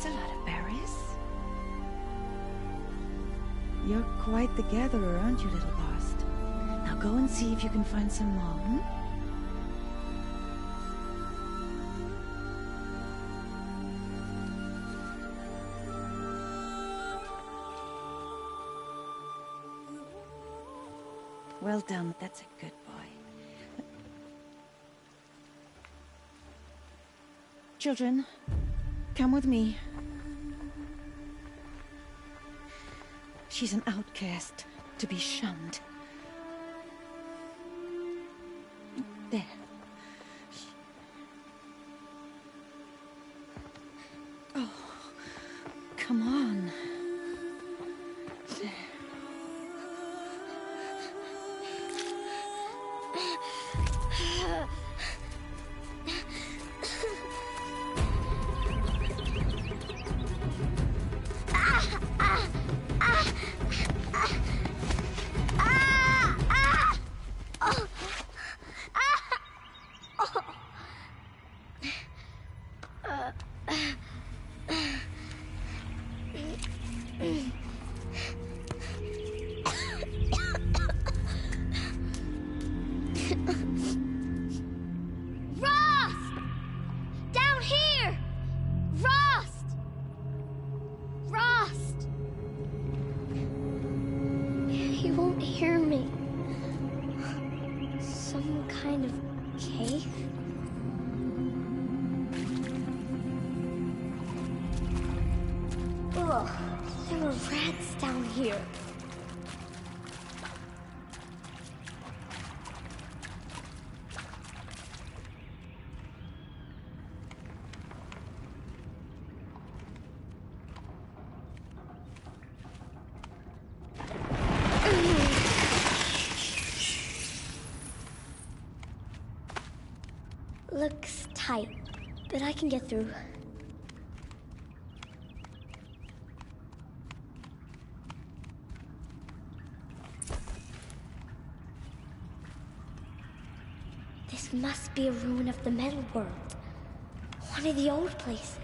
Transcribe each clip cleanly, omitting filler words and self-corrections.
That's a lot of berries. You're quite the gatherer, aren't you, little Bast? Now go and see if you can find some more, hmm? Well done, that's a good boy. Children, come with me. She's an outcast, to be shunned. There. Oh, come on. There. Looks tight, but I can get through. This must be a ruin of the metal world. One of the old places.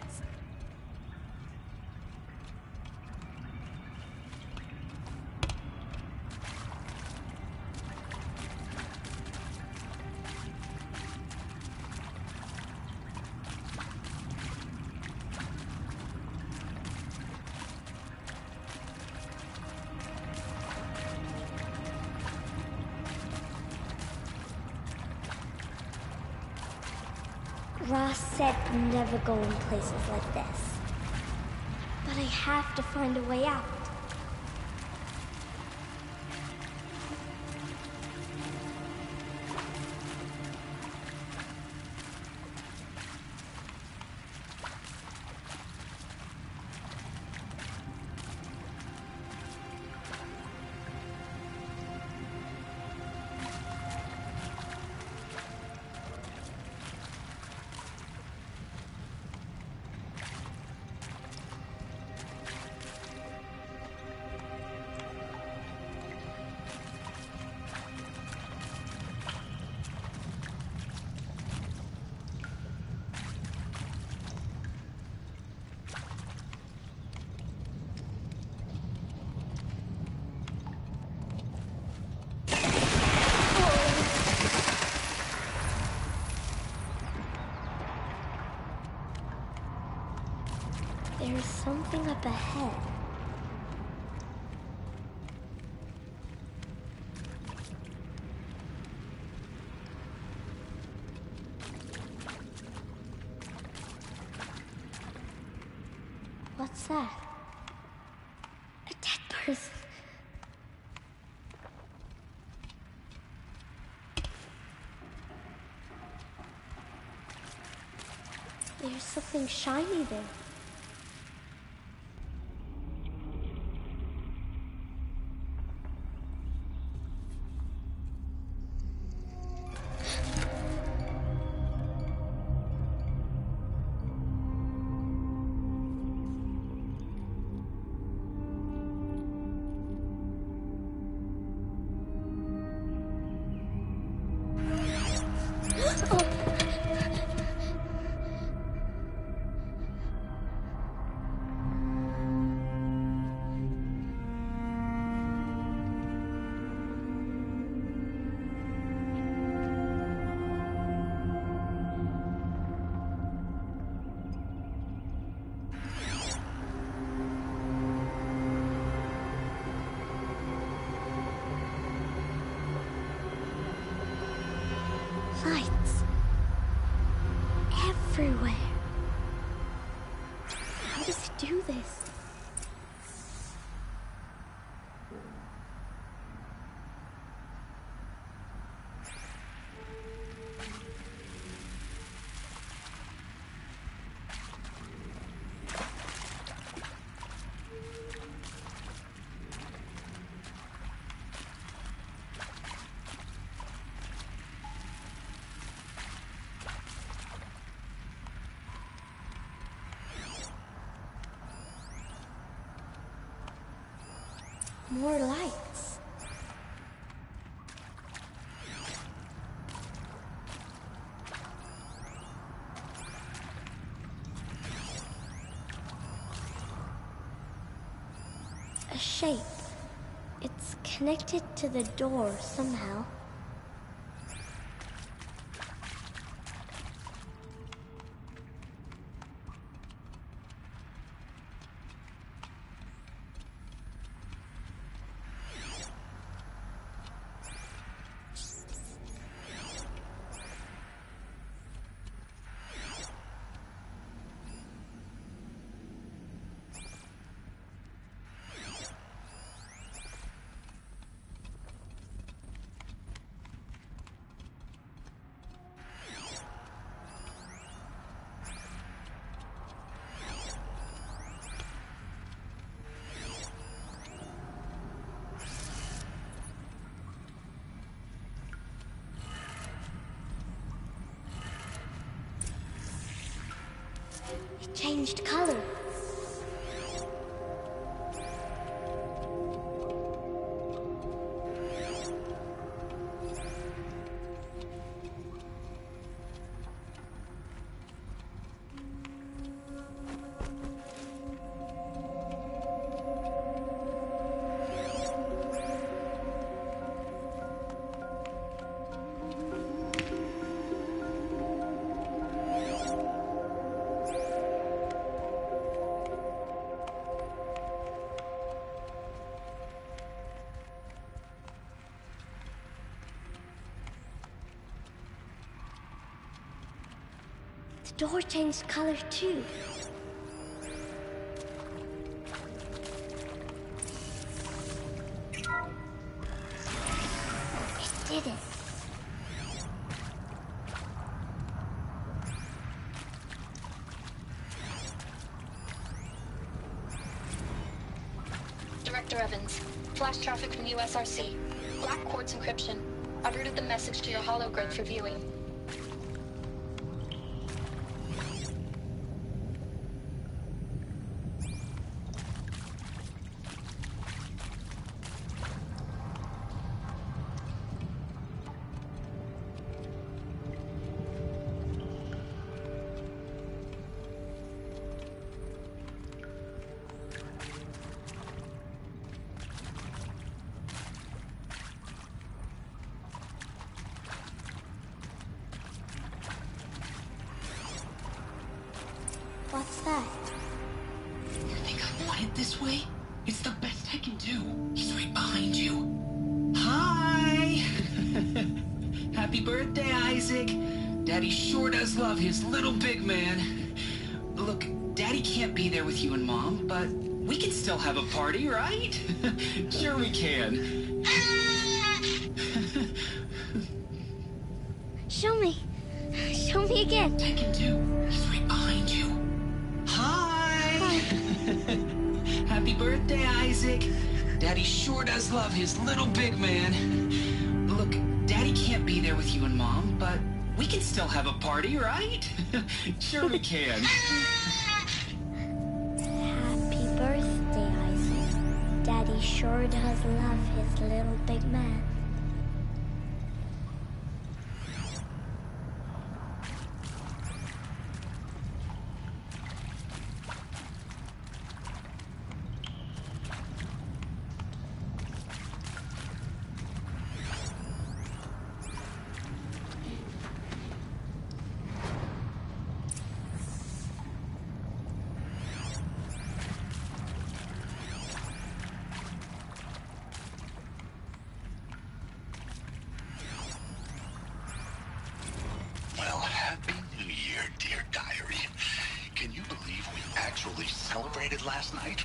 Ross said never go in places like this. But I have to find a way out. There's something up ahead. What's that? A dead person. There's something shiny there. More lights. A shape. It's connected to the door somehow. It changed color. The door changed color too. It did it. Director Evans, flash traffic from USRC. Black quartz encryption. I've routed the message to your hologrid for viewing. What's that? You think I want it this way? It's the best I can do. He's right behind you. Hi! Happy birthday, Isaac. Daddy sure does love his little big man. Look, Daddy can't be there with you and Mom, but we can still have a party, right? Sure we can. Show me. Show me again. I can do. He's right behind you. Hi! Happy birthday, Isaac. Daddy sure does love his little big man. Look, Daddy can't be there with you and Mom, but we can still have a party, right? Sure we can. Happy birthday, Isaac. Daddy sure does love his little big man. Well, Happy New Year, dear diary. Can you believe we actually celebrated last night?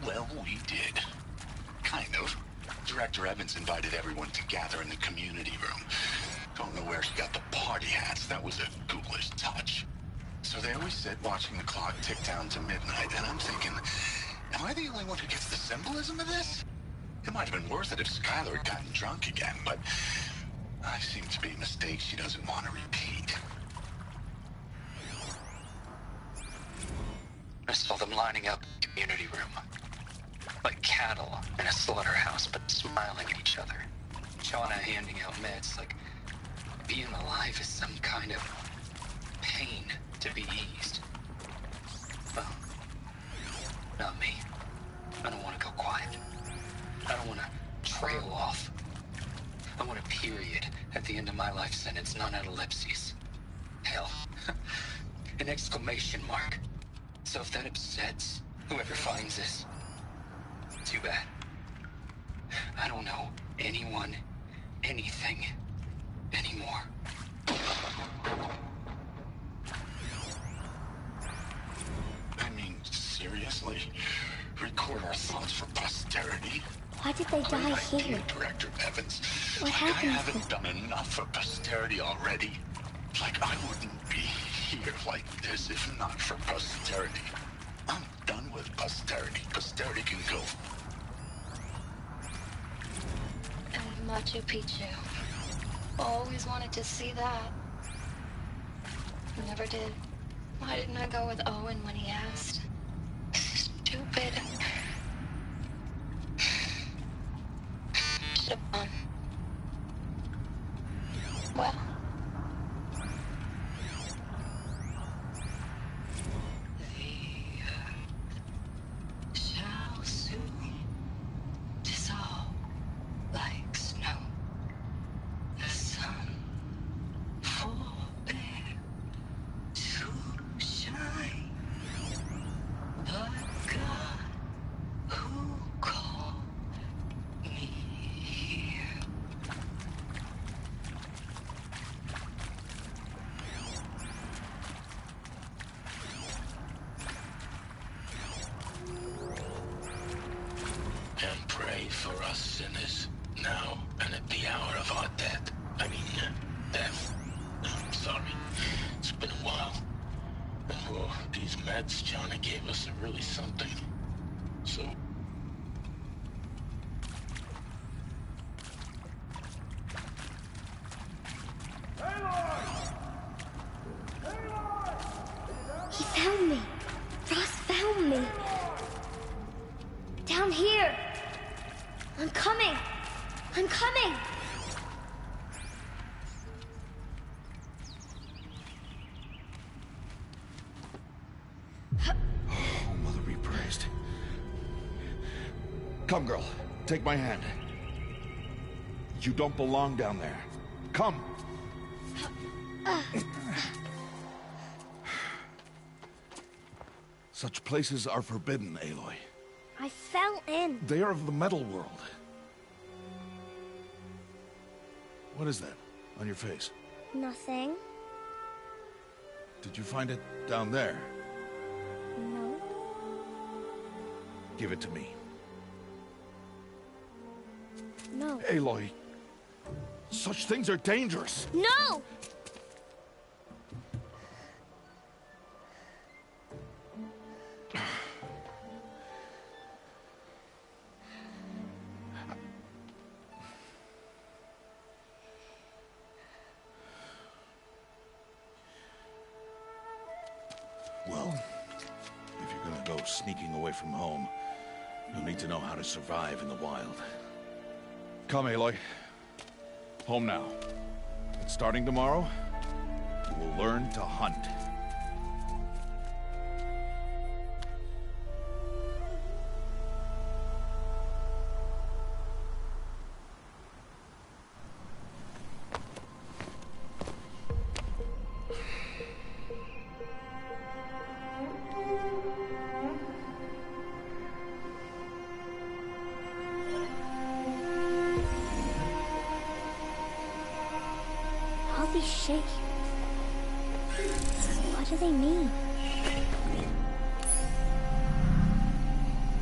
Well, we did. Kind of. Director Evans invited everyone to gather in the community room. Don't know where she got the party hats. That was a ghoulish touch. So they always sit watching the clock tick down to midnight, and I'm thinking, am I the only one who gets the symbolism of this? It might have been worth it if Skylar had gotten drunk again, but I seem to be a mistake she doesn't want to repeat. I saw them lining up in the community room. Like cattle in a slaughterhouse, but smiling at each other. Shauna handing out meds like being alive is some kind of pain to be eased. Well, not me. I don't want to go quiet. I don't want to trail off. I want a period at the end of my life sentence, not an ellipses. Hell, an exclamation mark. So if that upsets whoever finds this, too bad. I don't know anyone, anything, anymore. I mean, seriously? Record our thoughts for posterity? Why did they die here? Dear Director Evans, What I happened? haven't done enough for posterity already. Like, I wouldn't be here like this if not for posterity. I'm done with posterity. Posterity can go. And Machu Picchu. Always wanted to see that. Never did. Why didn't I go with Owen when he asked? Stupid. Should have gone. Well. The earth shall soon dissolve like snow. The sun forbear to shine, but God who called me here. And pray for us sinners, now and at the hour of our death. Death. I'm sorry. It's been a while. And well, these meds Johnny gave us are really something. So... He found me. Ross found me. Down here. I'm coming. I'm coming. Oh, Mother be praised. Come, girl. Take my hand. You don't belong down there. Come. Such places are forbidden, Aloy. I fell in. They are of the metal world. What is that on your face? Nothing. Did you find it down there? No. Give it to me. No. Aloy, such things are dangerous. No! Well, if you're gonna go sneaking away from home, you'll need to know how to survive in the wild. Come, Aloy. Home now. And starting tomorrow, you will learn to hunt. All these shapes. What do they mean?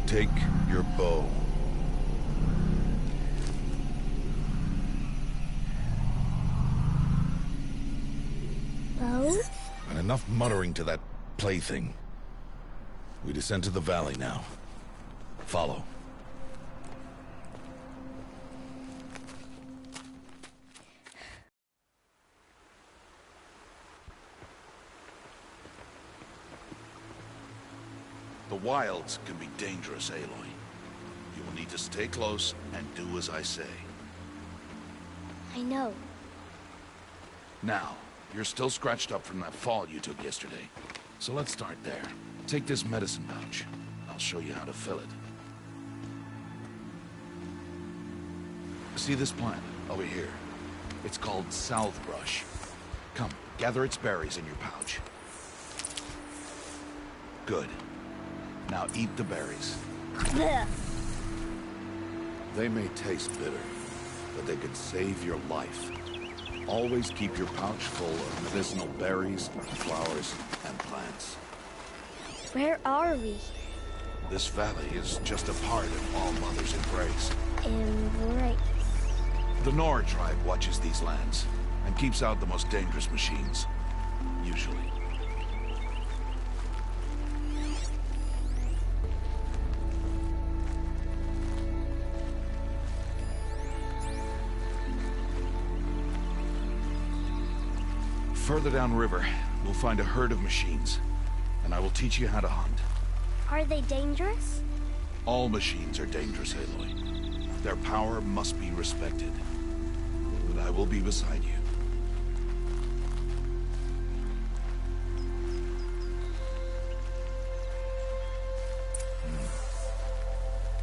Take your bow. Bow? And enough muttering to that plaything. We descend to the valley now. Follow. The wilds can be dangerous, Aloy. You will need to stay close and do as I say. I know. Now, you're still scratched up from that fall you took yesterday. So let's start there. Take this medicine pouch. I'll show you how to fill it. See this plant over here? It's called salvebrush. Come, gather its berries in your pouch. Good. Now eat the berries. Blech. They may taste bitter, but they could save your life. Always keep your pouch full of medicinal berries, flowers, and plants. Where are we? This valley is just a part of All Mother's embrace. Embrace. The Nora tribe watches these lands and keeps out the most dangerous machines. Usually. Further downriver, we'll find a herd of machines, and I will teach you how to hunt. Are they dangerous? All machines are dangerous, Aloy. Their power must be respected. But I will be beside you.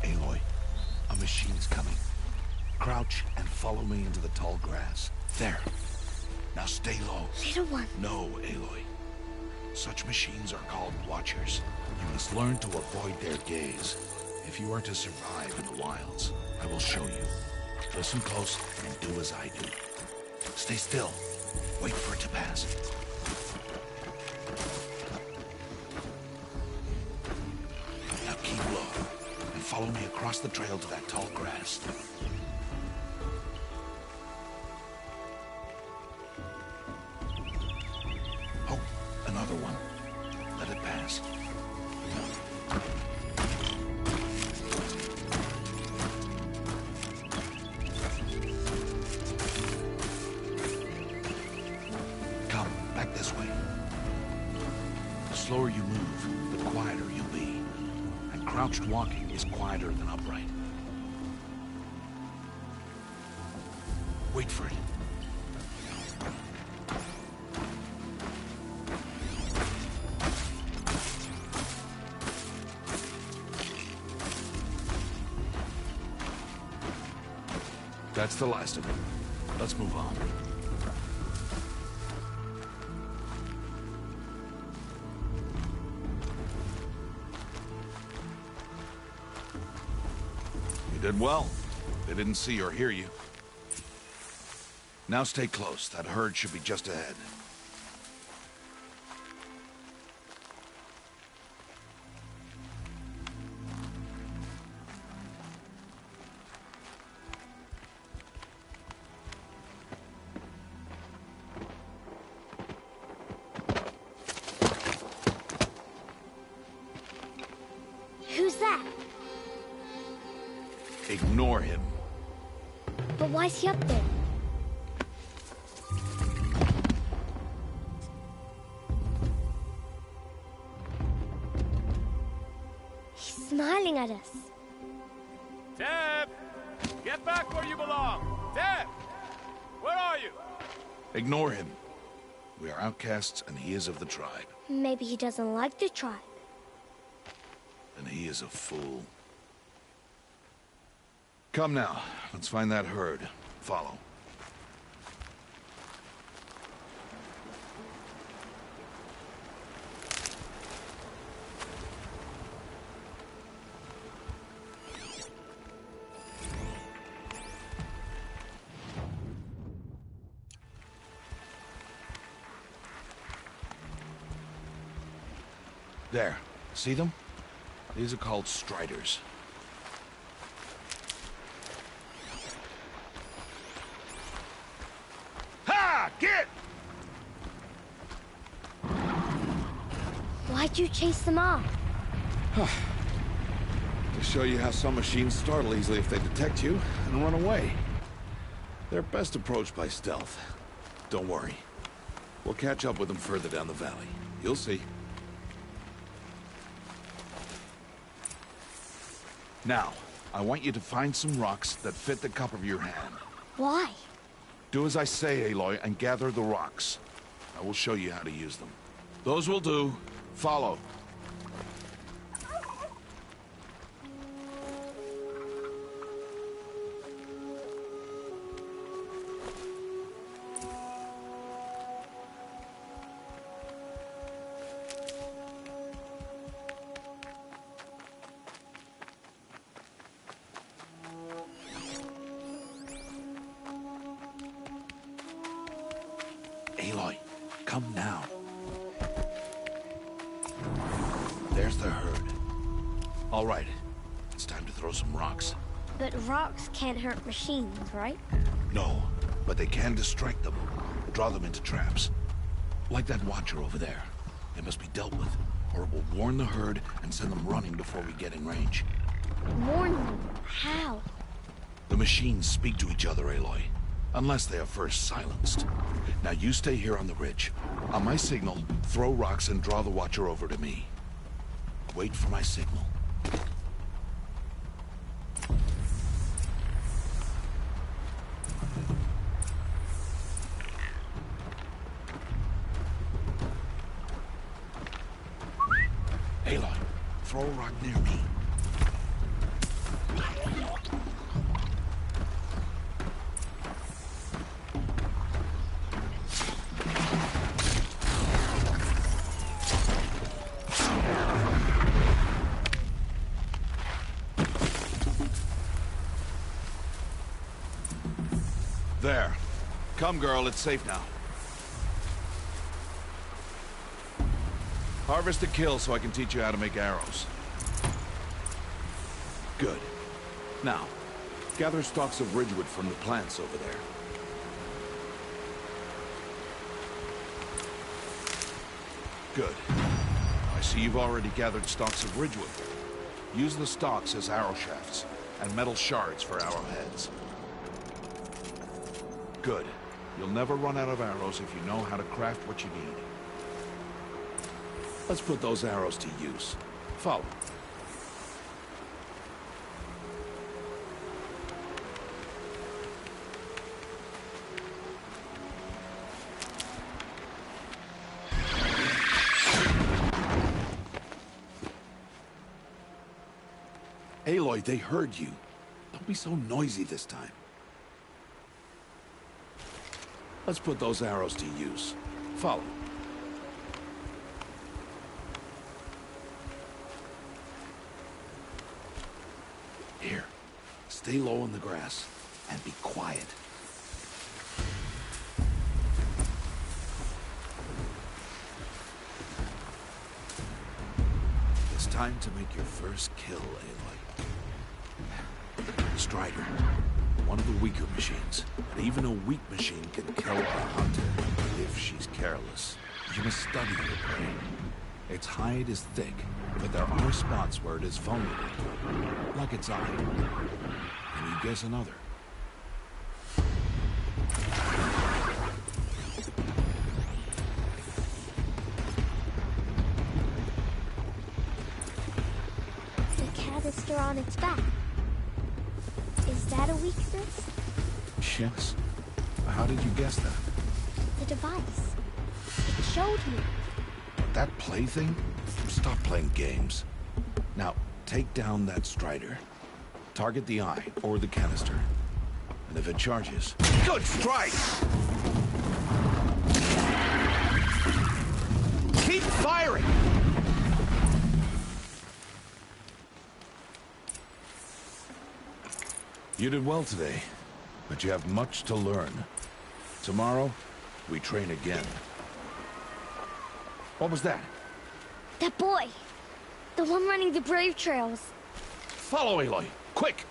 Aloy, a machine's coming. Crouch and follow me into the tall grass. There. Now stay low. Little one. No, Aloy. Such machines are called Watchers. You must learn to avoid their gaze. If you are to survive in the wilds, I will show you. Listen close and do as I do. Stay still. Wait for it to pass. Now keep low and follow me across the trail to that tall grass. Oh, another one. Let it pass. Come, back this way. The slower you move, the quieter you'll be. And crouched walking is quieter than upright. Wait for it. That's the last of it. Let's move on. You did well. They didn't see or hear you. Now stay close. That herd should be just ahead. Who's that? Ignore him. But why's he up there? He's smiling at us. Deb! Get back where you belong! Deb! Where are you? Ignore him. We are outcasts, and he is of the tribe. Maybe he doesn't like the tribe. And he is a fool. Come now. Let's find that herd. Follow. There. See them? These are called striders. Ha! Get! Why'd you chase them off? To show you how some machines startle easily if they detect you and run away. They're best approached by stealth. Don't worry. We'll catch up with them further down the valley. You'll see. Now, I want you to find some rocks that fit the cup of your hand. Why? Do as I say, Aloy, and gather the rocks. I will show you how to use them. Those will do. Follow. Aloy, come now. There's the herd. All right, it's time to throw some rocks. But rocks can't hurt machines, right? No, but they can distract them. Draw them into traps. Like that watcher over there. They must be dealt with, or it will warn the herd and send them running before we get in range. Warn them? How? The machines speak to each other, Aloy. Unless they are first silenced. Now you stay here on the ridge. On my signal, throw rocks and draw the watcher over to me. Wait for my signal. Aloy, throw a rock near me. There. Come, girl, it's safe now. Harvest a kill so I can teach you how to make arrows. Good. Now, gather stalks of ridgewood from the plants over there. Good. I see you've already gathered stalks of ridgewood. Use the stalks as arrow shafts, and metal shards for arrowheads. Good. You'll never run out of arrows if you know how to craft what you need. Let's put those arrows to use. Follow. Aloy, they heard you. Don't be so noisy this time. Let's put those arrows to use. Follow. Here. Stay low in the grass and be quiet. It's time to make your first kill, Aloy. The Strider. One of the weaker machines. And even a weak machine can kill a hunter if she's careless. You must study your prey. Its hide is thick, but there are spots where it is vulnerable. Like its eye. And you guess another. The canister on its back. Is that a weakness? Yes. How did you guess that? The device. It showed me. That plaything? Stop playing games. Now, take down that Strider. Target the eye, or the canister. And if it charges... Good strike! Keep firing! You did well today, but you have much to learn. Tomorrow, we train again. What was that? That boy. The one running the brave trails. Follow Aloy, quick!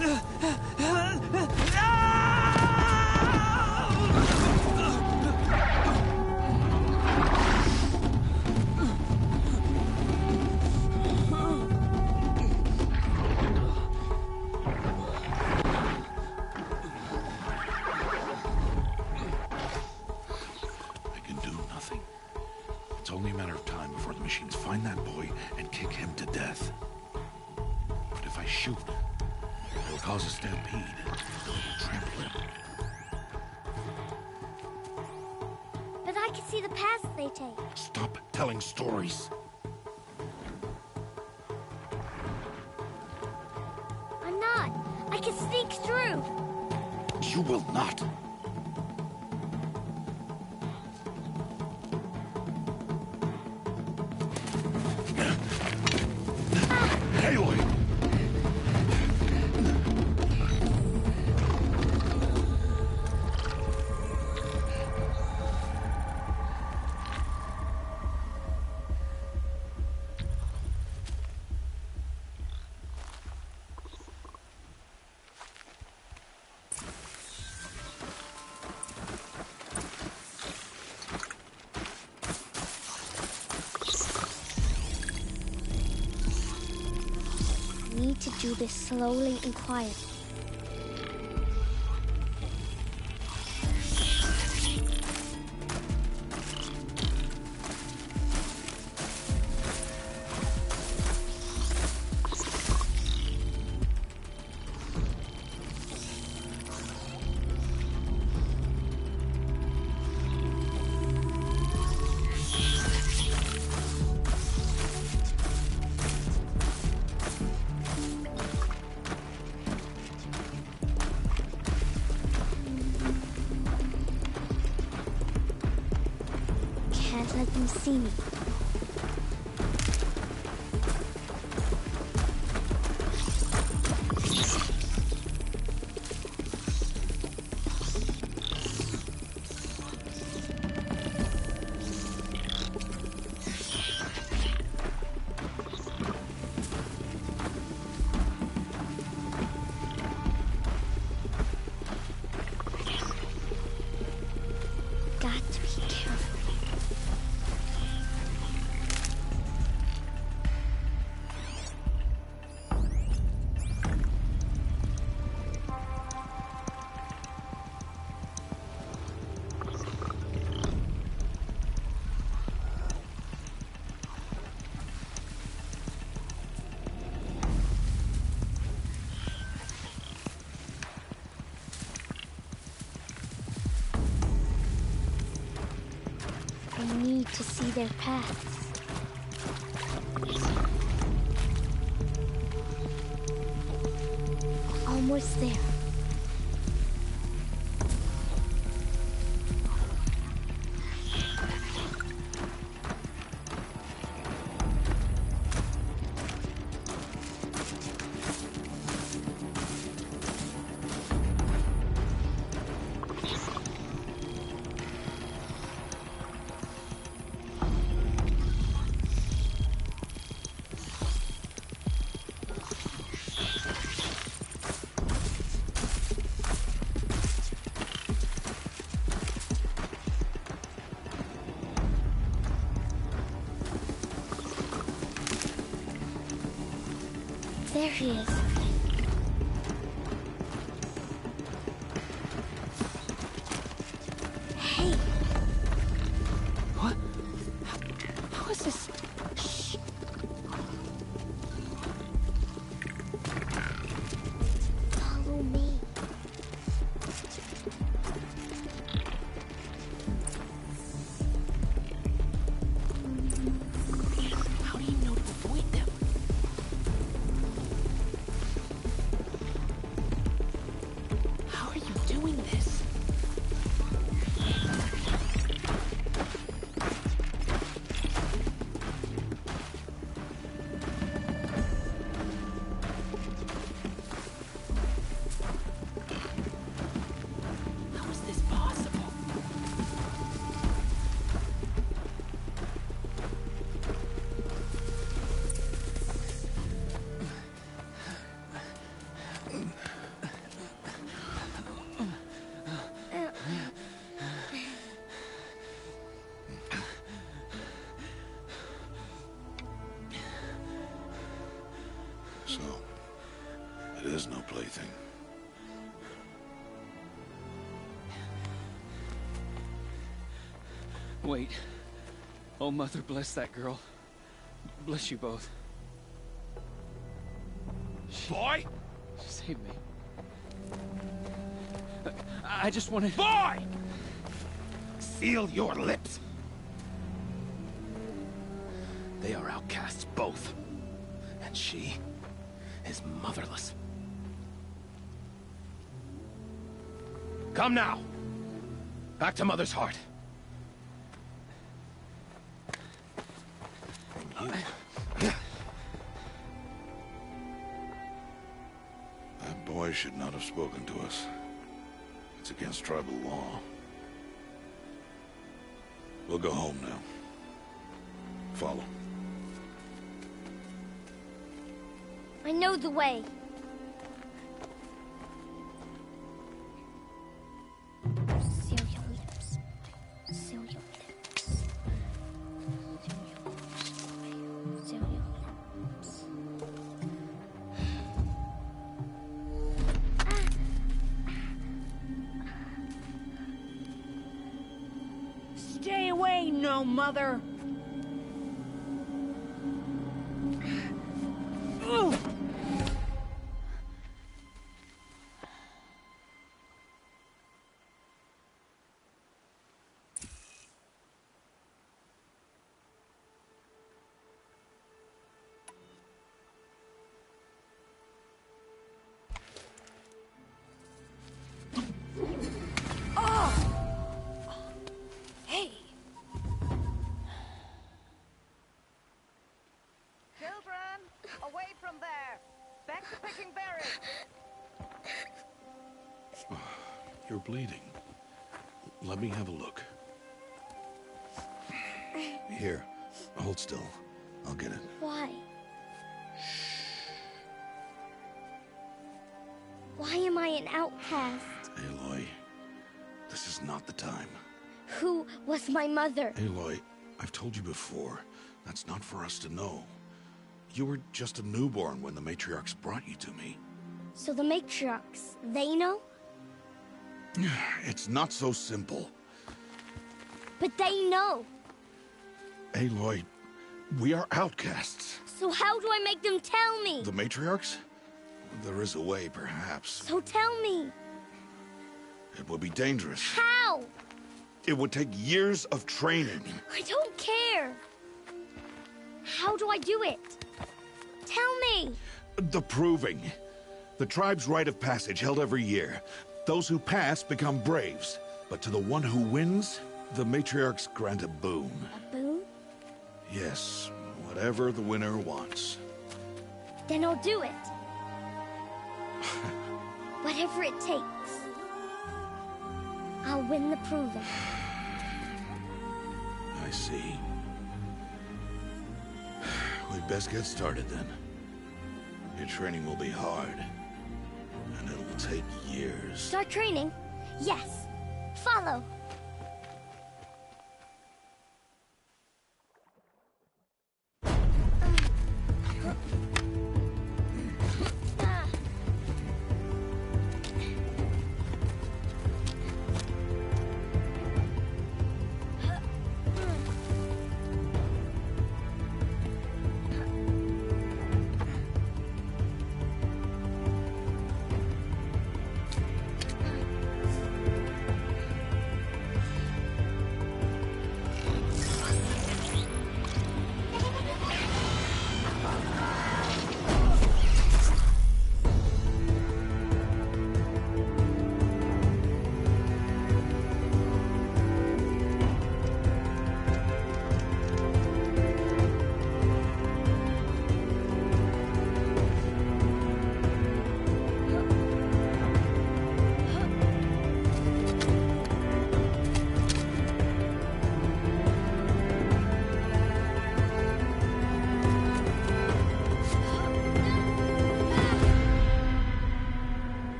I can do nothing. It's only a matter of time before the machines find that boy and kick him to death. But if I shoot, it'll cause a stampede. It'll trample him. But I can see the paths they take. Stop telling stories. I'm not. I can sneak through. You will not. Aloy! Need to do this slowly and quietly. Can't let them see me. Got to be careful. I need to see their paths. Almost there. There he is. Hey. What? How is this? Shh. Follow me. How do you know to avoid them? How are you doing this? How is this possible? Wait. Oh, Mother, bless that girl. Bless you both. Boy! She saved me. I just wanted... Boy! Seal your lips. They are outcasts, both. And she is motherless. Come now. Back to Mother's heart. That boy should not have spoken to us. It's against tribal law. We'll go home now. Follow. I know the way. Seal your lips. Seal your lips. Seal your lips. Stay away, no mother. Hey! Children, away from there. Back to picking berries. You're bleeding. Let me have a look. Here, hold still. I'll get it. Why? Why am I an outcast? Aloy, this is not the time. Who was my mother? Aloy, I've told you before, that's not for us to know. You were just a newborn when the matriarchs brought you to me. So the matriarchs, they know? It's not so simple. But they know. Aloy, we are outcasts. So how do I make them tell me? The matriarchs? There is a way, perhaps. So tell me. It would be dangerous. How? It would take years of training. I don't care. How do I do it? Tell me. The proving. The tribe's rite of passage held every year. Those who pass become braves. But to the one who wins, the matriarchs grant a boon. A boon? Yes, whatever the winner wants. Then I'll do it. Whatever it takes. I'll win the proving. I see. We'd best get started then. Your training will be hard. And it'll take years. Start training? Yes. Follow.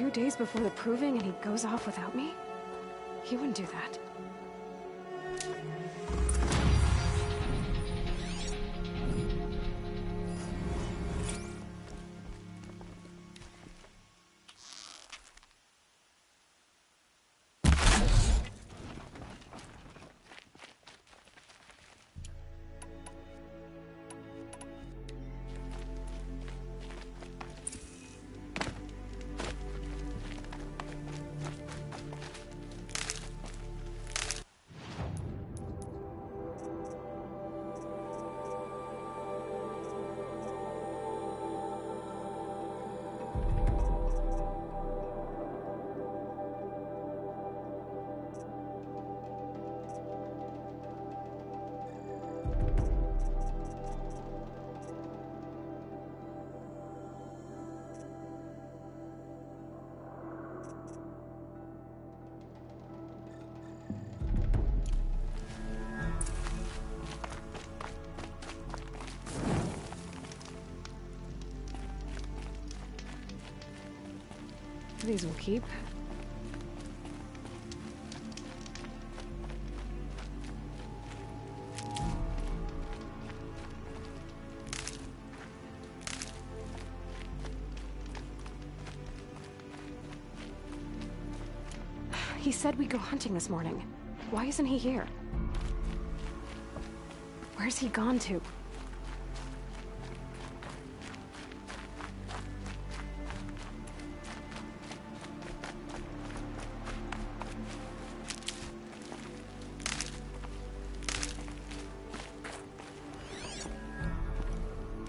2 days before the proving and he goes off without me? He wouldn't do that. These will keep. He said we'd go hunting this morning. Why isn't he here? Where's he gone to?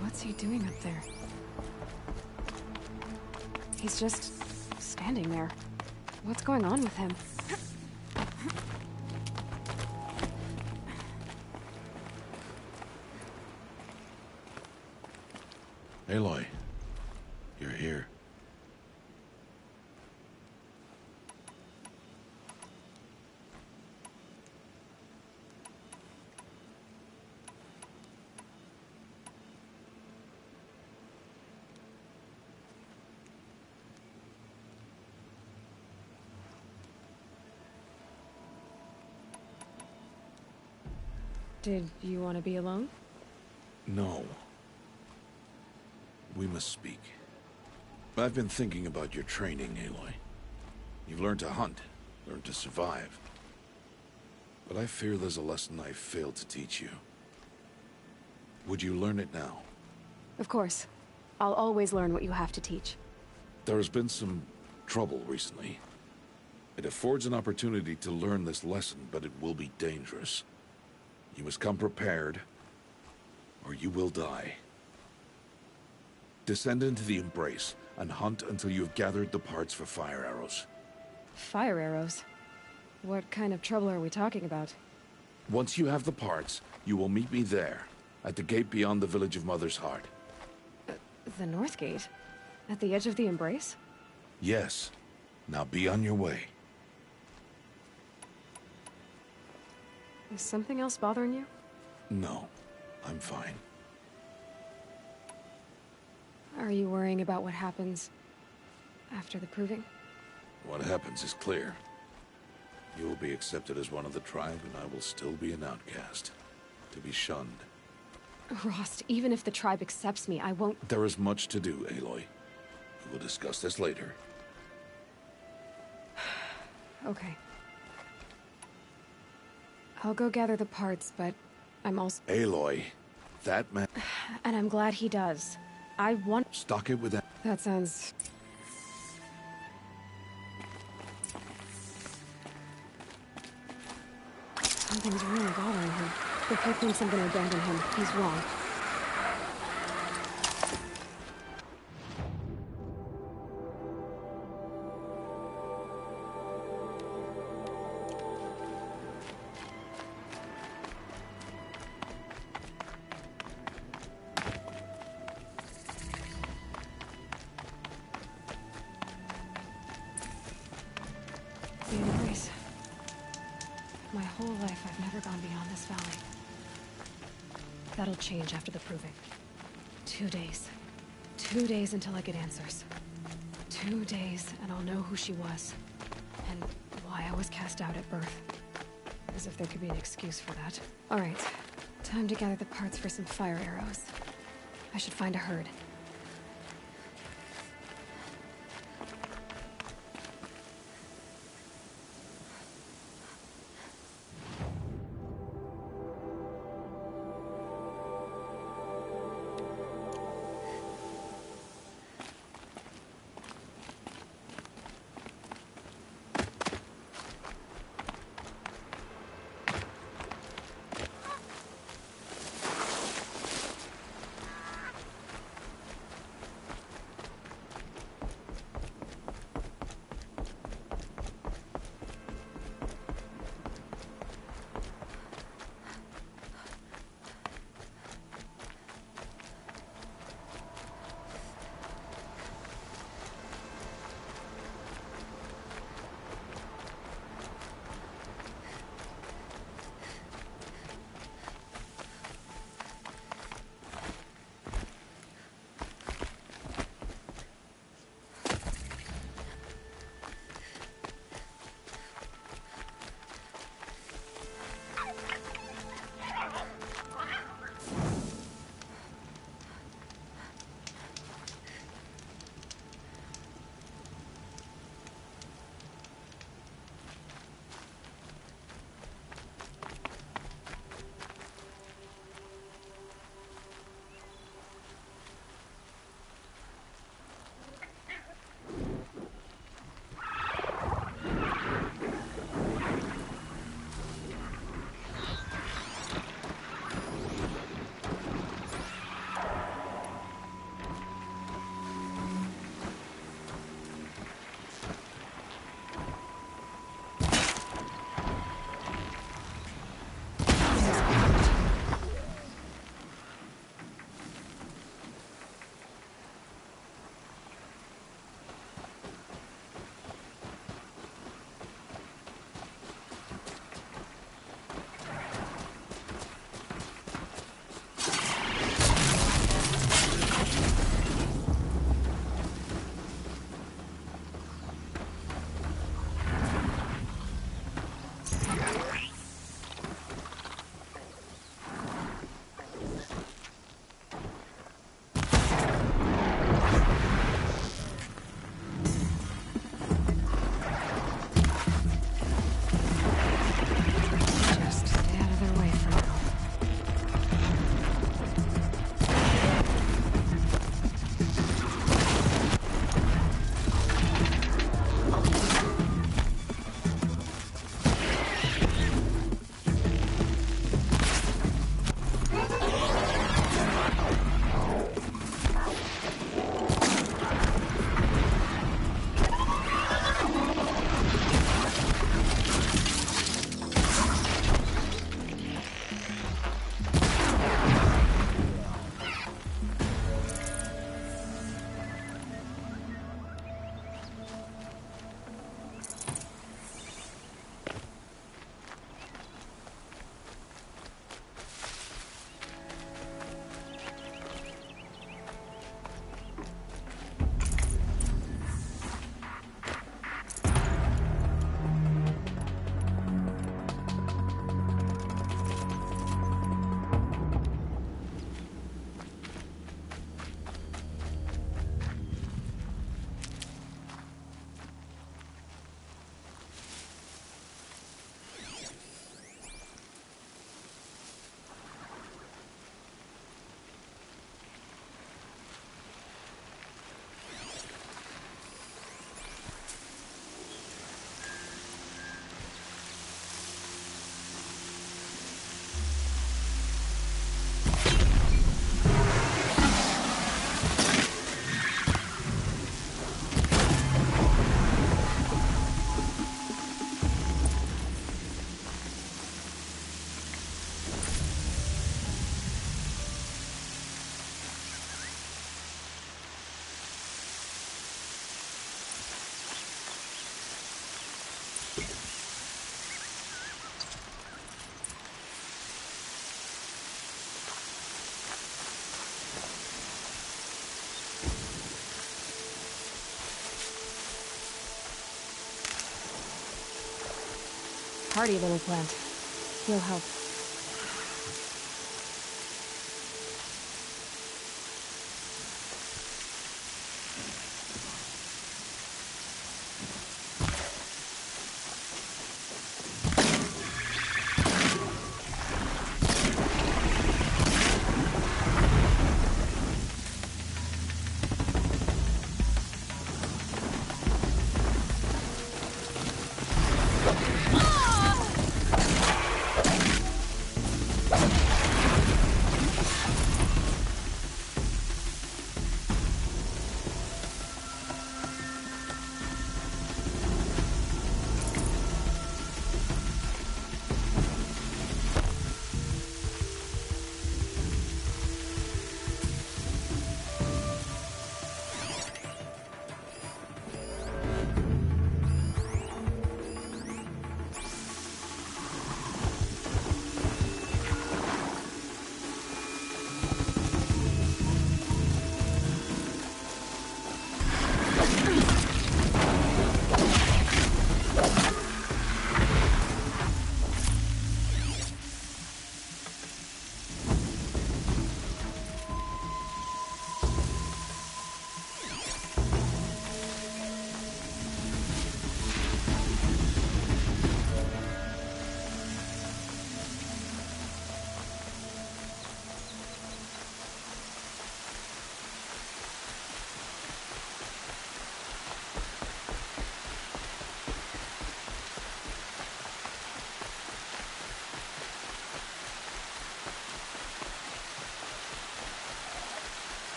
What's he doing up there? He's just standing there. What's going on with him? Aloy, you're here. Did you want to be alone? No. We must speak. I've been thinking about your training, Aloy. You've learned to hunt, learned to survive. But I fear there's a lesson I failed to teach you. Would you learn it now? Of course. I'll always learn what you have to teach. There has been some trouble recently. It affords an opportunity to learn this lesson, but it will be dangerous. You must come prepared, or you will die. Descend into the Embrace, and hunt until you have gathered the parts for fire arrows. Fire arrows? What kind of trouble are we talking about? Once you have the parts, you will meet me there, at the gate beyond the village of Mother's Heart. The North Gate? At the edge of the Embrace? Yes. Now be on your way. Is something else bothering you? No, I'm fine. Are you worrying about what happens after the proving? What happens is clear. You will be accepted as one of the tribe, and I will still be an outcast. To be shunned. Rost, even if the tribe accepts me, I won't— There is much to do, Aloy. We will discuss this later. Okay. I'll go gather the parts, but I'm also— Aloy, that man— And I'm glad he does. I want— Stock it with that— That sounds— Something's really bothering him. If he thinks I'm gonna abandon him, he's wrong. The Embrace. My whole life, I've never gone beyond this valley. That'll change after the proving. 2 days. 2 days until I get answers. 2 days, and I'll know who she was. And why I was cast out at birth. As if there could be an excuse for that. Alright, time to gather the parts for some fire arrows. I should find a herd. hardy little plant. He'll help.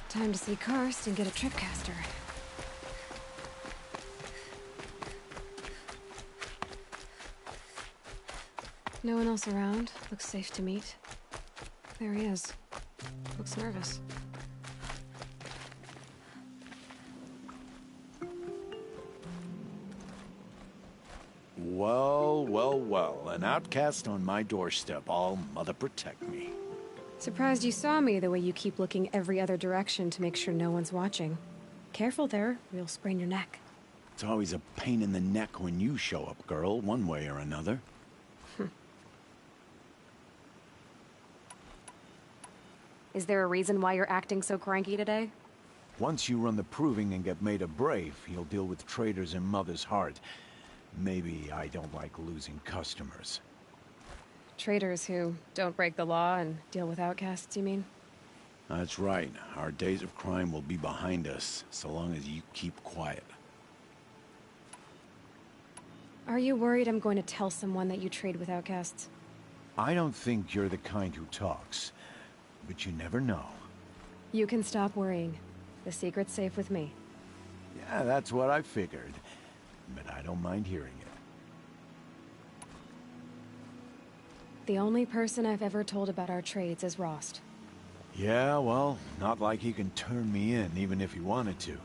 Time to see Karst and get a tripcaster. No one else around. Looks safe to meet. There he is. Looks nervous. Well, well, well. An outcast on my doorstep. All mother protect me. Surprised you saw me the way you keep looking every other direction to make sure no one's watching. Careful there, or you'll sprain your neck. It's always a pain in the neck when you show up, girl, one way or another. Is there a reason why you're acting so cranky today? Once you run the proving and get made a brave, you'll deal with traitors in Mother's Heart. Maybe I don't like losing customers. Traitors who don't break the law and deal with outcasts, you mean? That's right. Our days of crime will be behind us, so long as you keep quiet. Are you worried I'm going to tell someone that you trade with outcasts? I don't think you're the kind who talks, but you never know. You can stop worrying. The secret's safe with me. Yeah, that's what I figured, but I don't mind hearing it. The only person I've ever told about our trades is Rost. Yeah, well, not like he can turn me in, even if he wanted to.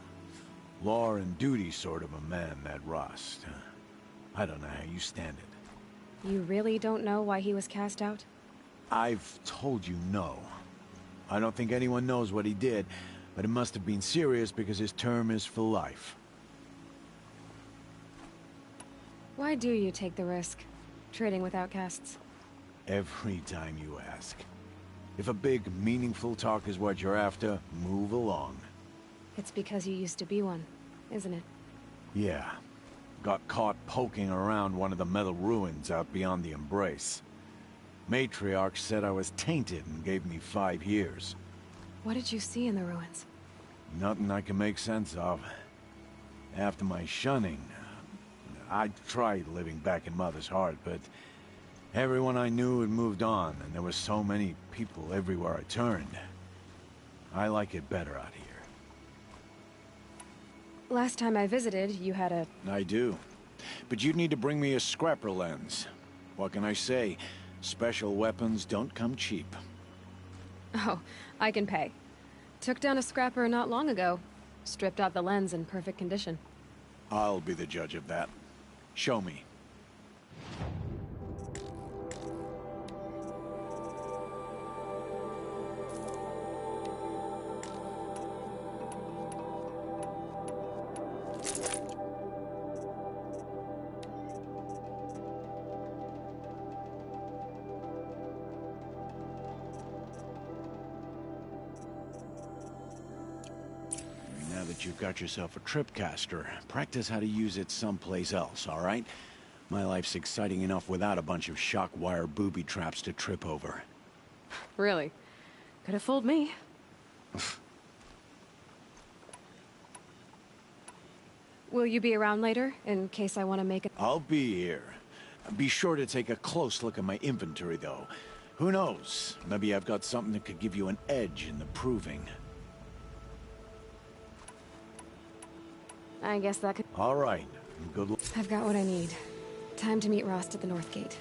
Law and duty sort of a man, that Rost. I don't know how you stand it. You really don't know why he was cast out? I've told you no. I don't think anyone knows what he did, but it must have been serious because his term is for life. Why do you take the risk, trading with outcasts? Every time you ask. If a big, meaningful talk is what you're after, move along. It's because you used to be one, isn't it? Yeah. Got caught poking around one of the metal ruins out beyond the Embrace. Matriarch said I was tainted and gave me 5 years. What did you see in the ruins? Nothing I can make sense of. After my shunning, I tried living back in Mother's Heart, but everyone I knew had moved on, and there were so many people everywhere I turned. I like it better out here. Last time I visited, you had a... I do. But you'd need to bring me a scrapper lens. What can I say? Special weapons don't come cheap. Oh, I can pay. Took down a scrapper not long ago. Stripped out the lens in perfect condition. I'll be the judge of that. Show me. Now that you've got yourself a tripcaster, practice how to use it someplace else, all right? My life's exciting enough without a bunch of shock wire booby traps to trip over. Really? Could have fooled me. Will you be around later, in case I want to make it? I'll be here. Be sure to take a close look at my inventory, though. Who knows? Maybe I've got something that could give you an edge in the proving. I guess that could... All right. Good luck. I've got what I need. Time to meet Rost at the North Gate.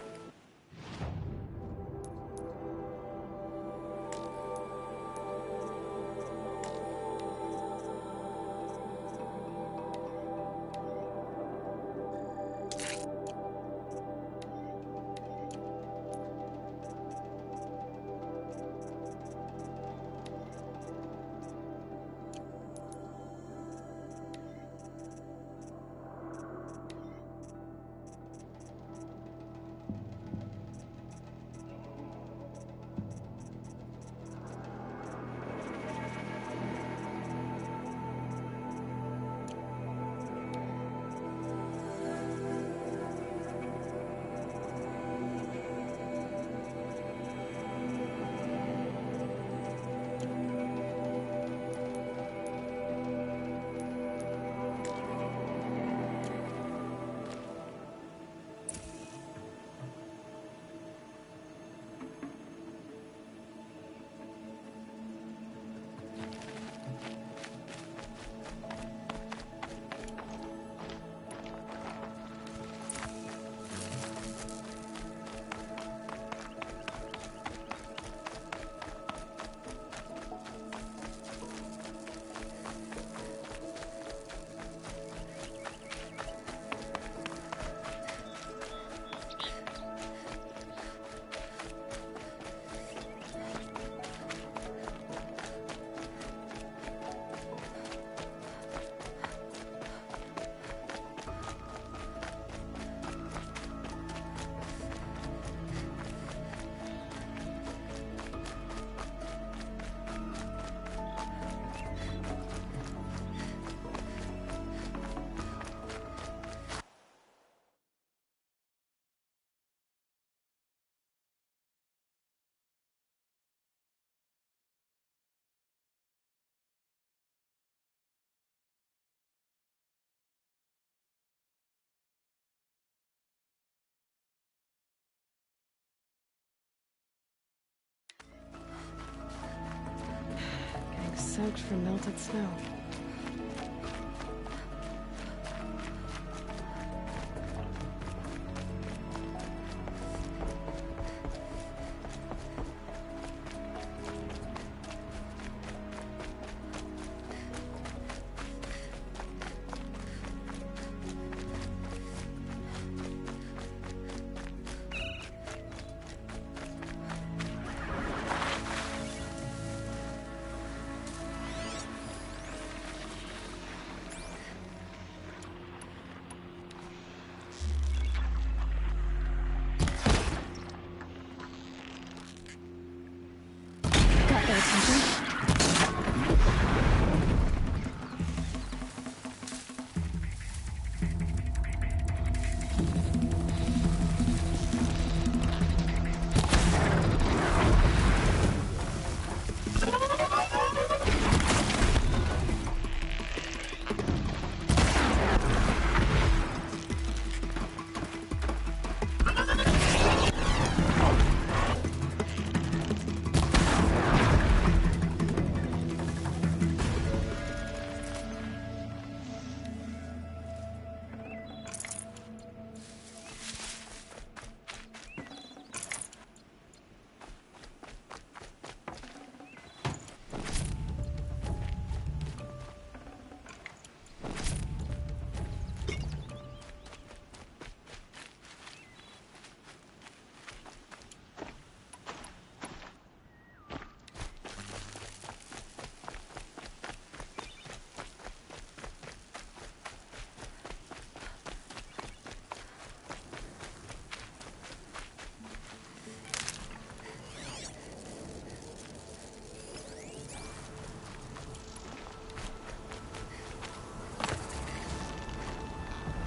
Soaked from melted snow.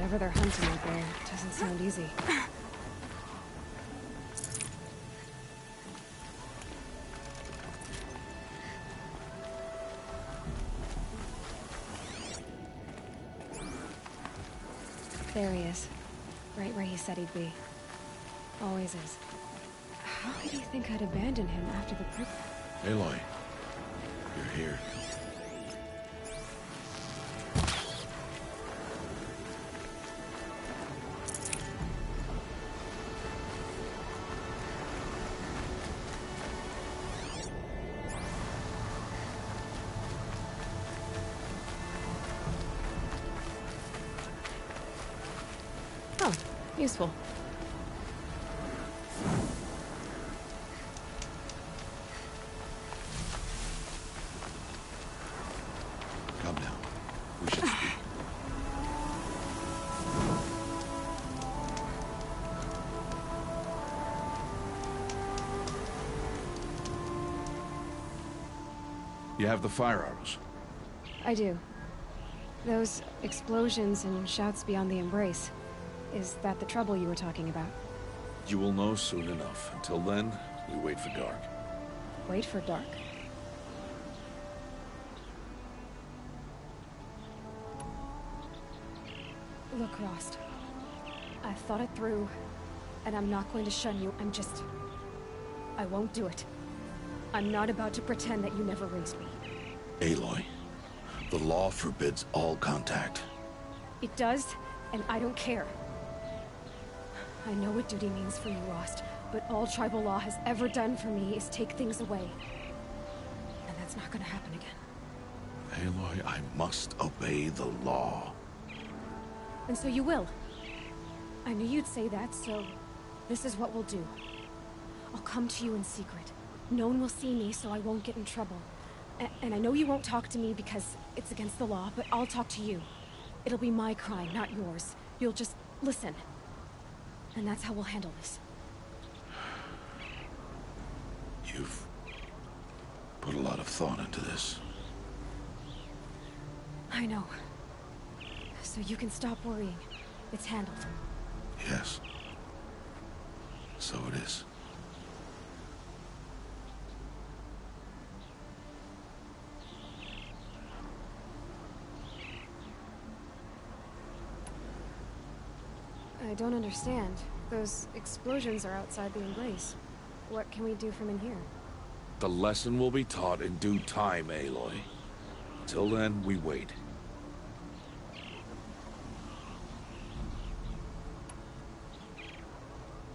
Whatever they're hunting out there doesn't sound easy. There he is. Right where he said he'd be. Always is. How could he think I'd abandon him after the prick? Aloy, you're here. Oh, useful. Come now. We should speak. You have the fire arrows. I do. Those explosions and shouts beyond the embrace. Is that the trouble you were talking about? You will know soon enough. Until then, we wait for dark. Wait for dark. Look, Rost. I've thought it through, and I'm not going to shun you. I won't do it. I'm not about to pretend that you never raised me. Aloy, the law forbids all contact. It does, and I don't care. I know what duty means for you, Rost, but all tribal law has ever done for me is take things away. And that's not gonna happen again. Aloy, I must obey the law. And so you will. I knew you'd say that, so this is what we'll do. I'll come to you in secret. No one will see me, so I won't get in trouble. And I know you won't talk to me because it's against the law, but I'll talk to you. It'll be my crime, not yours. You'll just listen. And that's how we'll handle this. You've put a lot of thought into this. I know. So you can stop worrying. It's handled. Yes. So it is. I don't understand. Those explosions are outside the embrace. What can we do from in here? The lesson will be taught in due time, Aloy. Till then, we wait.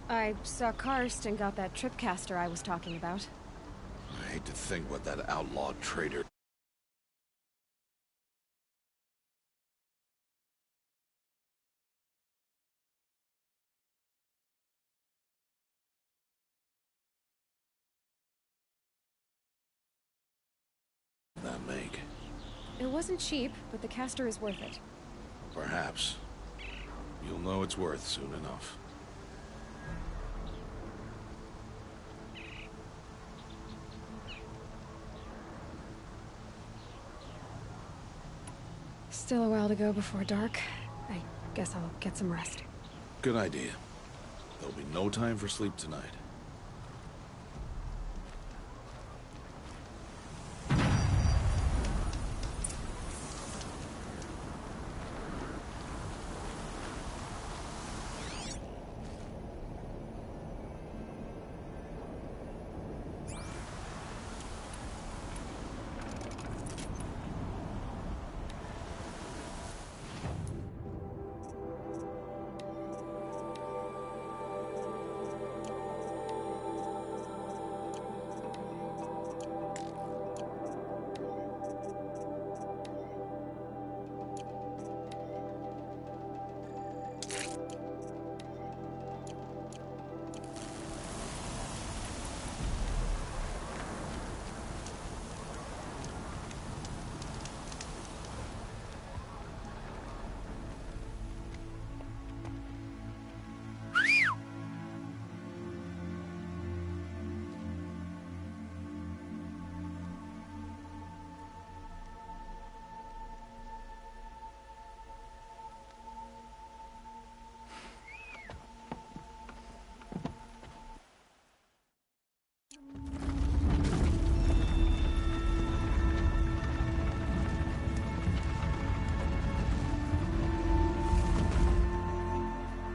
I saw Karst and got that tripcaster I was talking about. I hate to think what that outlawed traitor... that make. It wasn't cheap, but the caster is worth it. Perhaps. You'll know it's worth soon enough. Still a while to go before dark. I guess I'll get some rest. Good idea. There'll be no time for sleep tonight.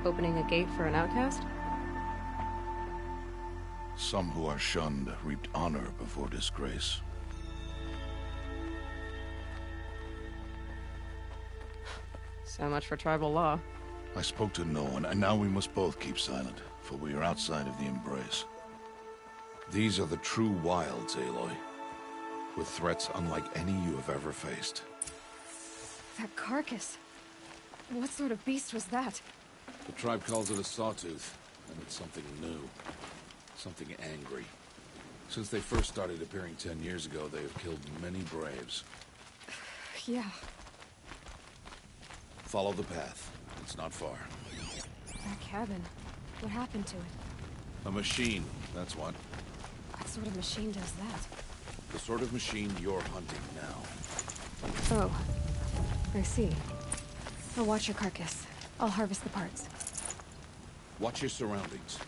Opening a gate for an outcast? Some who are shunned reaped honor before disgrace. So much for tribal law. I spoke to no one, and now we must both keep silent, for we are outside of the embrace. These are the true wilds, Aloy, with threats unlike any you have ever faced. That carcass. What sort of beast was that? The tribe calls it a sawtooth, and it's something new. Something angry. Since they first started appearing 10 years ago, they have killed many braves. Yeah. Follow the path. It's not far. That cabin. What happened to it? A machine, that's what. What sort of machine does that? The sort of machine you're hunting now. Oh. I see. I'll watch your carcass. I'll harvest the parts. Watch your surroundings.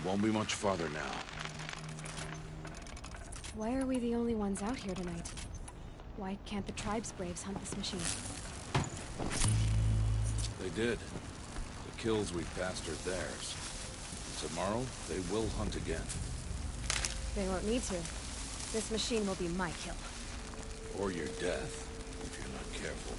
Won't be much farther now. Why are we the only ones out here tonight? Why can't the tribe's braves hunt this machine? They did. The kills we passed are theirs. Tomorrow, they will hunt again. They won't need to. This machine will be my kill. Or your death, if you're not careful.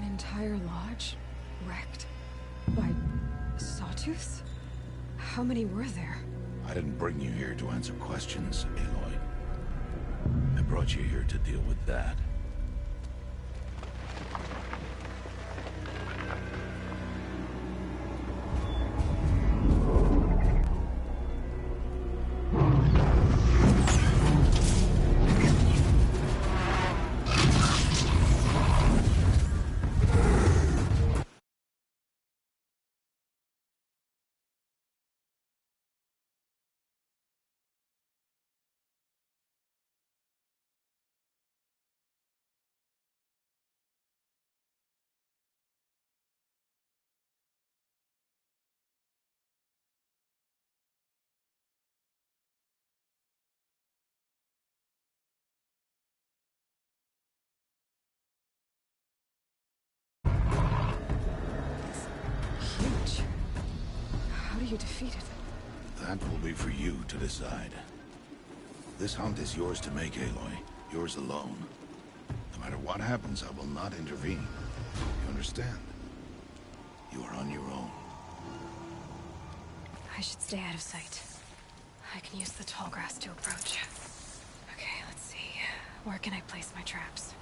Entire lodge wrecked by sawtooths? How many were there? I didn't bring you here to answer questions, Aloy. I brought you here to deal with that. Huge. How do you defeat it? That will be for you to decide. This hunt is yours to make, Aloy. Yours alone. No matter what happens, I will not intervene. You understand? You are on your own. I should stay out of sight. I can use the tall grass to approach. Okay, let's see. Where can I place my traps?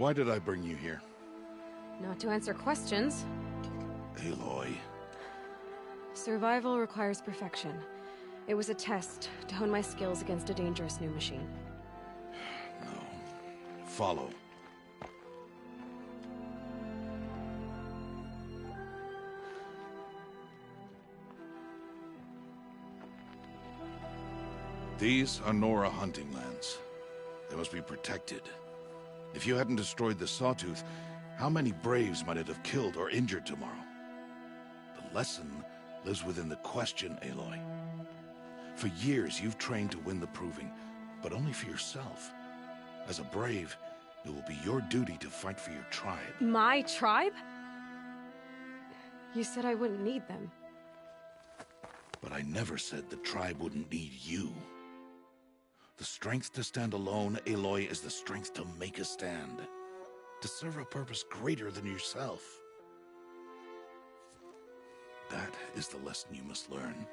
Why did I bring you here? Not to answer questions. Aloy. Survival requires perfection. It was a test to hone my skills against a dangerous new machine. No. Follow. These are Nora hunting lands. They must be protected. If you hadn't destroyed the Sawtooth, how many Braves might it have killed or injured tomorrow? The lesson lives within the question, Aloy. For years, you've trained to win the Proving, but only for yourself. As a Brave, it will be your duty to fight for your tribe. My tribe? You said I wouldn't need them. But I never said the tribe wouldn't need you. The strength to stand alone, Aloy, is the strength to make a stand. To serve a purpose greater than yourself. That is the lesson you must learn.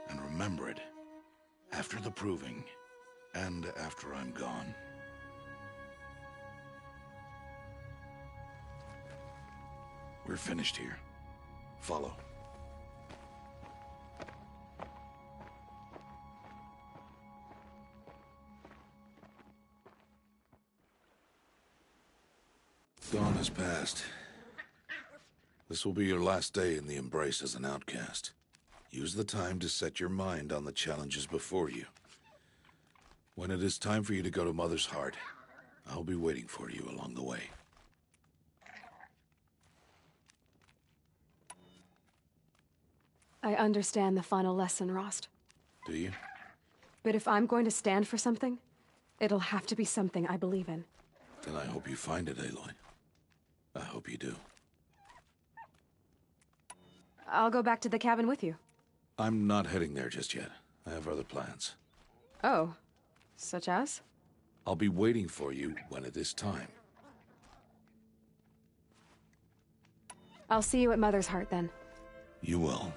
And remember it. After the Proving, and after I'm gone. We're finished here. Follow. Dawn has passed. This will be your last day in the Embrace as an outcast. Use the time to set your mind on the challenges before you. When it is time for you to go to Mother's Heart, I'll be waiting for you along the way. I understand the final lesson, Rost. Do you? But if I'm going to stand for something, it'll have to be something I believe in. Then I hope you find it, Aloy. I hope you do. I'll go back to the cabin with you. I'm not heading there just yet. I have other plans. Oh, such as? I'll be waiting for you when it is time. I'll see you at Mother's Heart then. You will.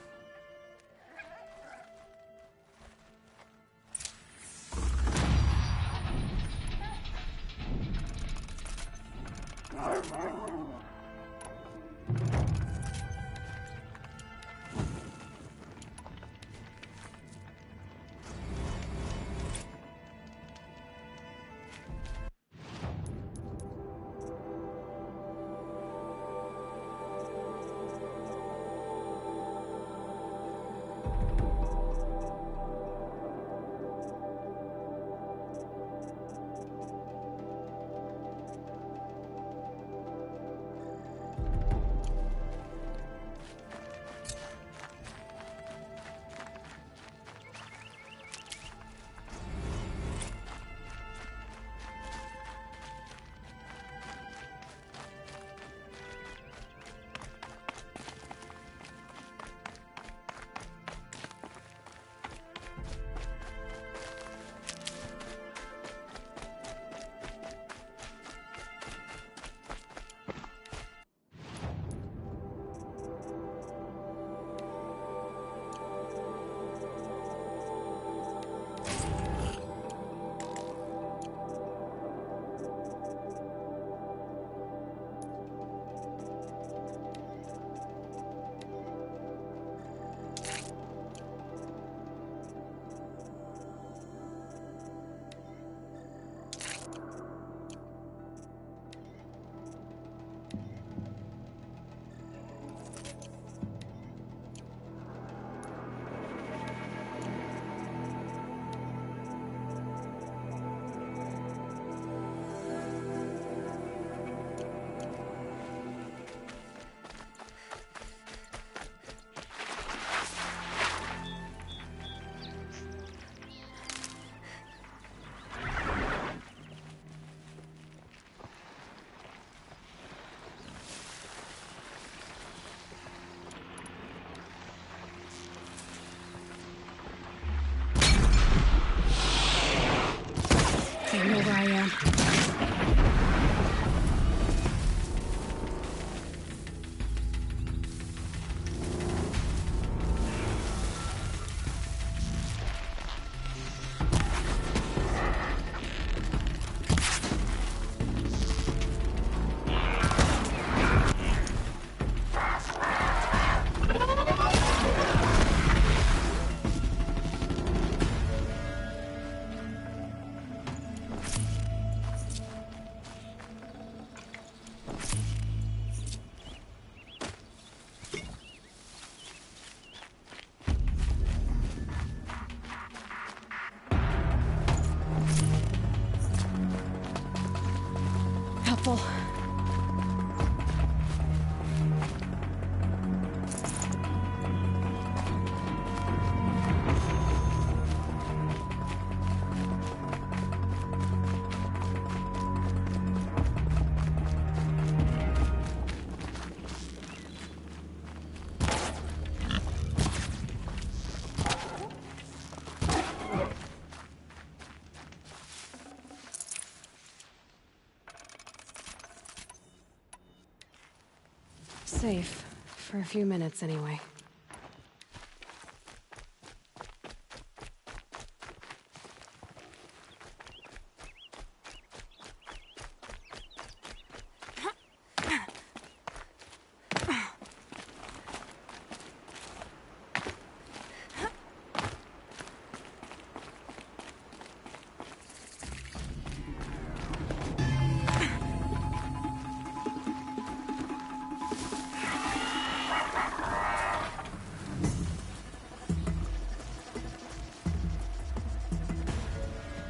Safe. For a few minutes, anyway.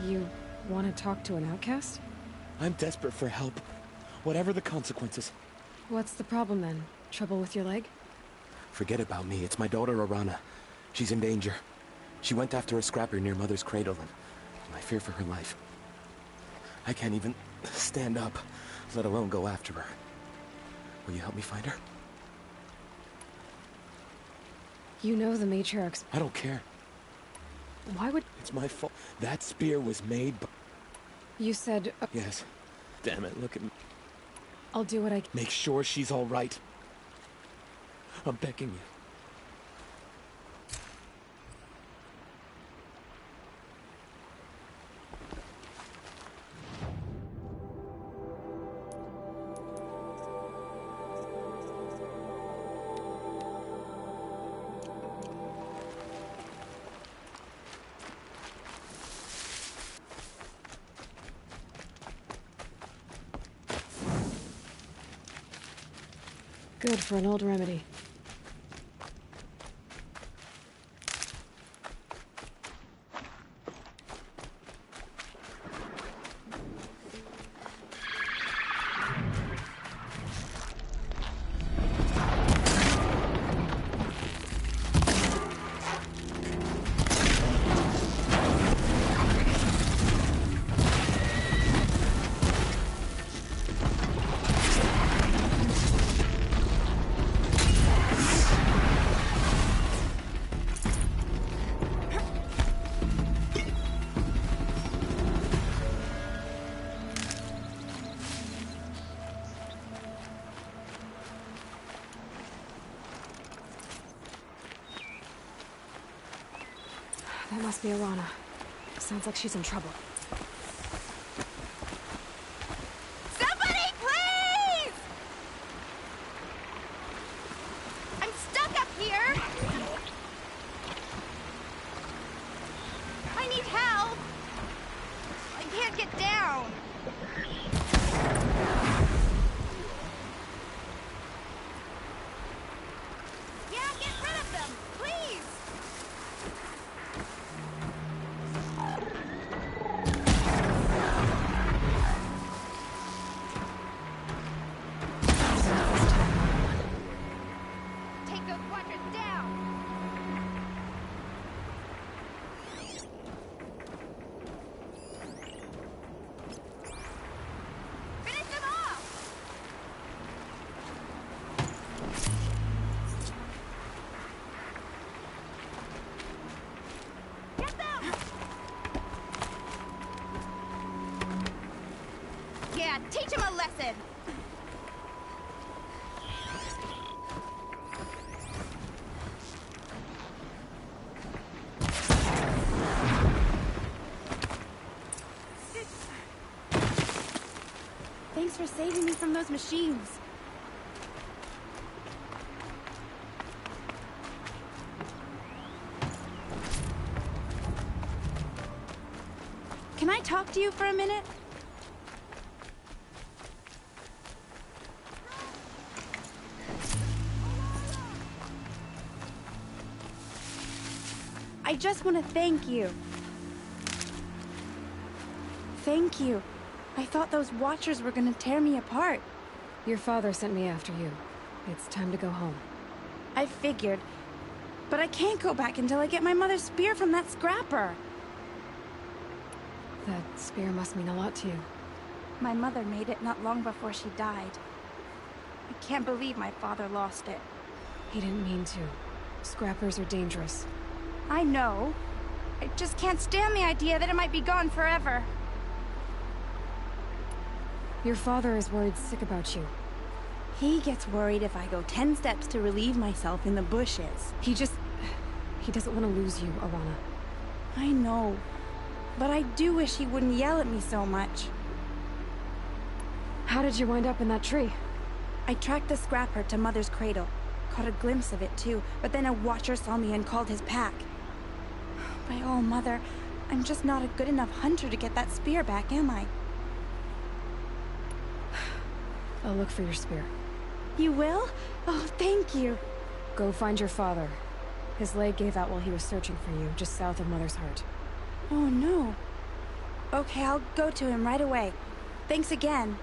You want to talk to an outcast? I'm desperate for help. Whatever the consequences. What's the problem then? Trouble with your leg? Forget about me. It's my daughter, Arana. She's in danger. She went after a scrapper near Mother's cradle, and I fear for her life. I can't even stand up, let alone go after her. Will you help me find her? You know the matriarch's... I don't care. Why would... It's my fault. That spear was made by... You said... Yes. Damn it, look at me. I'll do what I can. Make sure she's all right. I'm begging you. Good for an old remedy. That must be Arana. Sounds like she's in trouble. Somebody, please! I'm stuck up here! I need help! I can't get down! Yeah, get rid of them, please! Take those quadrants down! Finish them off! Get them! Yeah, teach him a lesson! Thanks for saving me from those machines. Can I talk to you for a minute? I just want to thank you. Thank you. I thought those Watchers were gonna tear me apart. Your father sent me after you. It's time to go home. I figured. But I can't go back until I get my mother's spear from that scrapper. That spear must mean a lot to you. My mother made it not long before she died. I can't believe my father lost it. He didn't mean to. Scrappers are dangerous. I know. I just can't stand the idea that it might be gone forever. Your father is worried sick about you. He gets worried if I go 10 steps to relieve myself in the bushes. He doesn't want to lose you, Arana. I know. But I do wish he wouldn't yell at me so much. How did you wind up in that tree? I tracked the scrapper to Mother's cradle. Caught a glimpse of it too, but then a watcher saw me and called his pack. By all, Mother, I'm just not a good enough hunter to get that spear back, am I? I'll look for your spear. You will? Oh, thank you. Go find your father. His leg gave out while he was searching for you, just south of Mother's Heart. Oh, no. Okay, I'll go to him right away. Thanks again.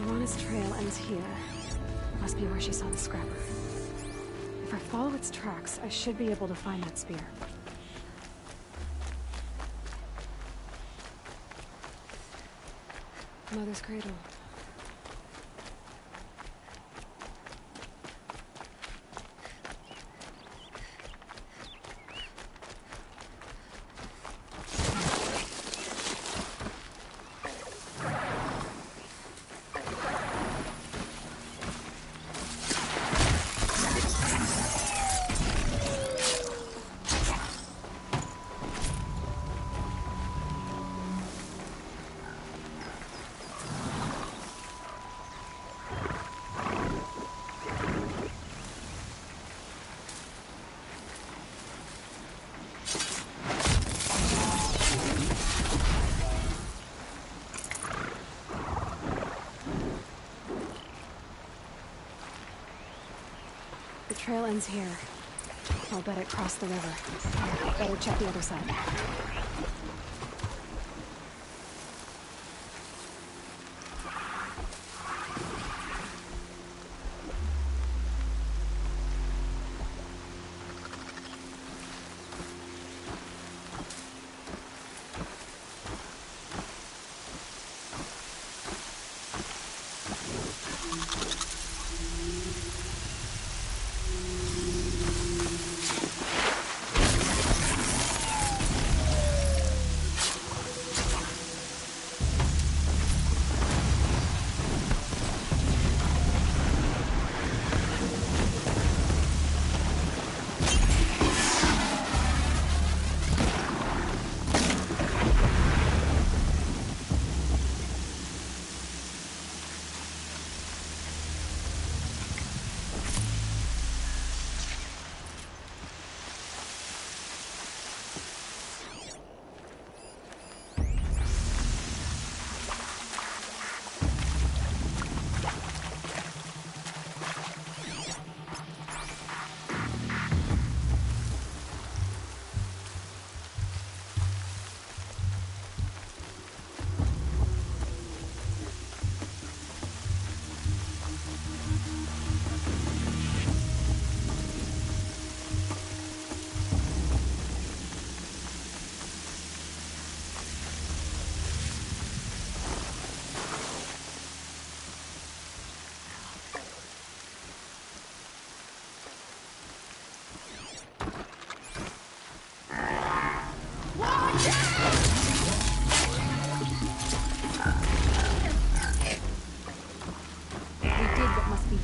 Arana's trail ends here. Must be where she saw the scrapper. If I follow its tracks, I should be able to find that spear. Mother's cradle. The trail ends here. I'll bet it crossed the river. Better check the other side.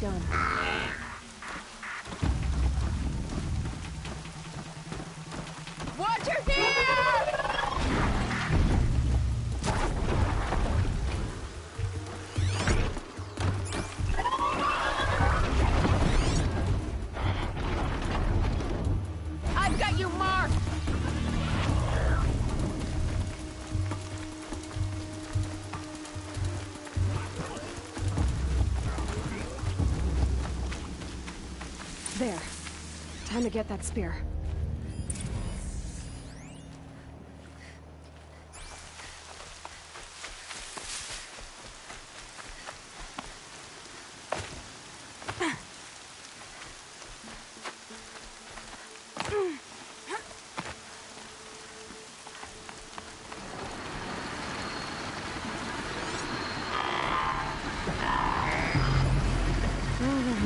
Done. Watcher here! I've got you marked! There. Time to get that spear.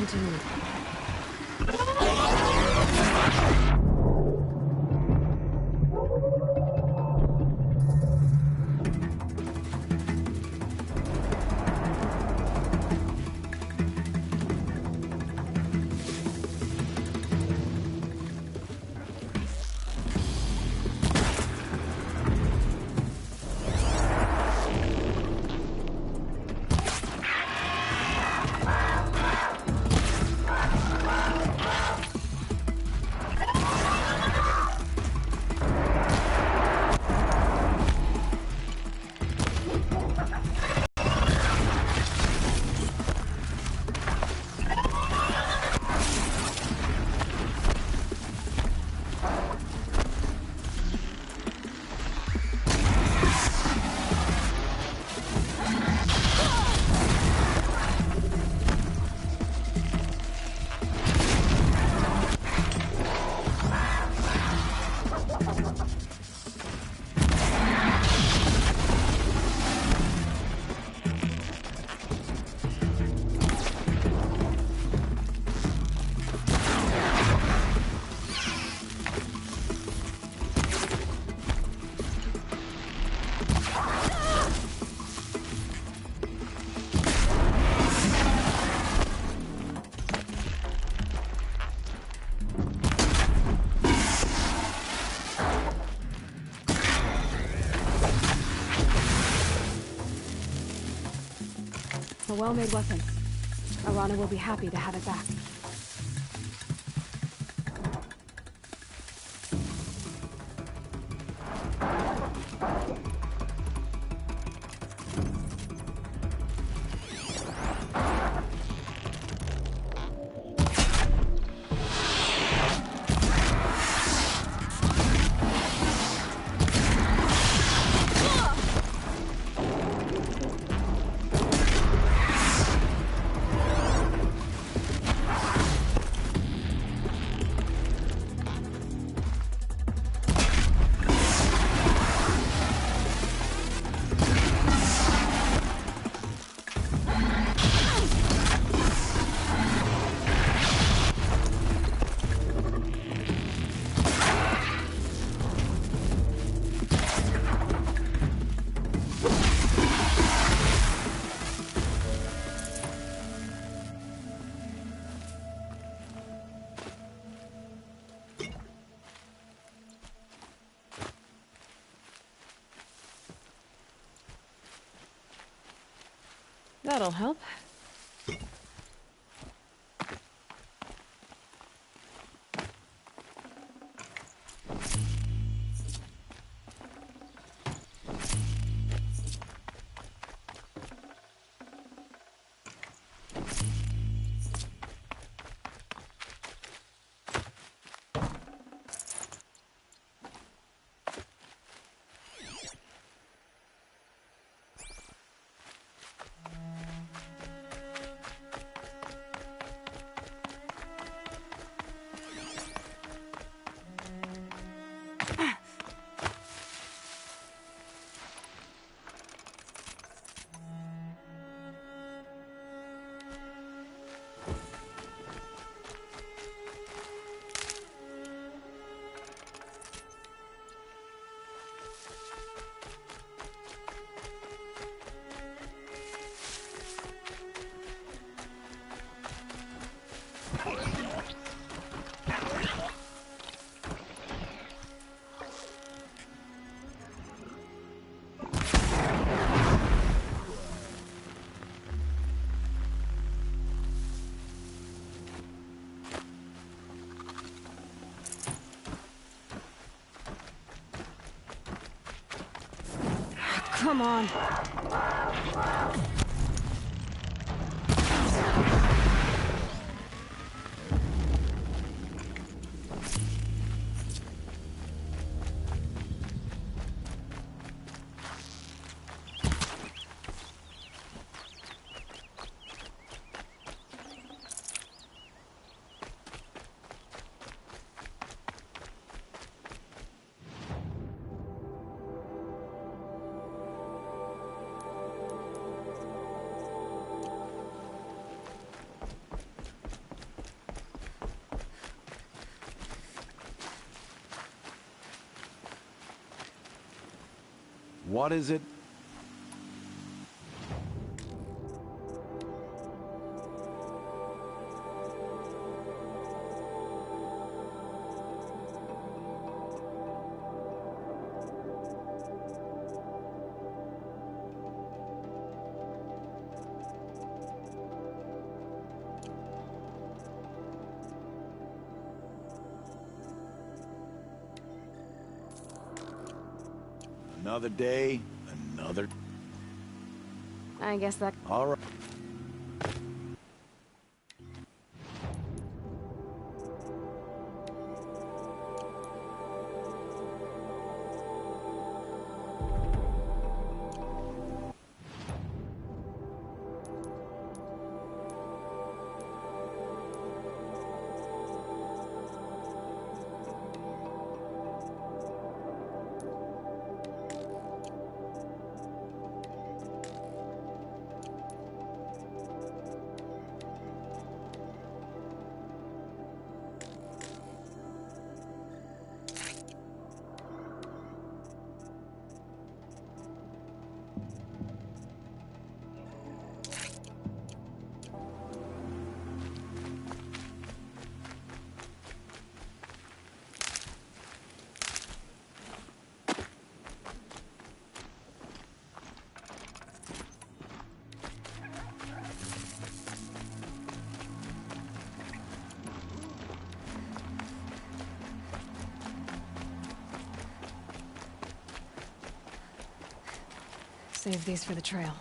continue. A well-made weapon. Arana will be happy to have it back. That'll help. Come on. What is it? Another day, another... I guess that... All right. Save these for the trail.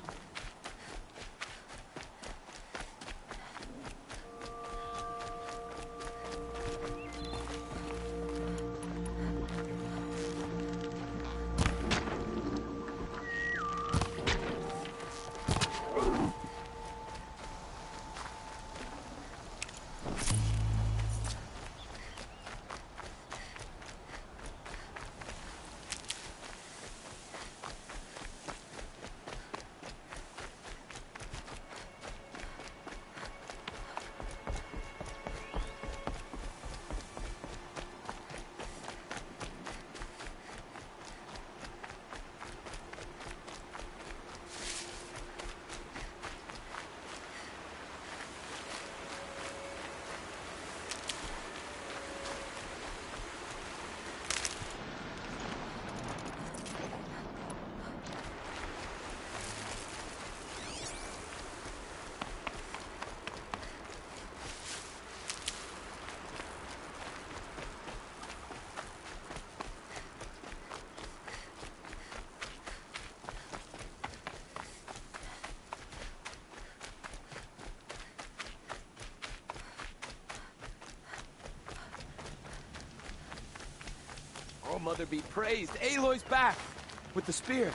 Oh, Mother be praised. Aloy's back! With the spear.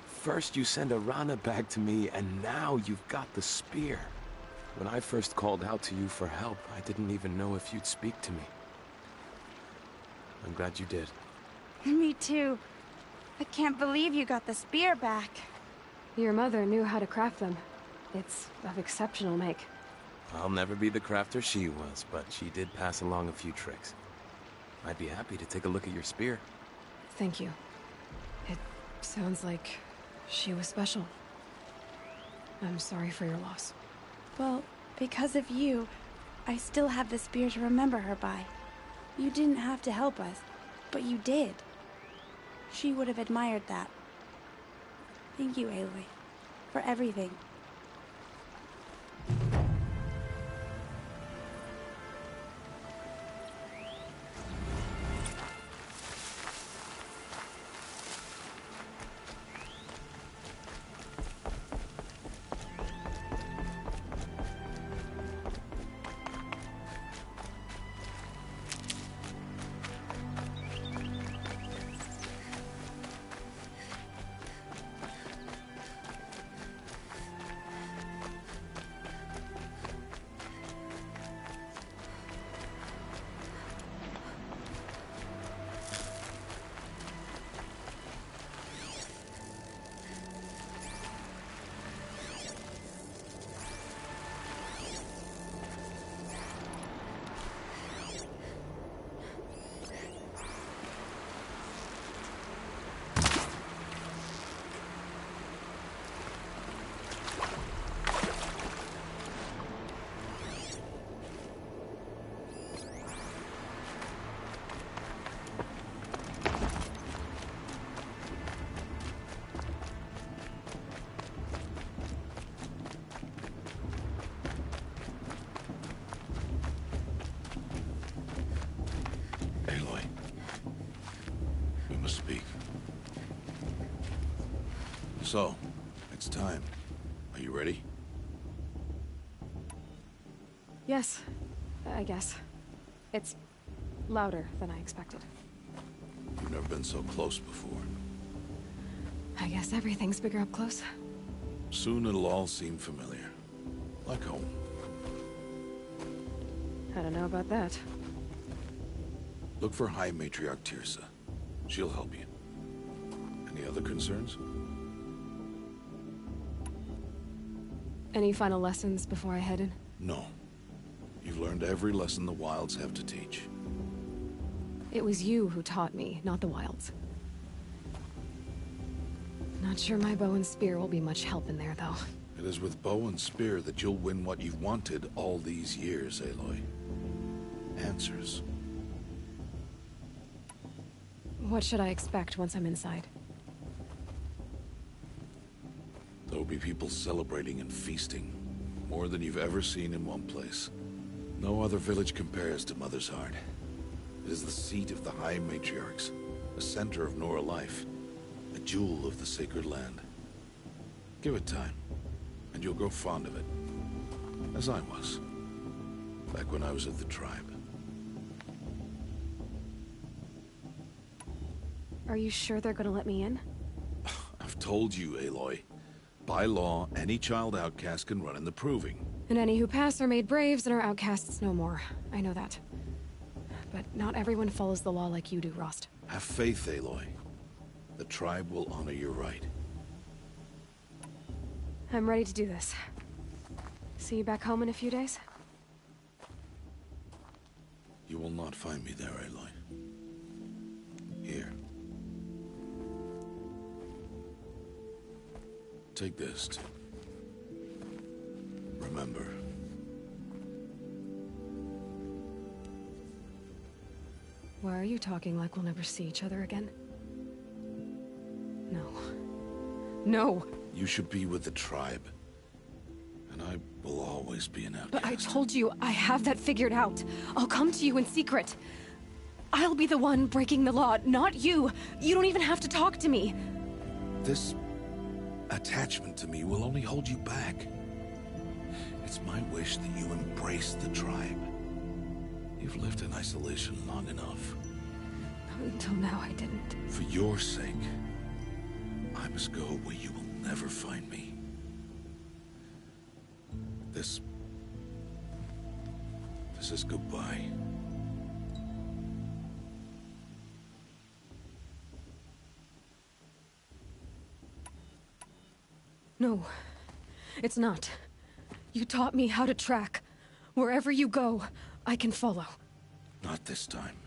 First you send Arana back to me, and now you've got the spear. When I first called out to you for help, I didn't even know if you'd speak to me. I'm glad you did. Me too. I can't believe you got the spear back. Your mother knew how to craft them. It's of exceptional make. I'll never be the crafter she was, but she did pass along a few tricks. I'd be happy to take a look at your spear. Thank you. It sounds like she was special. I'm sorry for your loss. Well, because of you, I still have the spear to remember her by. You didn't have to help us, but you did. She would have admired that. Thank you, Aloy, for everything. Aloy. We must speak. So, it's time. Are you ready? Yes, I guess. It's louder than I expected. You've never been so close before. I guess everything's bigger up close. Soon it'll all seem familiar. Like home. I don't know about that. Look for High Matriarch Tirsa. She'll help you. Any other concerns? Any final lessons before I head in? No. You've learned every lesson the Wilds have to teach. It was you who taught me, not the Wilds. Not sure my bow and spear will be much help in there, though. It is with bow and spear that you'll win what you've wanted all these years, Aloy. Answers. What should I expect once I'm inside? There will be people celebrating and feasting. More than you've ever seen in one place. No other village compares to Mother's Heart. It is the seat of the High Matriarchs, the center of Nora life, a jewel of the sacred land. Give it time, and you'll grow fond of it. As I was, back when I was of the tribe. Are you sure they're gonna let me in? I've told you, Aloy. By law, any child outcast can run in the Proving. And any who pass are made braves and are outcasts no more. I know that. But not everyone follows the law like you do, Rost. Have faith, Aloy. The tribe will honor your right. I'm ready to do this. See you back home in a few days? You will not find me there, Aloy. Here. Take this to remember. Why are you talking like we'll never see each other again? No. No! You should be with the tribe. And I will always be an outcast. But I told you, I have that figured out. I'll come to you in secret. I'll be the one breaking the law, not you. You don't even have to talk to me. This attachment to me will only hold you back. It's my wish that you embrace the tribe. You've lived in isolation long enough. Until now, I didn't. For your sake, I must go where you will never find me. This is goodbye. No, it's not. You taught me how to track. Wherever you go, I can follow. Not this time.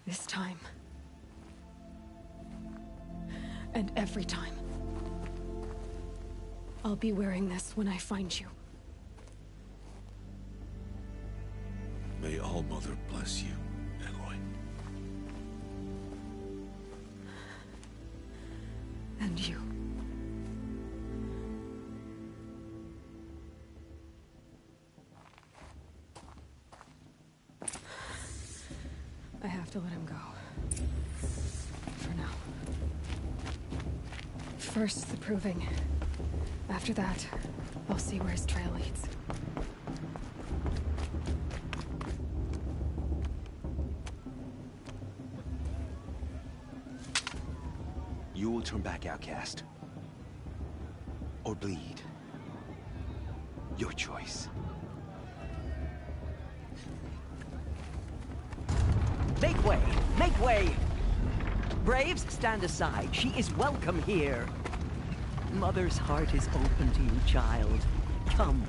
This time. And every time. I'll be wearing this when I find you. May All-Mother bless you, Aloy. And you. I have to let him go. For now. First, the Proving. After that, I'll see where his trail leads. You will turn back, outcast. Or bleed. Your choice. Make way! Make way! Braves, stand aside. She is welcome here. Mother's heart is open to you, child. Come.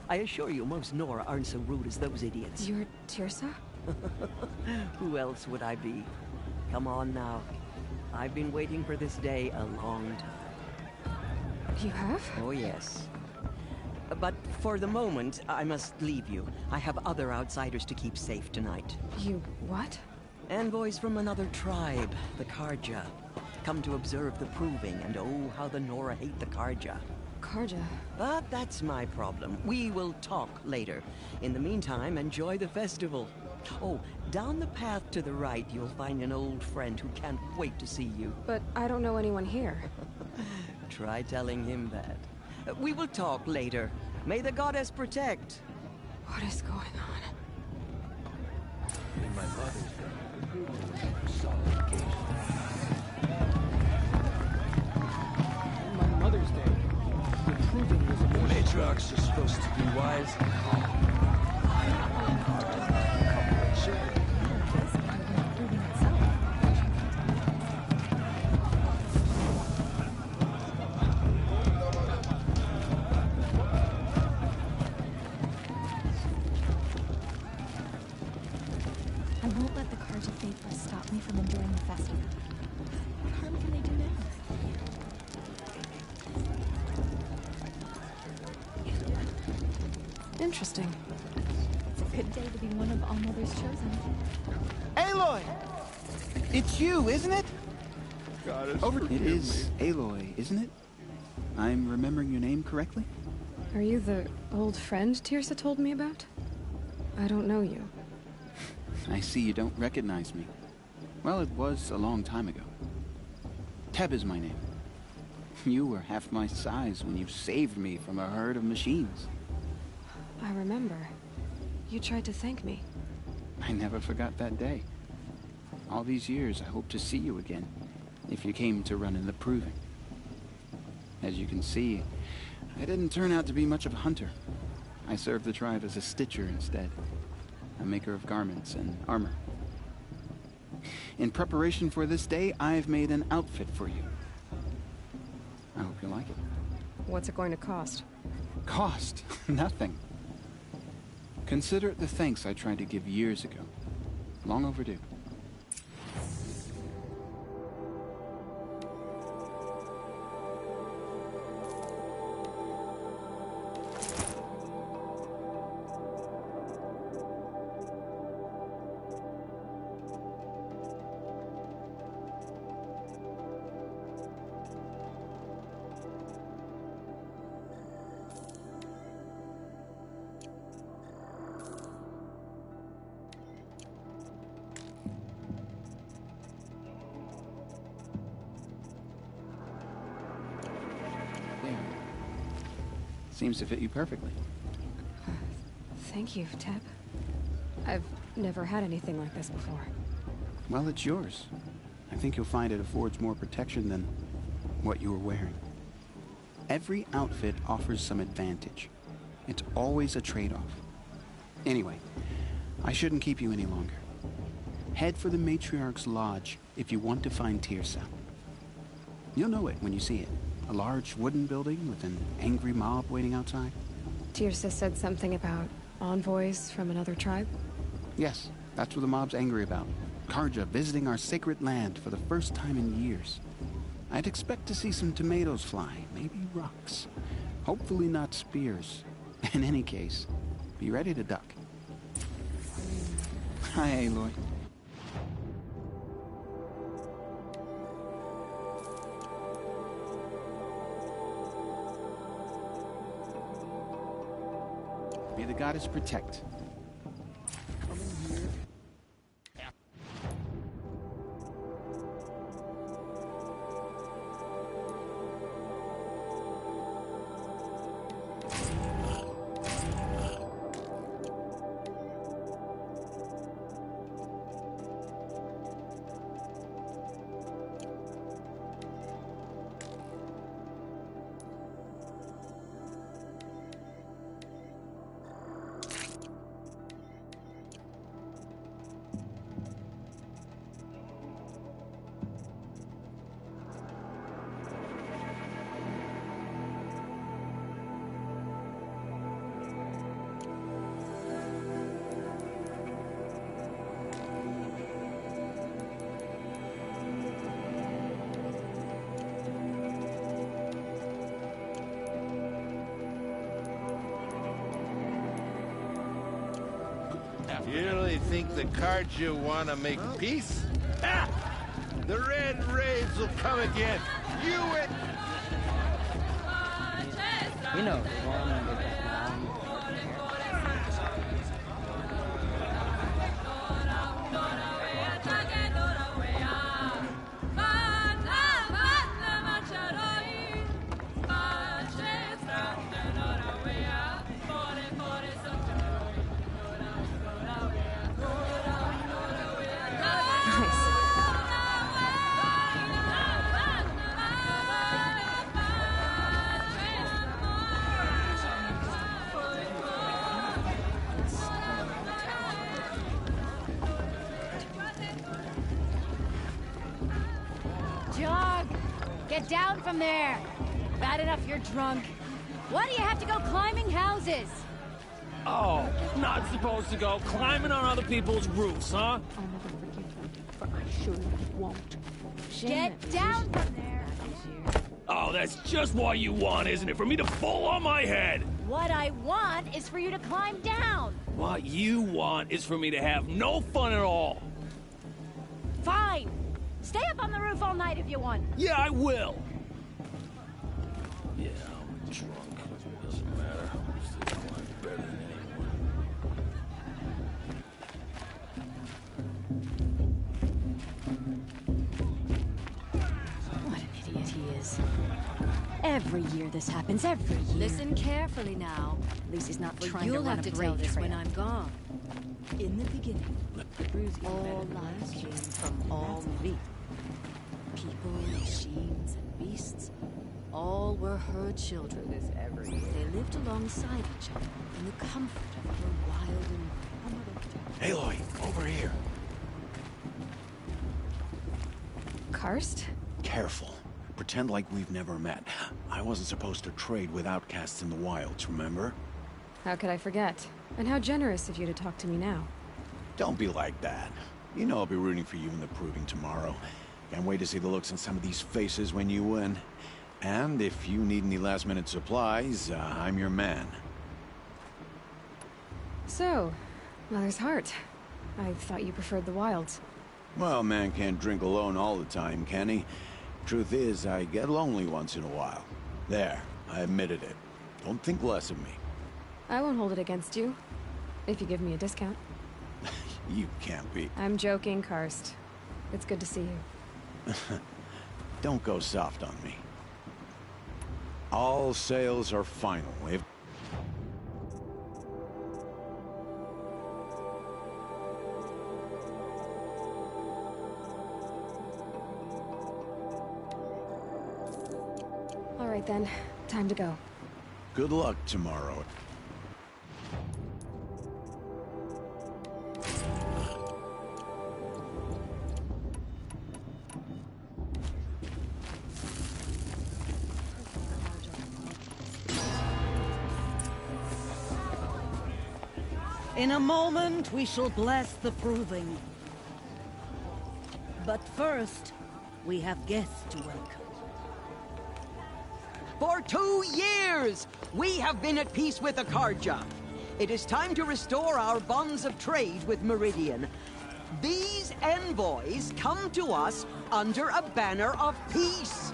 I assure you, most Nora aren't so rude as those idiots. You're Tirsa? Who else would I be? Come on now. I've been waiting for this day a long time. You have? Oh, yes. But for the moment, I must leave you. I have other outsiders to keep safe tonight. You what? Envoys from another tribe, the Karja. Come to observe the Proving, and oh, how the Nora hate the Karja. Karja? But that's my problem. We will talk later. In the meantime, enjoy the festival. Oh, down the path to the right, you'll find an old friend who can't wait to see you. But I don't know anyone here. Try telling him that. We will talk later. May the goddess protect. What is going on? In my mother's On my Mother's Day, the proving was a Matriarchs are supposed to be wise. I won't let the Cards of Faithless stop me from enjoying the festival. What harm can they do now? Interesting. It's a good day to be one of All-Mother's chosen. Aloy! It's you, isn't it? It is Aloy, isn't it? I'm remembering your name correctly? Are you the old friend Tirsa told me about? I don't know you. I see you don't recognize me. Well, it was a long time ago. Teb is my name. You were half my size when you saved me from a herd of machines. I remember. You tried to thank me. I never forgot that day. All these years, I hope to see you again, if you came to run in the proving. As you can see, I didn't turn out to be much of a hunter. I served the tribe as a stitcher instead, a maker of garments and armor. In preparation for this day, I've made an outfit for you. I hope you like it. What's it going to cost? Cost? Nothing. Consider it the thanks I tried to give years ago. Long overdue. Seems to fit you perfectly. Thank you, Teb. I've never had anything like this before. Well, it's yours. I think you'll find it affords more protection than what you were wearing. Every outfit offers some advantage. It's always a trade-off. Anyway, I shouldn't keep you any longer. Head for the Matriarch's Lodge if you want to find Tirsa. You'll know it when you see it. A large wooden building with an angry mob waiting outside. Tirsa said something about envoys from another tribe? Yes, that's what the mob's angry about. Karja visiting our sacred land for the first time in years. I'd expect to see some tomatoes fly, maybe rocks. Hopefully not spears. In any case, be ready to duck. Hi, Aloy. May the goddess protect. You really think the Karja want to make peace? Ah! The Red Raids will come again. You it. You know, they want to get that Get down from there! Bad enough you're drunk. Why do you have to go climbing houses? Oh, not supposed to go climbing on other people's roofs, huh? But I surely won't. Get down from there! Oh, that's just what you want, isn't it? For me to fall on my head! What I want is for you to climb down! What you want is for me to have no fun at all. Fine! Stay up on the roof all night if you want. Yeah, I will. Yeah, I'm drunk. It doesn't matter. I'm still flying better than What an idiot he is. Every year this happens, every year. Listen carefully now. At least he's not Well, trying to you'll run have a to brave tell this trail. when I'm gone. In the beginning, all life came from all me. People, machines, and beasts, all were her children. They lived alongside each other in the comfort of her wild environment. Aloy, over here. Karst? Careful. Pretend like we've never met. I wasn't supposed to trade with outcasts in the wilds, remember? How could I forget? And how generous of you to talk to me now. Don't be like that. You know I'll be rooting for you in the proving tomorrow. Can't wait to see the looks on some of these faces when you win. And if you need any last-minute supplies, I'm your man. So, Mother's Heart. I thought you preferred the wilds. Well, man can't drink alone all the time, can he? Truth is, I get lonely once in a while. There, I admitted it. Don't think less of me. I won't hold it against you. If you give me a discount. You can't be. I'm joking, Karst. It's good to see you. Don't go soft on me. All sales are final. If All right then, time to go. Good luck tomorrow. In a moment, we shall bless the proving. But first, we have guests to welcome. For 2 years, we have been at peace with Akarja. It is time to restore our bonds of trade with Meridian. These envoys come to us under a banner of peace.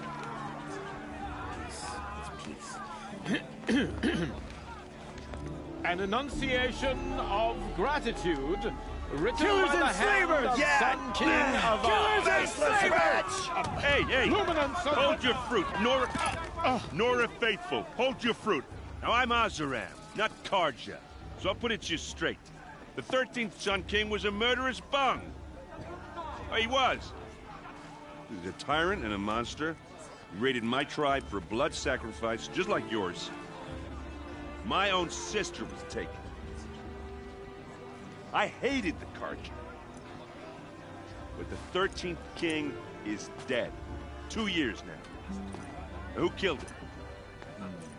An enunciation of gratitude written Killers by the and hand slavers! of Yeah! Sun King of Killers and slavers! Hey, hey! Luminance of Hold your fruit, Nora. Nora Faithful, hold your fruit. Now I'm Azaram, not Karja, so I'll put it to you straight. The 13th Sun King was a murderous bung. Oh, he was. He was a tyrant and a monster. He raided my tribe for blood sacrifice, just like yours. My own sister was taken. I hated the Karja. But the 13th king is dead. 2 years now. Who killed him?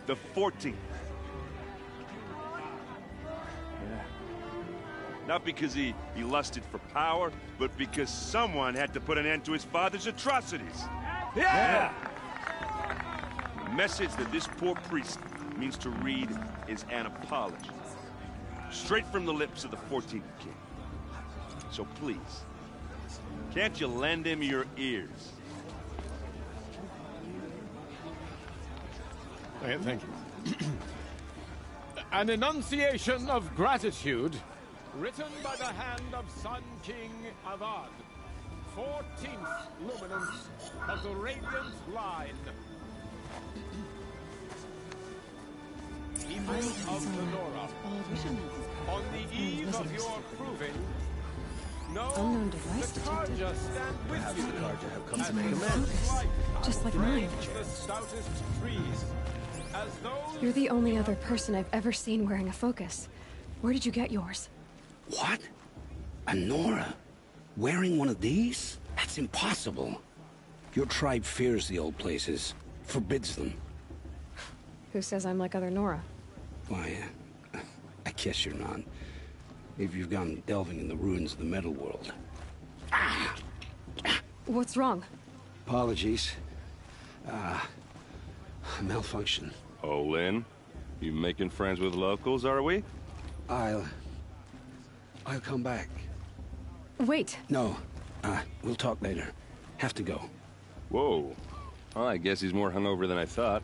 The 14th. Not because he lusted for power, but because someone had to put an end to his father's atrocities. Yeah! The message that this poor priest means to read is an apology. Straight from the lips of the 14th king. So please, can't you lend him your ears? Thank you. An enunciation of gratitude written by the hand of Sun King Avad, 14th luminance of the Radiant Line. People of Lenora, on the eve of your proving, know Unknown device the detected. Karja stand with you. The Karja have come to As make the amends. light Just like frames mine. the stoutest trees, as those You're the only other person I've ever seen wearing a focus. Where did you get yours? What? A Nora? Wearing one of these? That's impossible. Your tribe fears the old places, forbids them. Who says I'm like other Nora? Why, I guess you're not. If you've gone delving in the ruins of the metal world. What's wrong? Apologies. Malfunction. Oh, Lynn? You making friends with locals, are we? I'll come back. Wait. No. We'll talk later. Have to go. Whoa. Well, I guess he's more hungover than I thought.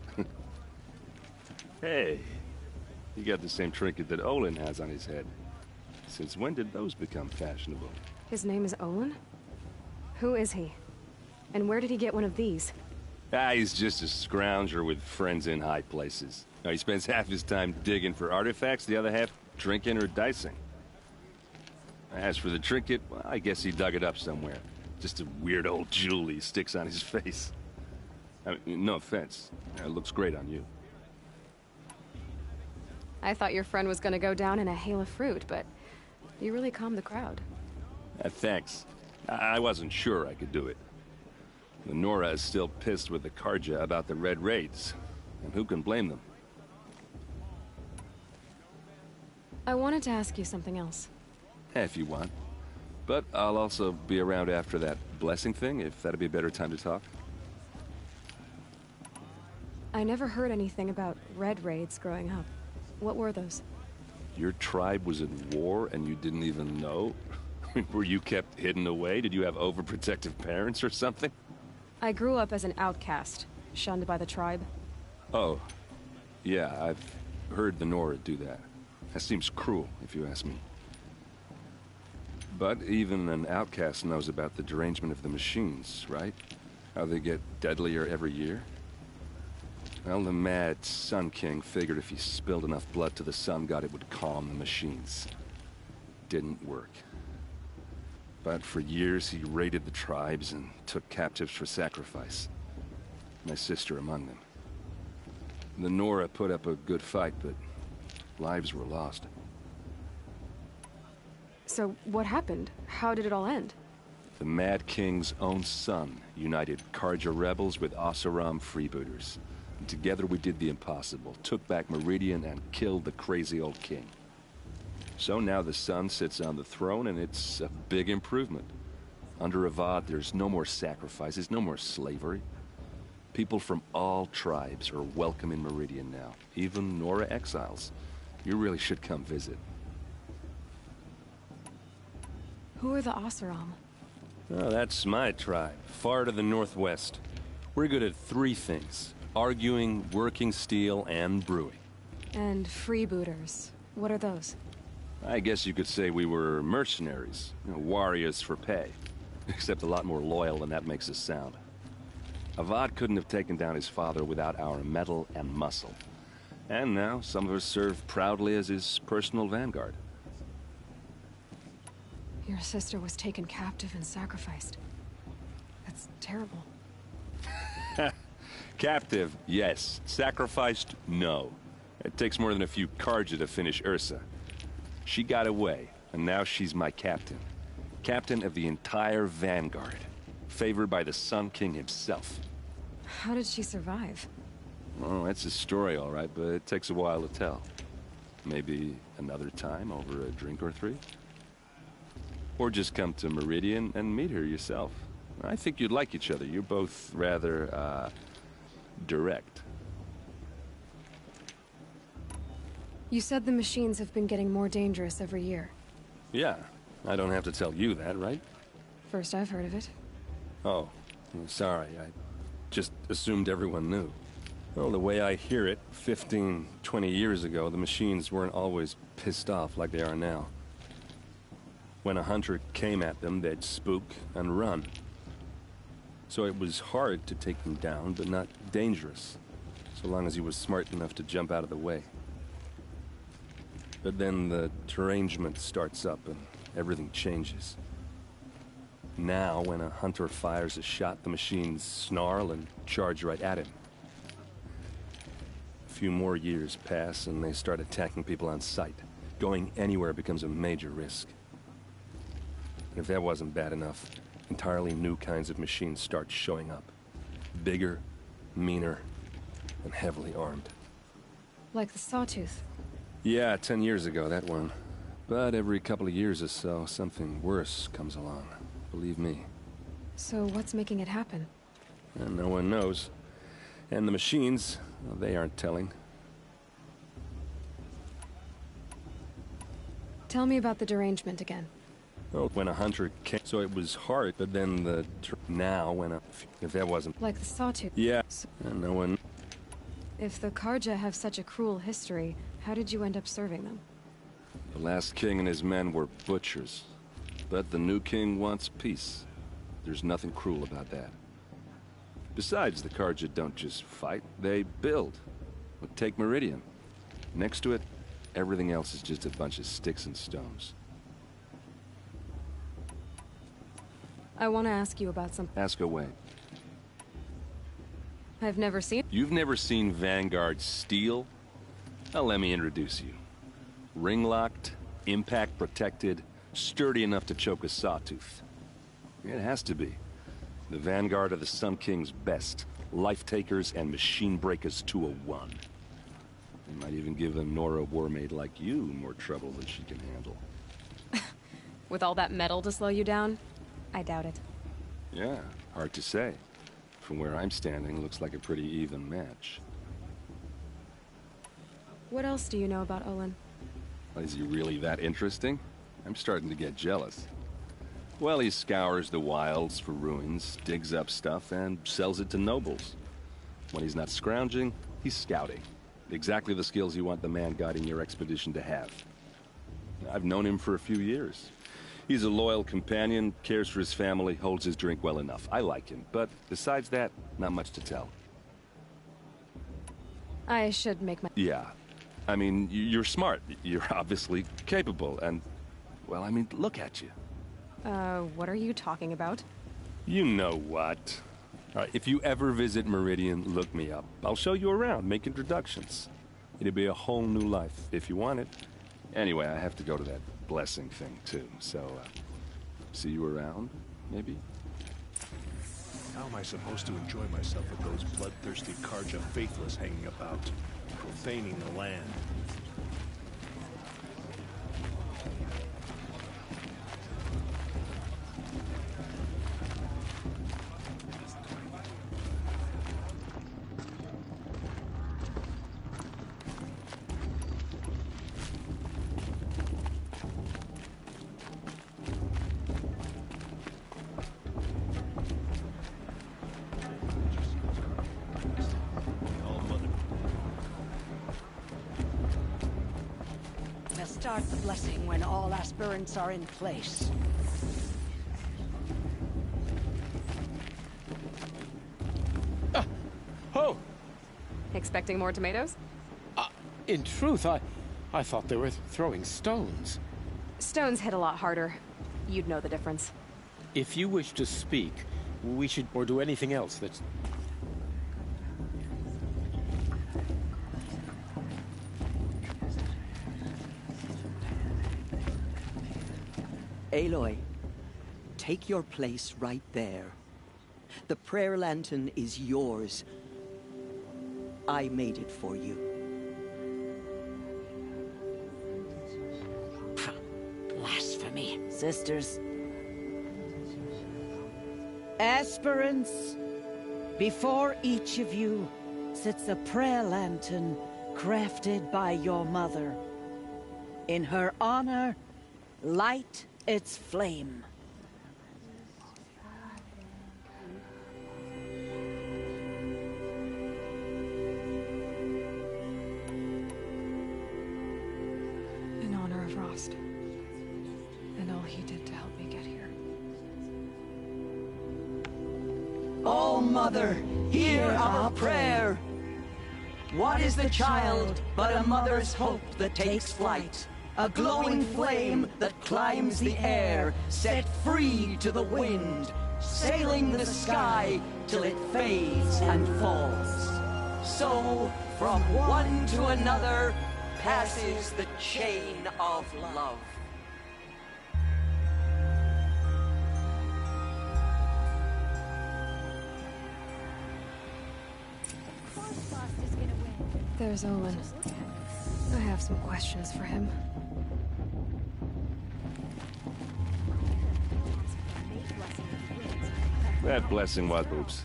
Hey, you got the same trinket that Olin has on his head. Since when did those become fashionable? His name is Olin? Who is he? And where did he get one of these? He's just a scrounger with friends in high places. Now, he spends half his time digging for artifacts, the other half drinking or dicing. As for the trinket, well, I guess he dug it up somewhere. Just a weird old jewel he sticks on his face. I mean, no offense. It looks great on you. I thought your friend was gonna go down in a hail of fruit, but you really calmed the crowd. Thanks. I wasn't sure I could do it. The Nora is still pissed with the Karja about the Red Raids, and who can blame them? I wanted to ask you something else. If you want. But I'll also be around after that blessing thing, if that'd be a better time to talk. I never heard anything about Red Raids growing up. What were those? Your tribe was in war and you didn't even know? Were you kept hidden away? Did you have overprotective parents or something? I grew up as an outcast, shunned by the tribe. Oh. Yeah, I've heard the Nora do that. That seems cruel, if you ask me. But even an outcast knows about the derangement of the machines, right? How they get deadlier every year? Well, the mad Sun King figured if he spilled enough blood to the Sun God, it would calm the machines. Didn't work. But for years, he raided the tribes and took captives for sacrifice. My sister among them. The Nora put up a good fight, but lives were lost. So, what happened? How did it all end? The Mad King's own son united Karja rebels with Oseram freebooters. And together we did the impossible, took back Meridian and killed the crazy old king. So now the son sits on the throne and it's a big improvement. Under Avad, there's no more sacrifices, no more slavery. People from all tribes are welcome in Meridian now, even Nora exiles. You really should come visit. Who are the Oseram? Oh, that's my tribe, far to the northwest. We're good at three things: arguing, working steel, and brewing. And freebooters. What are those? I guess you could say we were mercenaries, warriors for pay. Except a lot more loyal than that makes us sound. Avad couldn't have taken down his father without our metal and muscle. And now some of us serve proudly as his personal vanguard. Your sister was taken captive and sacrificed. That's terrible. Captive, yes. Sacrificed, no. It takes more than a few Karja to finish Ursa. She got away, and now she's my captain. Captain of the entire vanguard. Favored by the Sun King himself. How did she survive? Oh, that's a story, all right, but it takes a while to tell. Maybe another time over a drink or three? Or just come to Meridian and meet her yourself. I think you'd like each other. You're both rather, direct. You said the machines have been getting more dangerous every year. Yeah, I don't have to tell you that, right? First I've heard of it. Oh, sorry. I just assumed everyone knew. Well, the way I hear it, 15, 20 years ago, the machines weren't always pissed off like they are now. When a hunter came at them, they'd spook and run. So it was hard to take them down, but not dangerous, so long as he was smart enough to jump out of the way. But then the derangement starts up and everything changes. Now, when a hunter fires a shot, the machines snarl and charge right at him. A few more years pass and they start attacking people on sight. Going anywhere becomes a major risk. And if that wasn't bad enough, entirely new kinds of machines start showing up. Bigger, meaner, and heavily armed. Like the Sawtooth. Yeah, 10 years ago, that one. But every couple of years or so, something worse comes along. Believe me. So what's making it happen? And no one knows. And the machines, well, they aren't telling. Tell me about the derangement again. Oh, when a hunter came, so it was hard, but then now when if that wasn't... Like the Sawtooth? Yeah, and no one... If the Karja have such a cruel history, how did you end up serving them? The last king and his men were butchers. But the new king wants peace. There's nothing cruel about that. Besides, the Karja don't just fight, they build. But take Meridian. Next to it, everything else is just a bunch of sticks and stones. I want to ask you about something. Ask away. I've never seen... You've never seen Vanguard steel? Well, let me introduce you. Ring-locked, impact-protected, sturdy enough to choke a sawtooth. It has to be. The Vanguard are the Sun King's best. Life-takers and machine-breakers to a one. They might even give a Nora warmaid like you more trouble than she can handle. With all that metal to slow you down? I doubt it. Yeah, hard to say. From where I'm standing, looks like a pretty even match. What else do you know about Olin? Is he really that interesting? I'm starting to get jealous. Well, he scours the wilds for ruins, digs up stuff, and sells it to nobles. When he's not scrounging, he's scouting. Exactly the skills you want the man guiding your expedition to have. I've known him for a few years. He's a loyal companion, cares for his family, holds his drink well enough. I like him, but besides that, not much to tell. I should make my... Yeah. I mean, you're smart. You're obviously capable, and... Well, I mean, look at you. What are you talking about? You know what. All right, if you ever visit Meridian, look me up. I'll show you around, make introductions. It'll be a whole new life, if you want it. Anyway, I have to go to that blessing thing, too, so, see you around, maybe? How am I supposed to enjoy myself with those bloodthirsty Karja faithless hanging about, profaning the land? Start the blessing when all aspirants are in place. Oh! Expecting more tomatoes? In truth, I thought they were throwing stones. Stones hit a lot harder. You'd know the difference. If you wish to speak, we should... or do anything else that's... Aloy, take your place right there. The prayer lantern is yours. I made it for you. Blasphemy, sisters. Aspirants, before each of you sits a prayer lantern crafted by your mother. In her honor, light its flame. In honor of Rost. And all he did to help me get here. Oh, Mother, hear our prayer. What is the child but a mother's hope that takes flight? A glowing flame that climbs the air, set free to the wind, sailing the sky till it fades and falls. So, from one to another, passes the chain of love. There's Olin. I have some questions for him. That blessing was oops.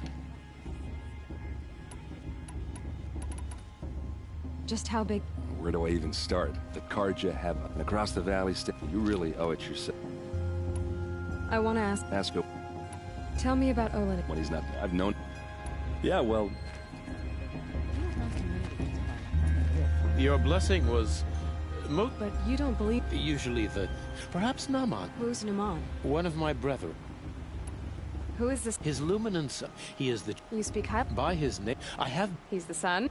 Just how big? Where do I even start? The Karja have across the valley. You really owe it yourself. I want to ask. Ask him. Tell me about Olin. When he's not. I've known. Yeah, well. Your blessing was... But you don't believe... Usually perhaps Naman. Who's Naman? One of my brethren. Who is this? His luminance. He is the... You speak high? By his name, I have... He's the sun?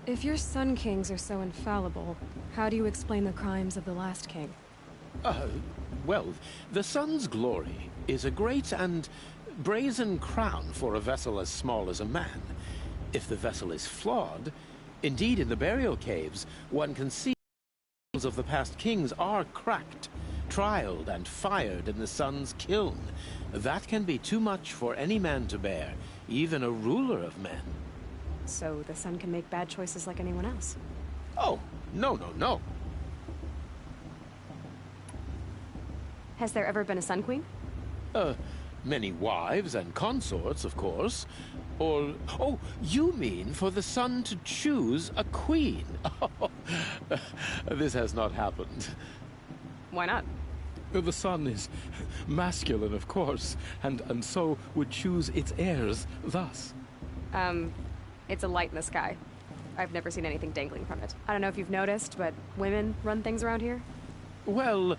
If your Sun Kings are so infallible, how do you explain the crimes of the last king? Well, the sun's glory is a great and brazen crown for a vessel as small as a man. If the vessel is flawed, indeed in the burial caves, one can see the of the past kings are cracked, trialed and fired in the sun's kiln. That can be too much for any man to bear, even a ruler of men. So the sun can make bad choices like anyone else? Oh, no. Has there ever been a Sun Queen? Many wives and consorts, of course. Or, oh, you mean for the sun to choose a queen? This has not happened. Why not? The sun is masculine, of course, and so would choose its heirs thus. It's a light in the sky. I've never seen anything dangling from it. I don't know if you've noticed, but women run things around here? Well,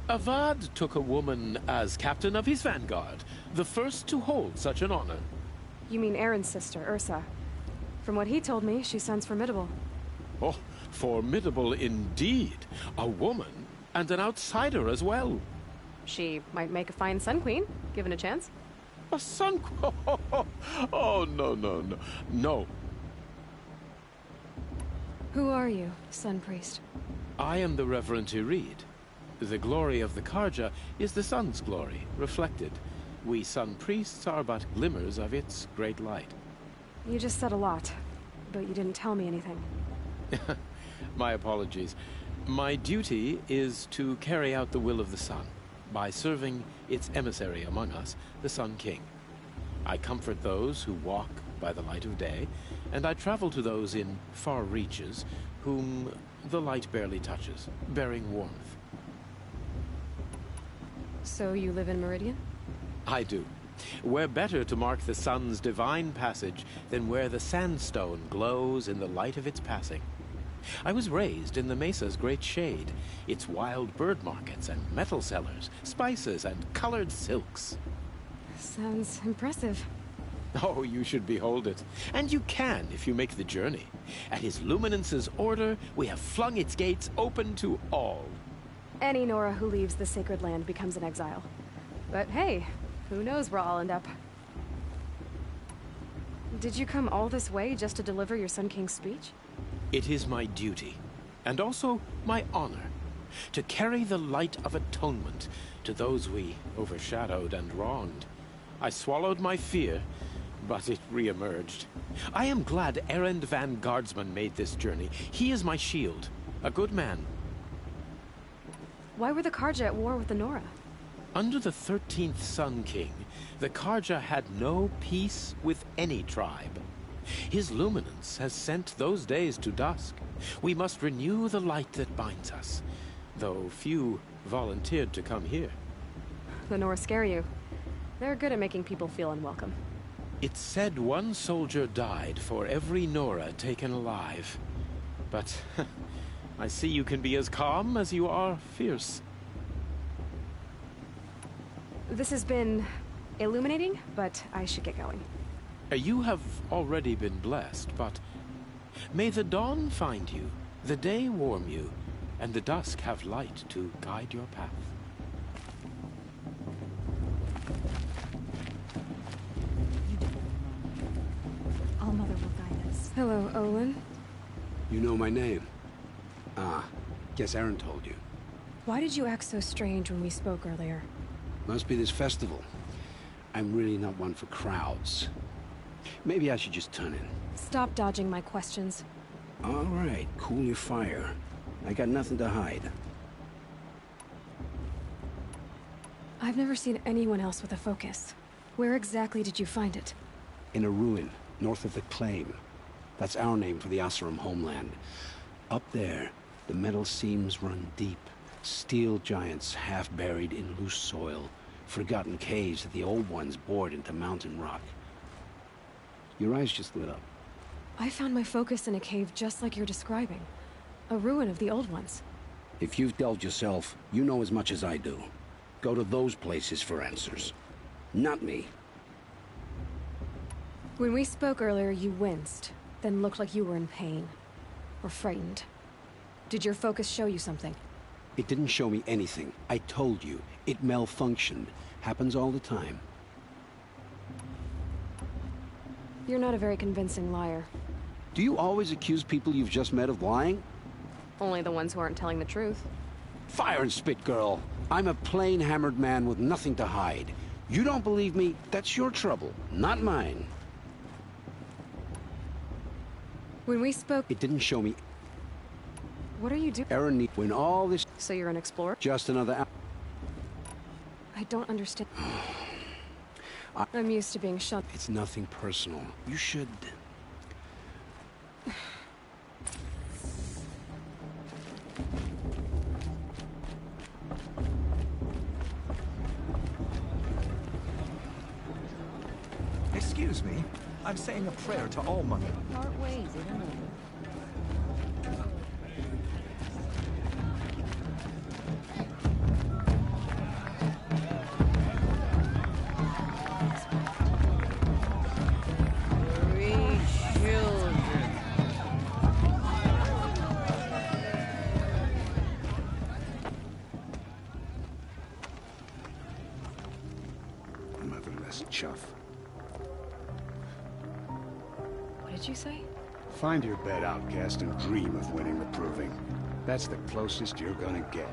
Avad took a woman as captain of his vanguard, the first to hold such an honor. You mean Aaron's sister, Ursa. From what he told me, she sounds formidable. Oh, formidable indeed. A woman, and an outsider as well. She might make a fine Sun Queen, given a chance. A Sun Queen? Oh, no. Who are you, Sun Priest? I am the Reverend Irid. The glory of the Karja is the sun's glory, reflected. We Sun Priests are but glimmers of its great light. You just said a lot, but you didn't tell me anything. My apologies. My duty is to carry out the will of the sun, by serving its emissary among us, the Sun King. I comfort those who walk by the light of day, and I travel to those in far reaches whom the light barely touches, bearing warmth. So you live in Meridian? I do. Where better to mark the sun's divine passage than where the sandstone glows in the light of its passing. I was raised in the mesa's great shade, its wild bird markets and metal cellars, spices and colored silks. Sounds impressive. Oh, you should behold it. And you can if you make the journey. At his luminance's order, we have flung its gates open to all. Any Nora who leaves the sacred land becomes an exile. But hey, who knows where I'll end up. Did you come all this way just to deliver your Sun King's speech? It is my duty, and also my honor, to carry the light of atonement to those we overshadowed and wronged. I swallowed my fear, but it re-emerged. I am glad Erend van Guardsman made this journey. He is my shield, a good man. Why were the Karja at war with the Nora? Under the 13th Sun King, the Karja had no peace with any tribe. His luminance has sent those days to dusk. We must renew the light that binds us, though few volunteered to come here. The Nora scare you. They're good at making people feel unwelcome. It's said one soldier died for every Nora taken alive. But I see you can be as calm as you are fierce. This has been illuminating, but I should get going. You have already been blessed, but may the dawn find you, the day warm you, and the dusk have light to guide your path. All Mother will guide us. Hello, Olin. You know my name? Ah, guess Aaron told you. Why did you act so strange when we spoke earlier? Must be this festival. I'm really not one for crowds. Maybe I should just turn in. Stop dodging my questions. All right, cool your fire. I got nothing to hide. I've never seen anyone else with a focus. Where exactly did you find it? In a ruin, north of the Claim. That's our name for the Oseram homeland. Up there, the metal seams run deep. Steel giants half buried in loose soil. Forgotten caves that the old ones bored into mountain rock. Your eyes just lit up. I found my focus in a cave just like you're describing. A ruin of the old ones. If you've delved yourself, you know as much as I do. Go to those places for answers. Not me. When we spoke earlier, you winced, then looked like you were in pain. Or frightened. Did your focus show you something? It didn't show me anything. I told you. It malfunctioned. Happens all the time. You're not a very convincing liar. Do you always accuse people you've just met of lying? Only the ones who aren't telling the truth. Fire and spit, girl. I'm a plain hammered man with nothing to hide. You don't believe me, that's your trouble, not mine. When we spoke... It didn't show me... What are you doing? Aaron, when all this... So you're an explorer? Just another... I don't understand. I'm used to being shunned. It's nothing personal. You should... Excuse me. I'm saying a prayer to all money. Part ways in a moment. Motherless chuff. What did you say? Find your bed, outcast, and dream of winning the proving. That's the closest you're gonna get.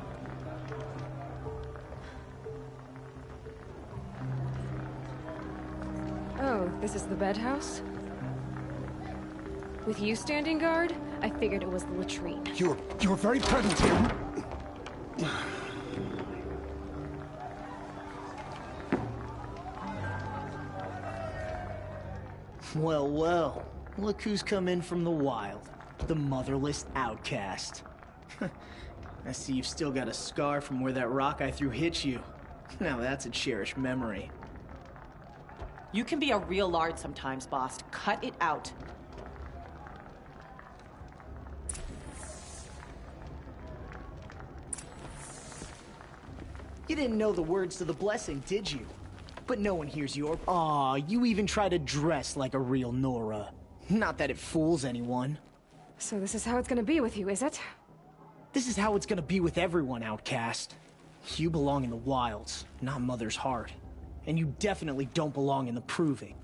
Oh, this is the bedhouse? With you standing guard, I figured it was the latrine. Your very presence here... Well, well. Look who's come in from the wild. The motherless outcast. I see you've still got a scar from where that rock I threw hit you. Now that's a cherished memory. You can be a real lard sometimes, boss. Cut it out. You didn't know the words to the blessing, did you? But no one hears your... Aw, you even try to dress like a real Nora. Not that it fools anyone. So this is how it's gonna be with you, is it? This is how it's gonna be with everyone, outcast. You belong in the wilds, not Mother's heart. And you definitely don't belong in the proving.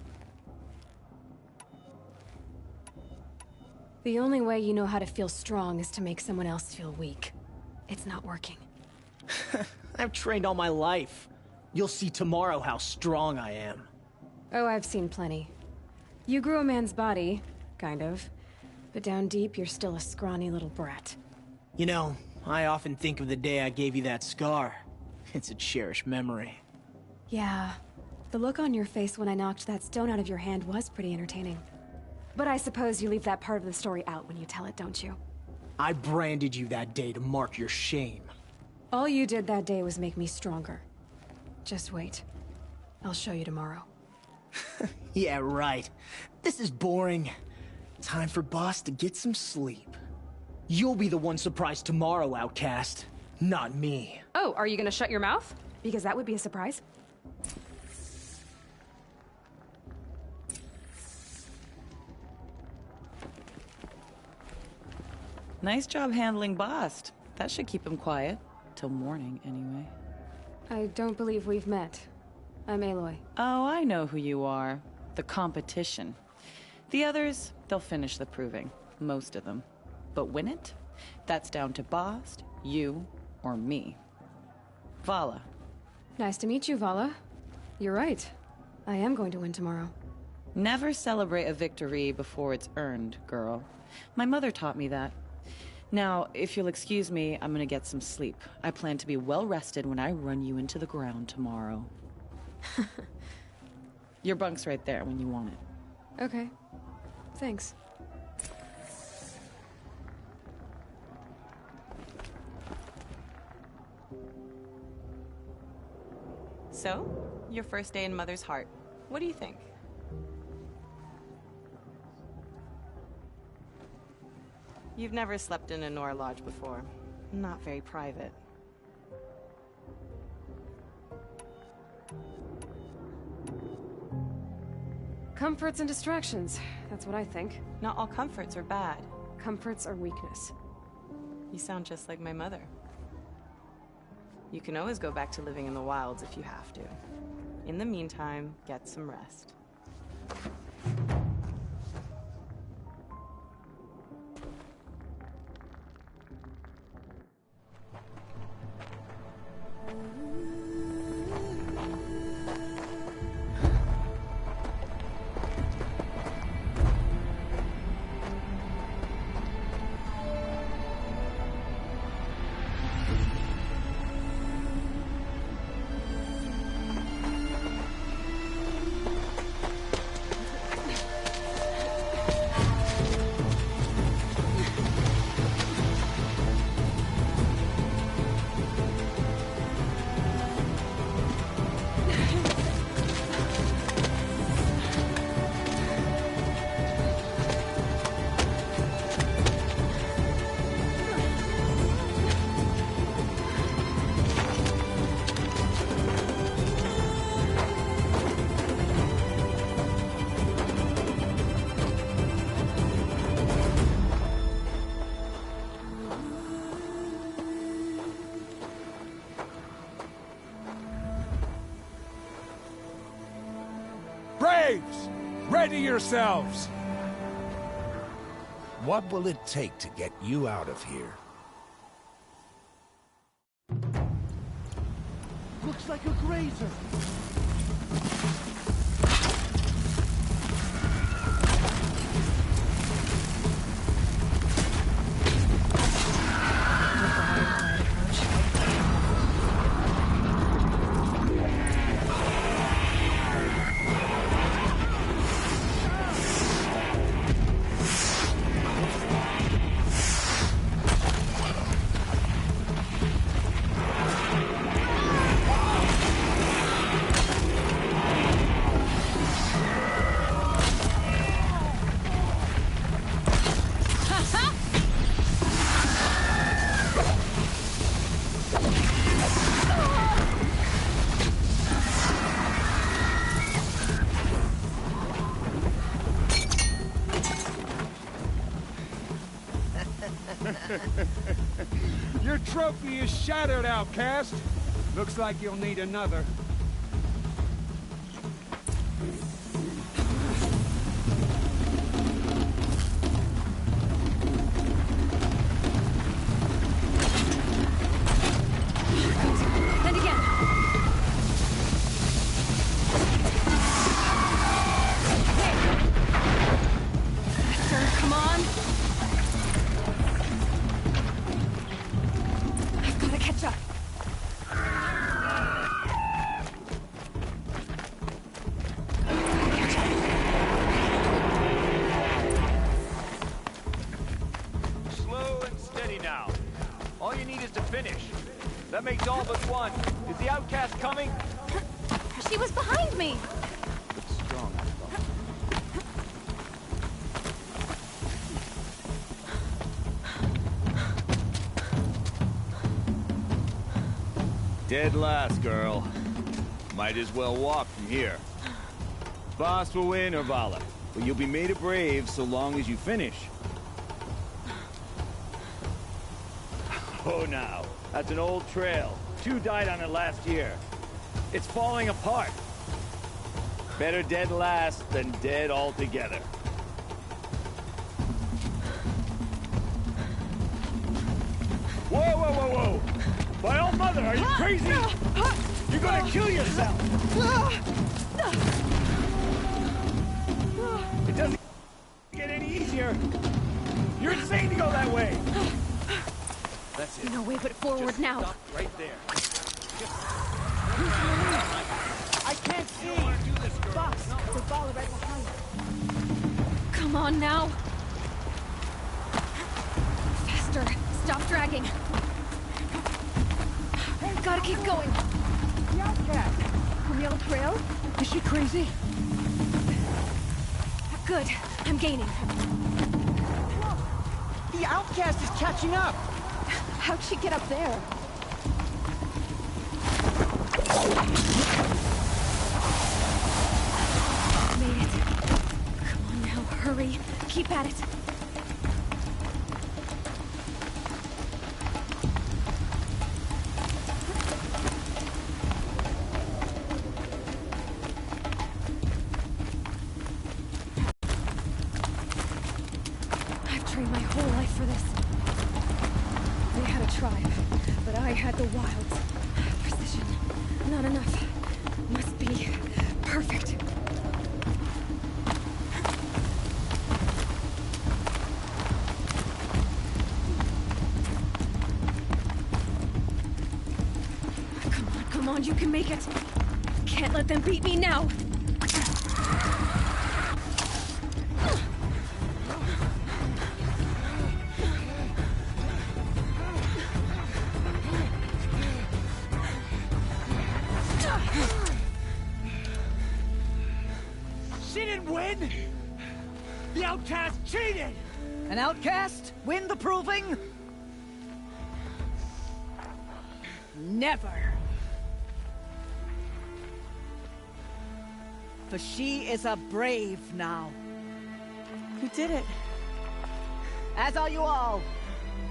The only way you know how to feel strong is to make someone else feel weak. It's not working. I've trained all my life. You'll see tomorrow how strong I am. Oh, I've seen plenty. You grew a man's body, kind of. But down deep, you're still a scrawny little brat. You know, I often think of the day I gave you that scar. It's a cherished memory. Yeah. The look on your face when I knocked that stone out of your hand was pretty entertaining. But I suppose you leave that part of the story out when you tell it, don't you? I branded you that day to mark your shame. All you did that day was make me stronger. Just wait. I'll show you tomorrow. Yeah, right. This is boring. Time for Boss to get some sleep. You'll be the one surprised tomorrow, outcast. Not me. Oh, are you gonna shut your mouth? Because that would be a surprise. Nice job handling Bast. That should keep him quiet. Till morning, anyway. I don't believe we've met. I'm Aloy. Oh, I know who you are. The competition. The others, they'll finish the proving. Most of them. But win it? That's down to Bast, you, or me. Vala. Nice to meet you, Vala. You're right. I am going to win tomorrow. Never celebrate a victory before it's earned, girl. My mother taught me that. Now, if you'll excuse me, I'm gonna get some sleep. I plan to be well rested when I run you into the ground tomorrow. Your bunk's right there when you want it. Okay. Thanks. So, your first day in Mother's heart. What do you think? You've never slept in a Nora lodge before. Not very private. Comforts and distractions. That's what I think. Not all comforts are bad. Comforts are weakness. You sound just like my mother. You can always go back to living in the wilds if you have to. In the meantime, get some rest. Braves! Ready yourselves! What will it take to get you out of here? Looks like a grazer. Your trophy is shattered, outcast. Looks like you'll need another. And again. Faster, come on. I've got to catch up. Slow and steady now. All you need is to finish. That makes all but one. Is the outcast coming? She was behind me! Looks strong, I thought. Dead last, girl. Might as well walk from here. Boss will win, or Vala. But you'll be made a brave so long as you finish. Oh, now. That's an old trail. 2 died on it last year. It's falling apart. Better dead last than dead altogether. Whoa, whoa, whoa, whoa! My old mother, are you crazy? You're gonna kill yourself! That's it. No way but forward now. Stop right there. I can't see! Boss, the ball right behind us. Come on now! Faster! Stop dragging! Gotta keep going! The outcast! On the old trail? Is she crazy? Good. I'm gaining. The outcast is catching up! How'd she get up there? Made it. Come on now, hurry. Keep at it. I've trained my whole life for this. They had a tribe, but I had the wilds. Precision. Not enough. Must be perfect. Come on, you can make it. Can't let them beat me now. She didn't win! The outcast cheated! An outcast? Win the proving? Never. For she is a brave now. You did it. As are you all.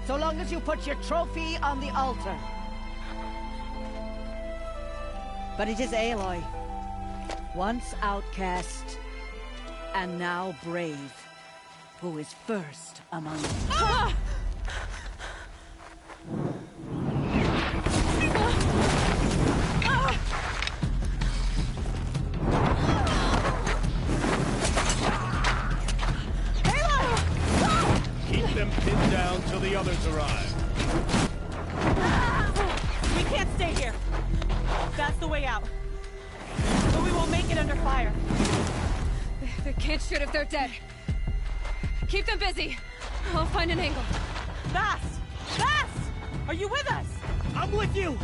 So long as you put your trophy on the altar. But it is Aloy. Once outcast, and now brave, who is first among us. Ah! Keep them pinned down till the others arrive. We can't stay here. That's the way out. But we won't make it under fire. They can't shoot if they're dead. Keep them busy. I'll find an angle. Fast! Fast! Are you with us? I'm with you!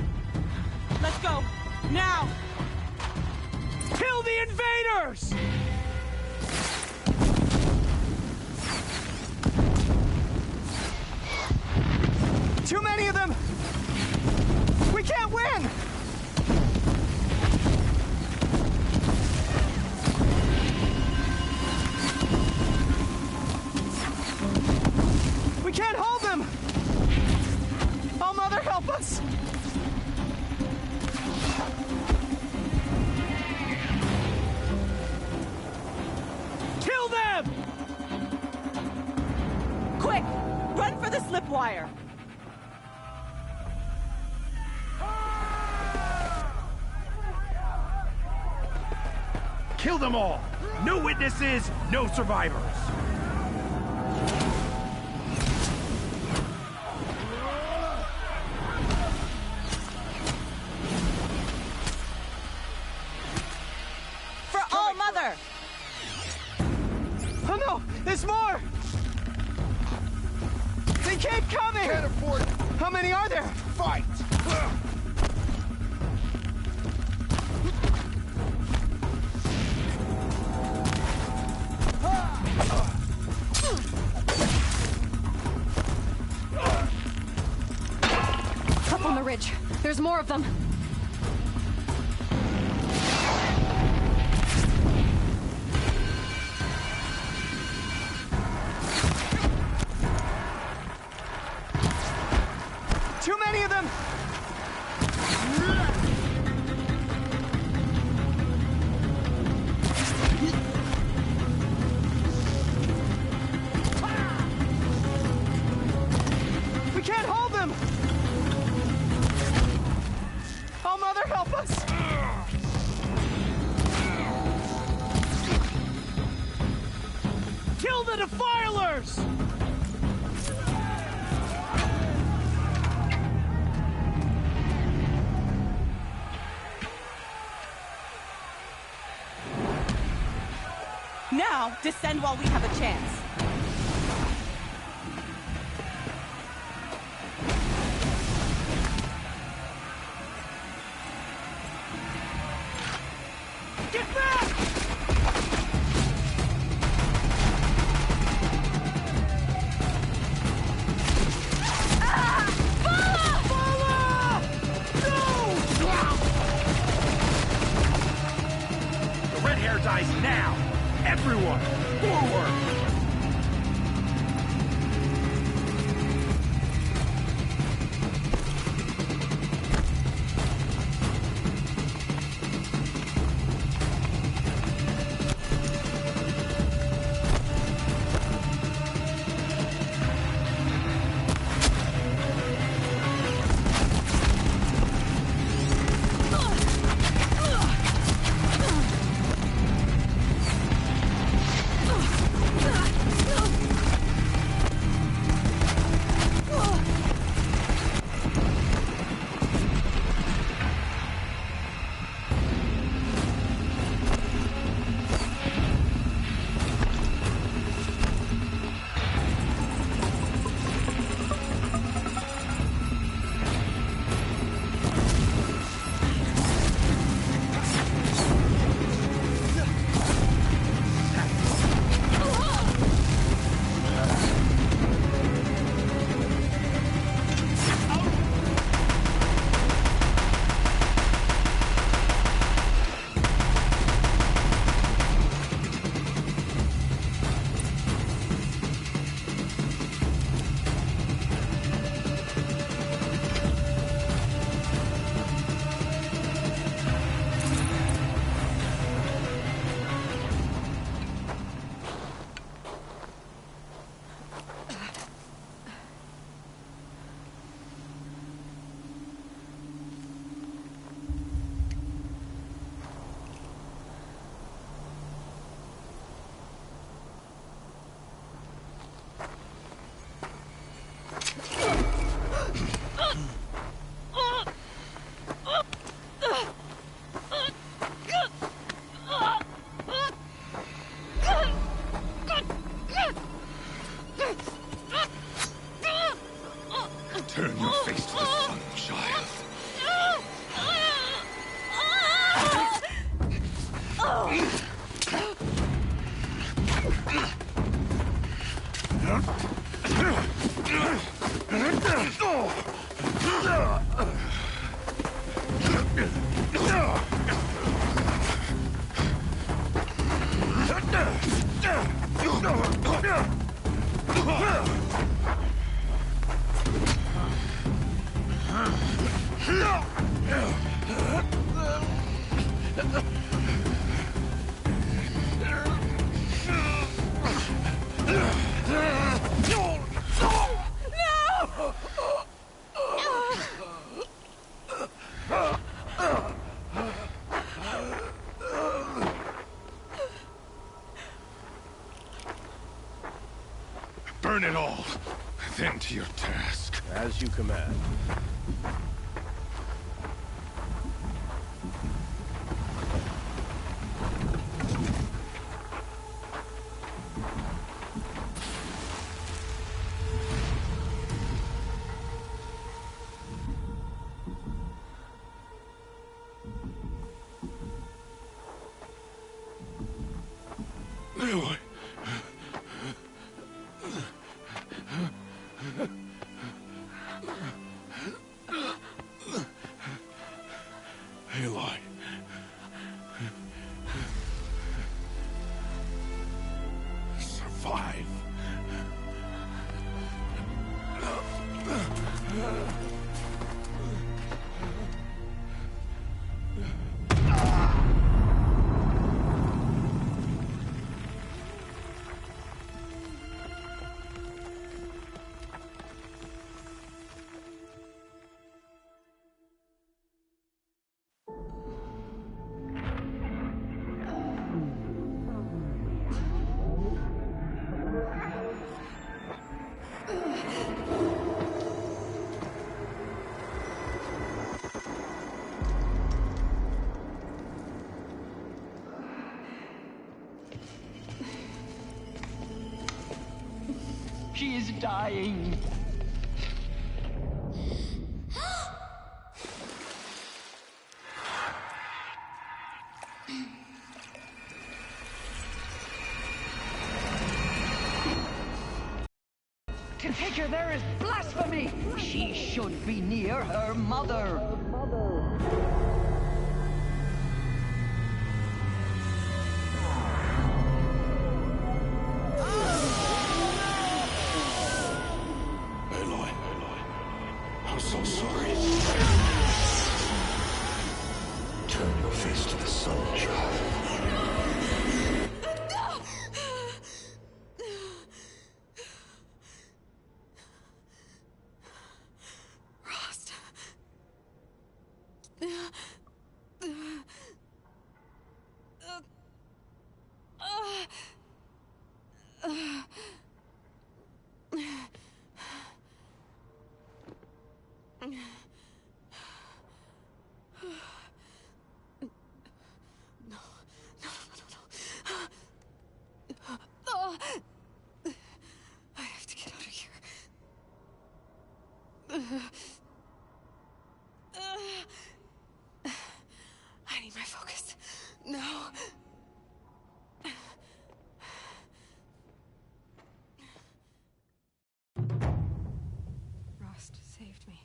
Let's go. Now! Kill the invaders! Too many of them! We can't win! We can't hold them! Oh, Mother, help us! Kill them! Quick! Run for the slip wire! Kill them all! No witnesses, no survivors! For All Mother! Oh no! There's more! They keep coming! Can't afford it! How many are there? Fight! Up on the ridge. There's more of them. Too many of them! We can't hold them! Oh, Mother, help us! Kill the defilers! Now, descend while we have a chance. Get back! The red hair dies now! Everyone, forward! Turn your face to the sun, child. Burn it all, then to your task. As you command. Aloy. Aloy. Survive. She is dying. To take her there is blasphemy! She should be near her mother! Aloy, I'm so sorry. Turn your face to the sun, child. I have to get out of here. I need my focus. No. Rost saved me.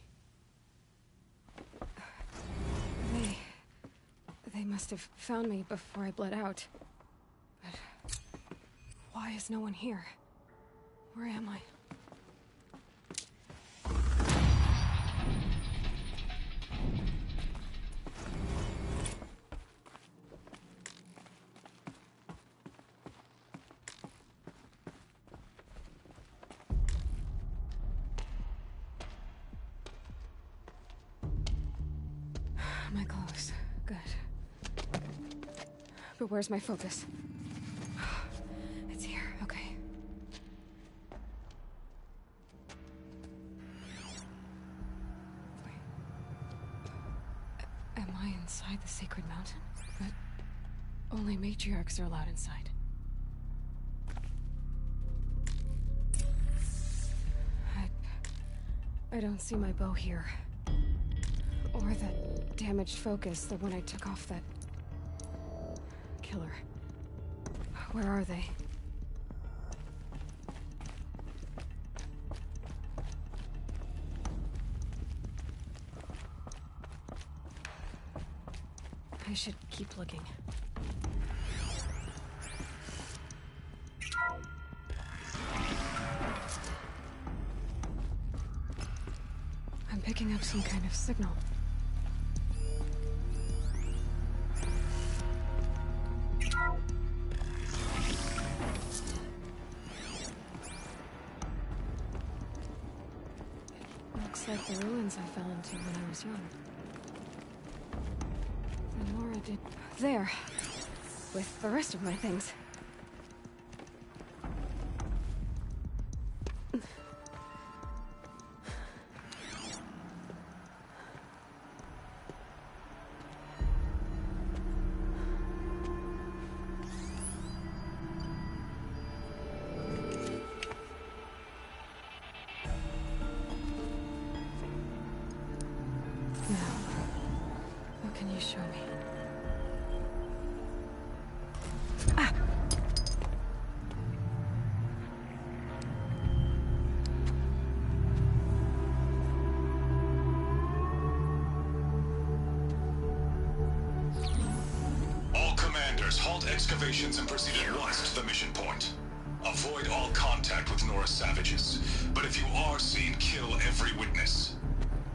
They must have found me before I bled out. But why is no one here? Where am I? My clothes. Good. But where's my focus? It's here. Okay. Wait. Am I inside the sacred mountain? But only matriarchs are allowed inside. I don't see my bow here. Or that damaged focus, the one I took off that killer. Where are they? I should keep looking. I'm picking up some kind of signal. Like the ruins I fell into when I was young. The Nora did... There! With the rest of my things. Show me. Ah! All commanders, halt excavations and proceed at once to the mission point. Avoid all contact with Nora savages, but if you are seen, kill every witness.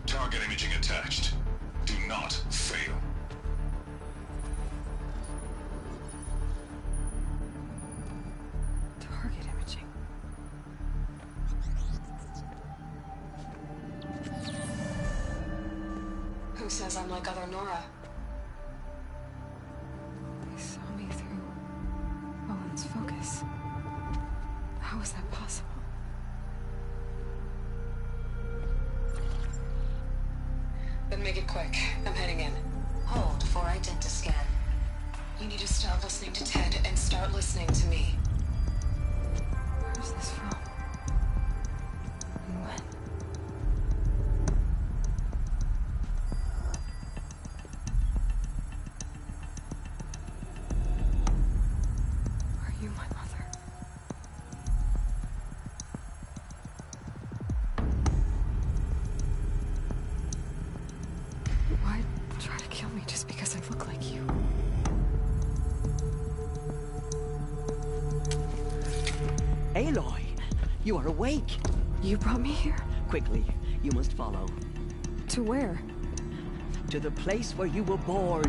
Target imaging attached. Do not fail. Target imaging. Who says I'm like other Nora? They saw me through Owen's focus. How is that possible? Then make it quick. I'm heading in. Hold for identiscan. You need to stop listening to Ted and start listening to me. Where's this from? Aloy! You are awake! You brought me here? Quickly, you must follow. To where? To the place where you were born.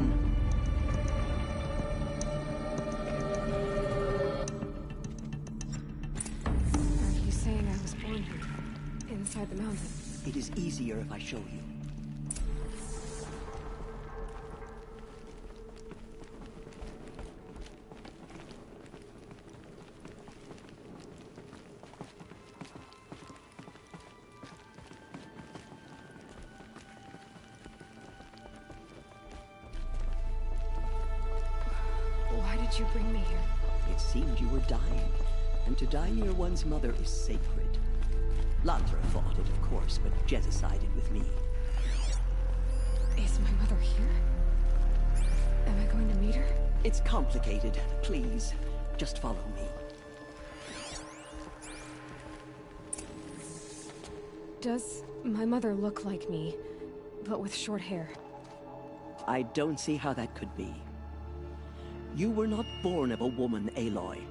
Are you saying I was born here? Inside the mountain? It is easier if I show you. Why did you bring me here? It seemed you were dying, and to die near one's mother is sacred. Landra fought it, of course, but Jezza sided with me. Is my mother here? Am I going to meet her? It's complicated. Please, just follow me. Does my mother look like me, but with short hair? I don't see how that could be. You were not born of a woman, Aloy.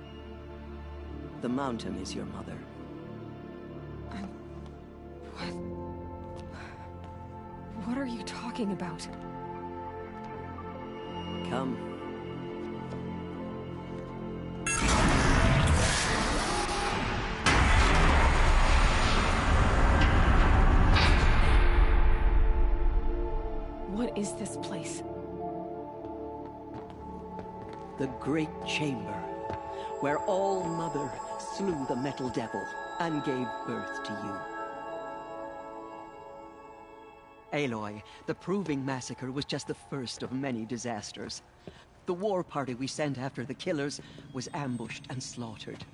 The mountain is your mother. What are you talking about? Come. What is this place? The Great Chamber, where All Mother slew the Metal Devil and gave birth to you. Aloy, the Proving Massacre was just the first of many disasters. The war party we sent after the killers was ambushed and slaughtered.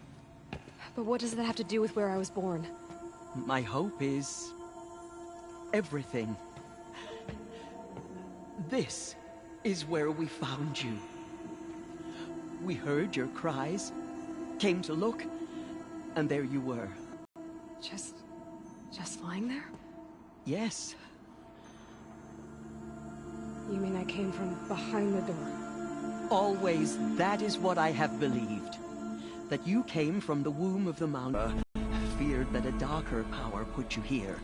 But what does that have to do with where I was born? My hope is... everything. This is where we found you. We heard your cries, came to look, and there you were. Just lying there? Yes. You mean I came from behind the door? Always, that is what I have believed. That you came from the womb of the mountain. Feared that a darker power put you here.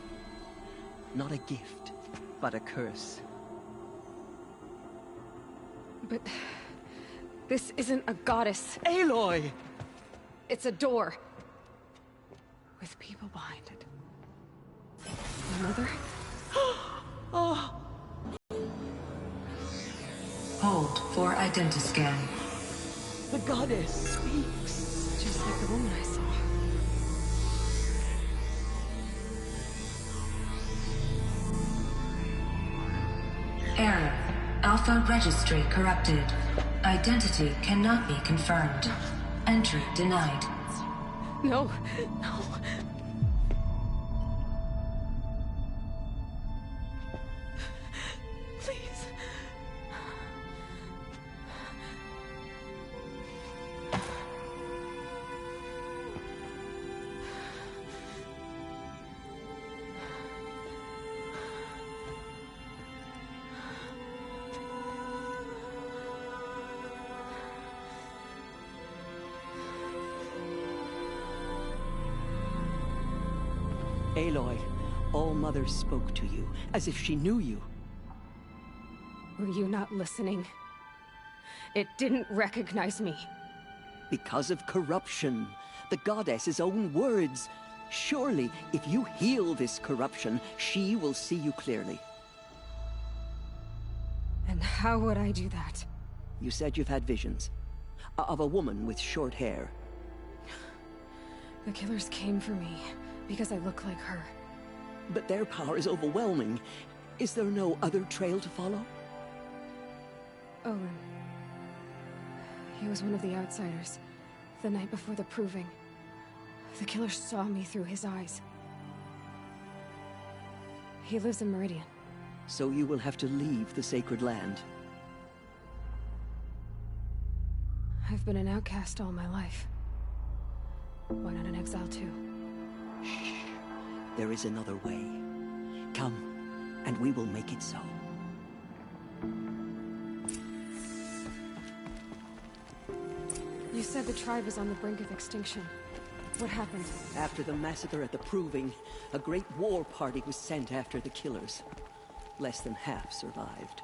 Not a gift, but a curse. But... this isn't a goddess. Aloy! It's a door. With people behind it. My mother? Oh! Hold for identiscan. The goddess speaks. Just like the woman I saw. Error. Alpha registry corrupted. Identity cannot be confirmed. Entry denied. No, no. Please. Aloy, All Mother spoke to you, as if she knew you. Were you not listening? It didn't recognize me. Because of corruption. The goddess's own words. Surely, if you heal this corruption, she will see you clearly. And how would I do that? You said you've had visions. Of a woman with short hair. The killers came for me, because I look like her. But their power is overwhelming. Is there no other trail to follow? Owen. He was one of the outsiders. The night before the Proving. The killer saw me through his eyes. He lives in Meridian. So you will have to leave the sacred land. I've been an outcast all my life. Why not an exile too? Shh. There is another way. Come, and we will make it so. You said the tribe is on the brink of extinction. What happened? After the massacre at the Proving, a great war party was sent after the killers. Less than half survived.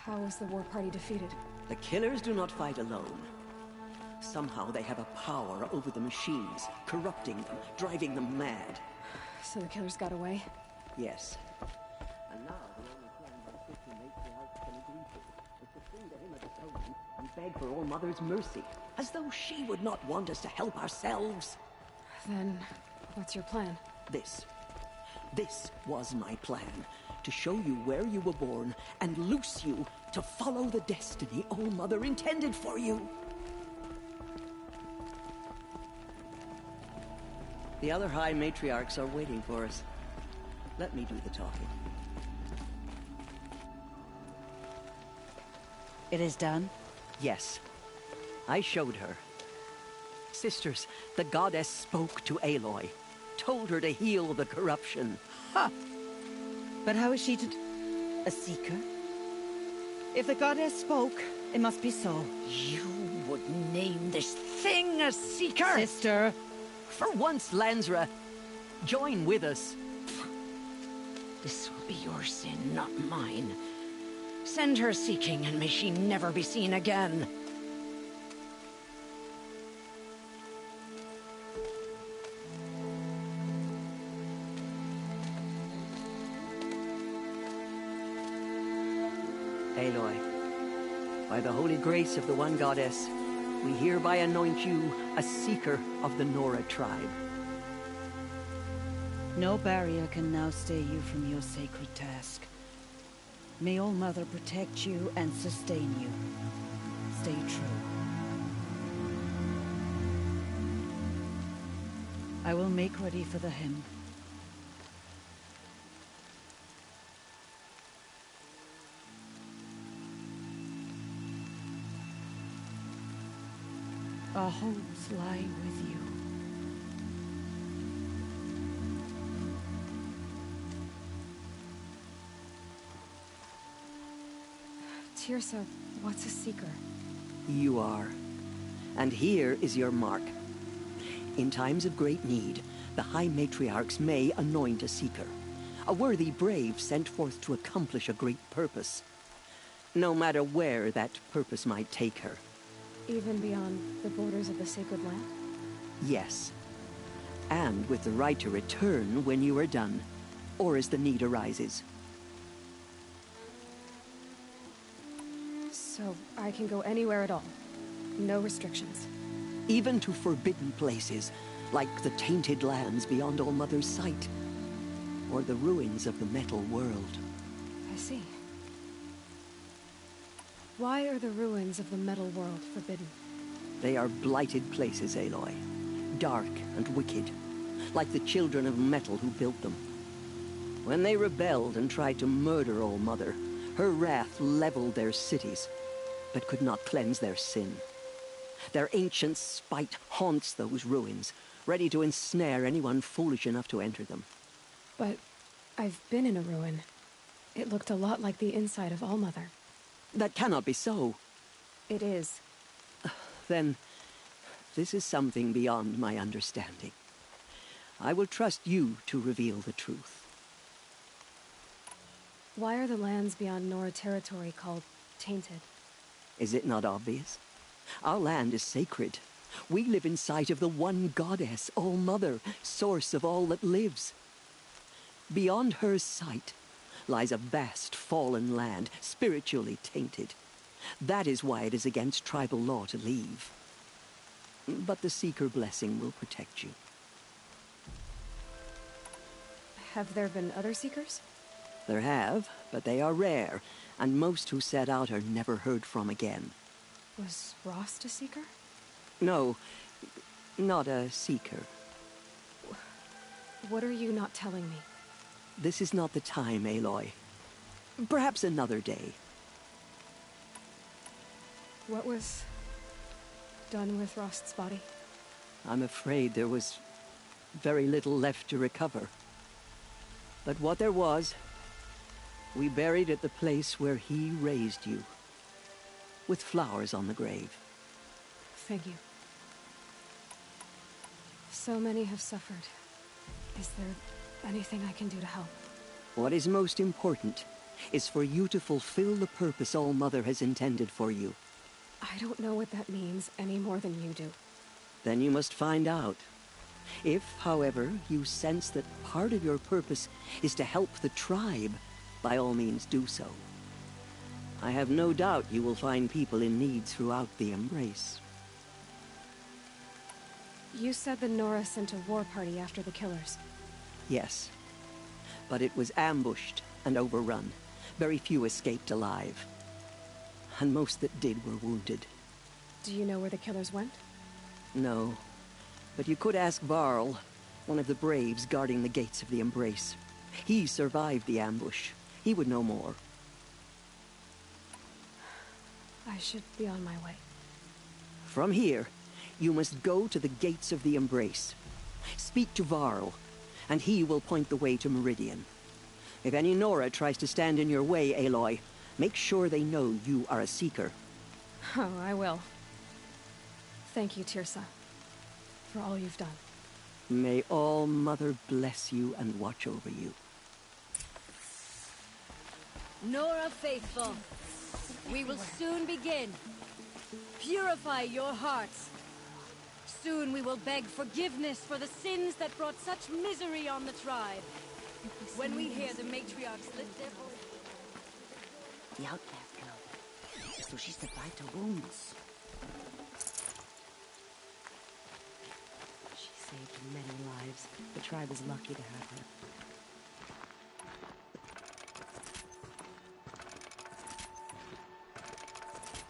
How was the war party defeated? The killers do not fight alone. Somehow they have a power over the machines, corrupting them, driving them mad. So the killers got away? Yes. And now the only plan my sister matriarch can agree to is to sing the hymn of atonement and beg for All Mother's mercy, as though she would not want us to help ourselves. Then, what's your plan? This was my plan. To show you where you were born and loose you to follow the destiny All Mother intended for you. The other High Matriarchs are waiting for us. Let me do the talking. It is done? Yes. I showed her. Sisters, the goddess spoke to Aloy. Told her to heal the corruption. Ha! But how is she to... a seeker? If the goddess spoke, it must be so. You would name this thing a seeker? Sister! For once, Lansra, join with us. This will be your sin, not mine. Send her seeking, and may she never be seen again. Aloy, by the holy grace of the One Goddess, we hereby anoint you a seeker of the Nora tribe. No barrier can now stay you from your sacred task. May All Mother protect you and sustain you. Stay true. I will make ready for the hymn. Our hopes lie with you. Tirsa, what's a seeker? You are. And here is your mark. In times of great need, the High Matriarchs may anoint a seeker. A worthy brave sent forth to accomplish a great purpose. No matter where that purpose might take her. Even beyond the borders of the sacred land? Yes. And with the right to return when you are done, or as the need arises. So I can go anywhere at all? No restrictions? Even to forbidden places, like the tainted lands beyond All Mother's sight, or the ruins of the metal world. I see. Why are the ruins of the metal world forbidden? They are blighted places, Aloy. Dark and wicked, like the children of metal who built them. When they rebelled and tried to murder All Mother, her wrath leveled their cities, but could not cleanse their sin. Their ancient spite haunts those ruins, ready to ensnare anyone foolish enough to enter them. But I've been in a ruin. It looked a lot like the inside of All Mother. That cannot be so. It is. Then, this is something beyond my understanding. I will trust you to reveal the truth. Why are the lands beyond Nora territory called tainted? Is it not obvious? Our land is sacred. We live in sight of the One Goddess, All Mother, source of all that lives. Beyond her sight lies a vast fallen land, spiritually tainted. That is why it is against tribal law to leave. But the Seeker blessing will protect you. Have there been other Seekers? There have, but they are rare, and most who set out are never heard from again. Was Rost a Seeker? No, not a Seeker. What are you not telling me? This is not the time, Aloy. Perhaps another day. What was done with Rost's body? I'm afraid there was very little left to recover. But what there was, we buried at the place where he raised you, with flowers on the grave. Thank you. So many have suffered. Is there anything I can do to help? What is most important is for you to fulfill the purpose All-Mother has intended for you. I don't know what that means any more than you do. Then you must find out. If, however, you sense that part of your purpose is to help the tribe, by all means do so. I have no doubt you will find people in need throughout the Embrace. You said the Nora sent a war party after the killers. Yes. But it was ambushed and overrun. Very few escaped alive. And most that did were wounded. Do you know where the killers went? No. But you could ask Varl, one of the Braves guarding the gates of the Embrace. He survived the ambush. He would know more. I should be on my way. From here, you must go to the gates of the Embrace. Speak to Varl, and he will point the way to Meridian. If any Nora tries to stand in your way, Aloy, make sure they know you are a Seeker. Oh, I will. Thank you, Tirsa, for all you've done. May All-Mother bless you and watch over you. Nora Faithful, we will soon begin. Purify your hearts. Soon we will beg forgiveness for the sins that brought such misery on the tribe. When we hear the matriarchs lift their voice... The outcast girl. So she survived her wounds. She saved many lives. The tribe is lucky to have her.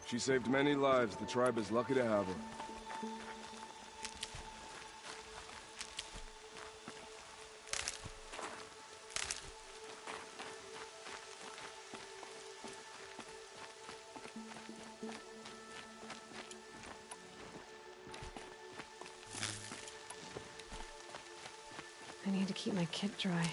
She saved many lives. The tribe is lucky to have her. I need to keep my kit dry.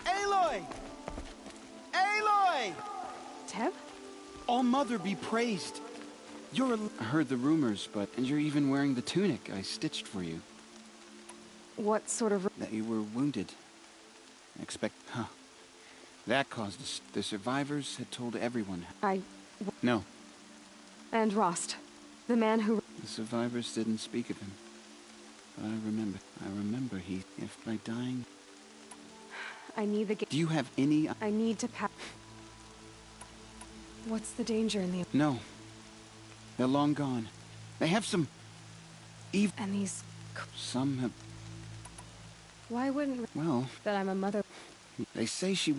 Aloy! Aloy! Teb? All-Mother be praised. You're I heard the rumors, and you're even wearing the tunic I stitched for you. What sort of... That you were wounded. That caused us. The survivors had told everyone. No. And Rost, the man who... The survivors didn't speak of him. But I remember. If by dying... I need the... Do you have any... I need to pass... What's the danger in the... No. They're long gone. They have some... And these... Some have... Why wouldn't... Well... That I'm a mother... They say she...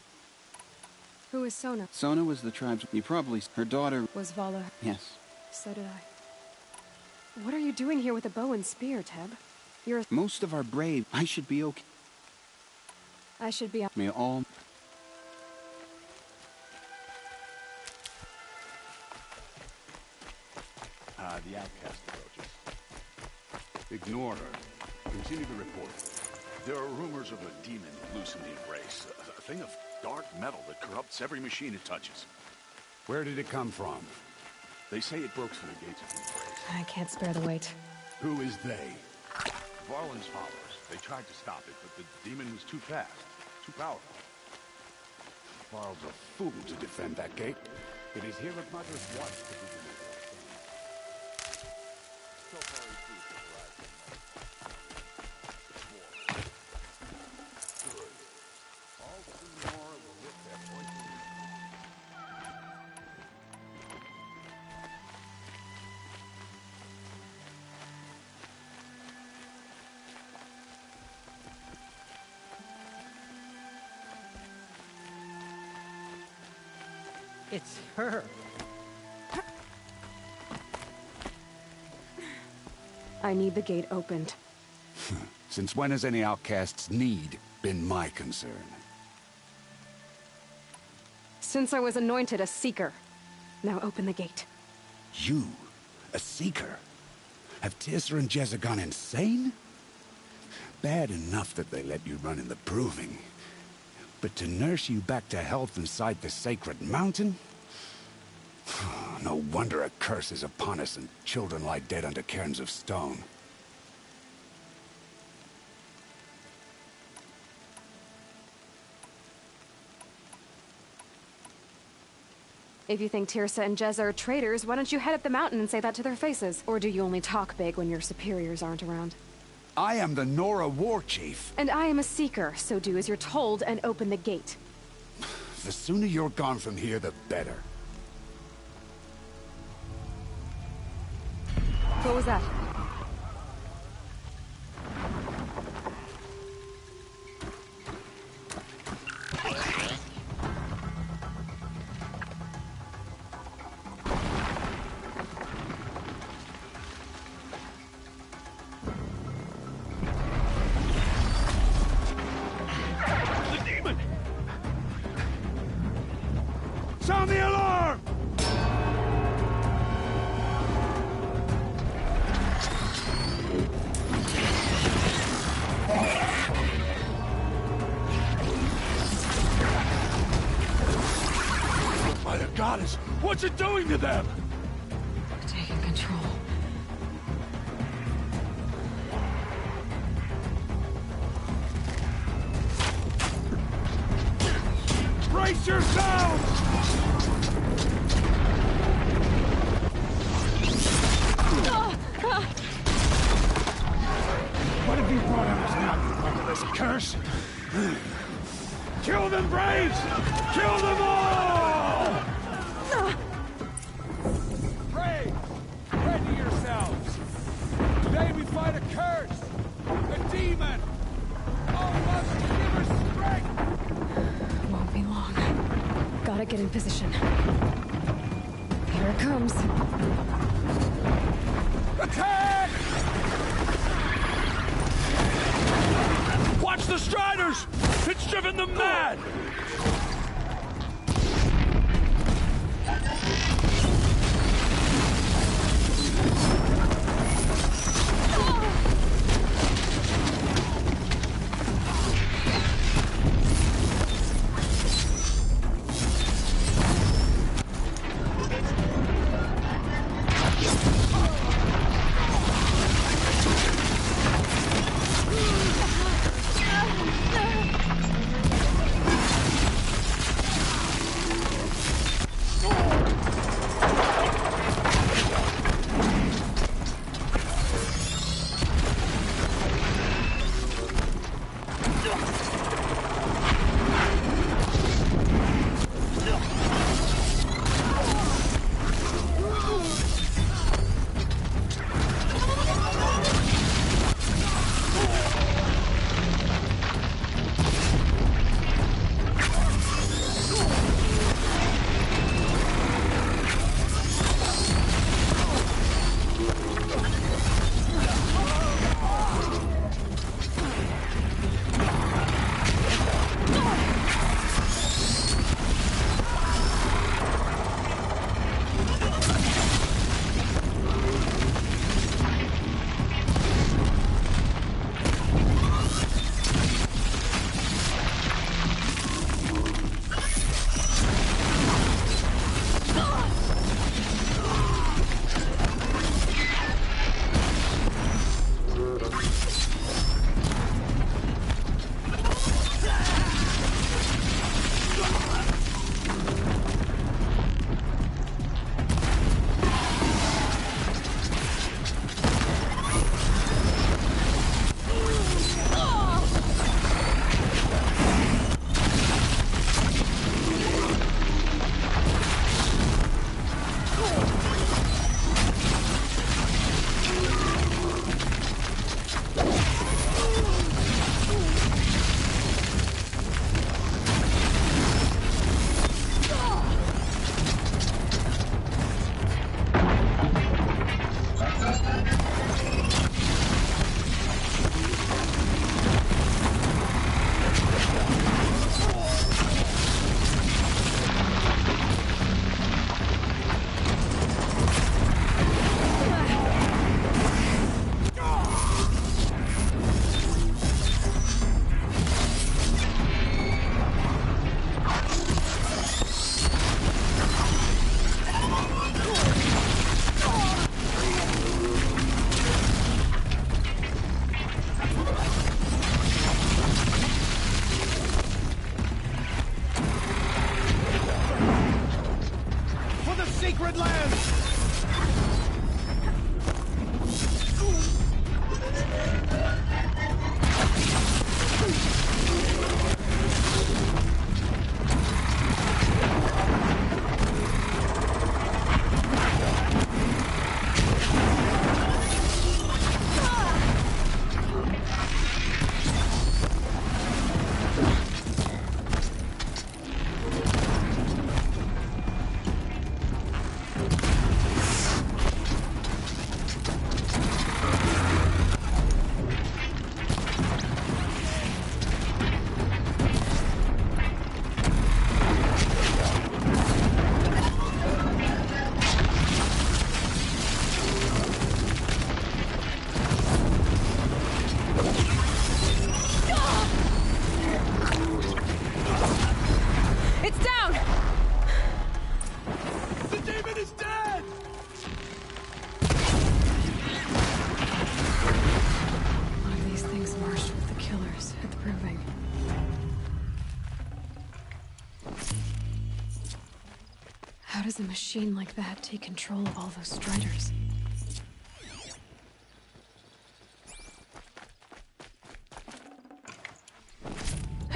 Who is Sona? Sona was the tribe's... You probably... Her daughter... Was Vala... Yes. So did I. What are you doing here with a bow and spear, Teb? You're a... Most of our brave... I should be okay. I should be... May all... The outcast approaches. Ignore her. Continue the report. There are rumors of a demon loose in the Embrace. A thing of dark metal that corrupts every machine it touches. Where did it come from? They say it broke through the gates of the Embrace. I can't spare the weight. Who is they? Varlin's followers. They tried to stop it, but the demon was too fast, too powerful. Varl's a fool to defend that gate. It is here at Mother's wife to be delivered. So far as these have arrived at Good. All three more will hit their points. It's her. I need the gate opened. Since when has any outcast's need been my concern? Since I was anointed a seeker. Now open the gate. You? A seeker? Have Tirsa and Jezza gone insane? Bad enough that they let you run in the proving. But to nurse you back to health inside the sacred mountain? No wonder a curse is upon us and children lie dead under cairns of stone. If you think Tirsa and Jezza are traitors, why don't you head up the mountain and say that to their faces? Or do you only talk big when your superiors aren't around? I am the Nora War Chief. And I am a seeker, so do as you're told and open the gate. The sooner you're gone from here, the better. What was that? Sound the alarm! By the goddess, what's it doing to them? Taking control. Brace yourselves! What have you brought on us now, under this curse? Kill them, Braves! Kill them all! Brave! Ready yourselves! Today we fight a curse! A demon! All must give her strength! Won't be long. Gotta get in position. Here it comes. Attack! Watch the Striders! It's driven them mad! sacred lands! It's down! The demon is dead! One of these things marched with the killers at the proving. How does a machine like that take control of all those Striders?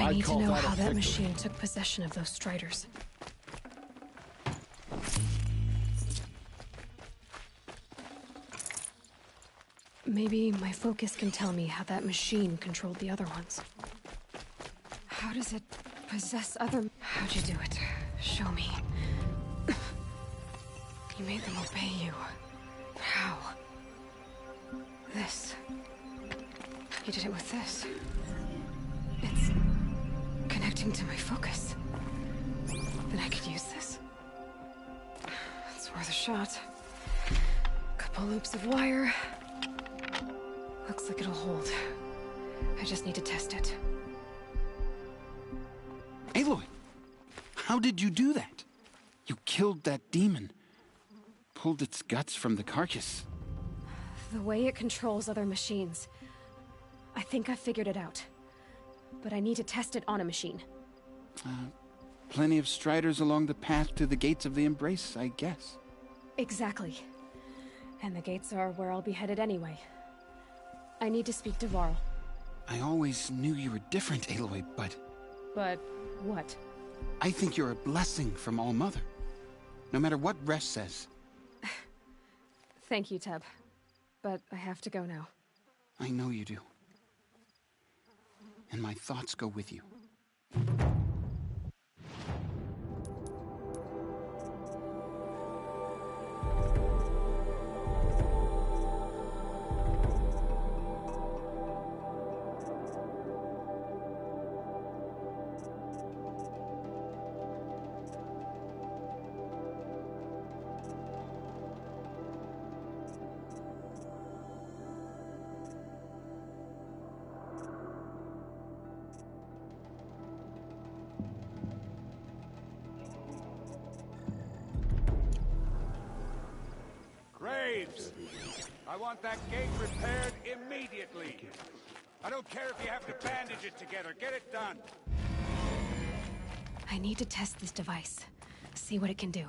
I need to know how that machine took possession of those Striders. Maybe my focus can tell me how that machine controlled the other ones. How does it possess other... How'd you do it? Show me. You made them obey you. How? This. You did it with this. It's... connecting to my focus. Then I could use this. It's worth a shot. Couple loops of wire. Looks like it'll hold. I just need to test it. Aloy! How did you do that? You killed that demon. Pulled its guts from the carcass. The way it controls other machines. I think I figured it out. But I need to test it on a machine. Plenty of Striders along the path to the gates of the Embrace, I guess. Exactly. And the gates are where I'll be headed anyway. I need to speak to Varl. I always knew you were different, Aloy, but... But what? I think you're a blessing from All-Mother. No matter what Resh says. Thank you, Teb. But I have to go now. I know you do. And my thoughts go with you. Graves! I want that gate repaired immediately. I don't care if you have to bandage it together. Get it done. I need to test this device. See what it can do.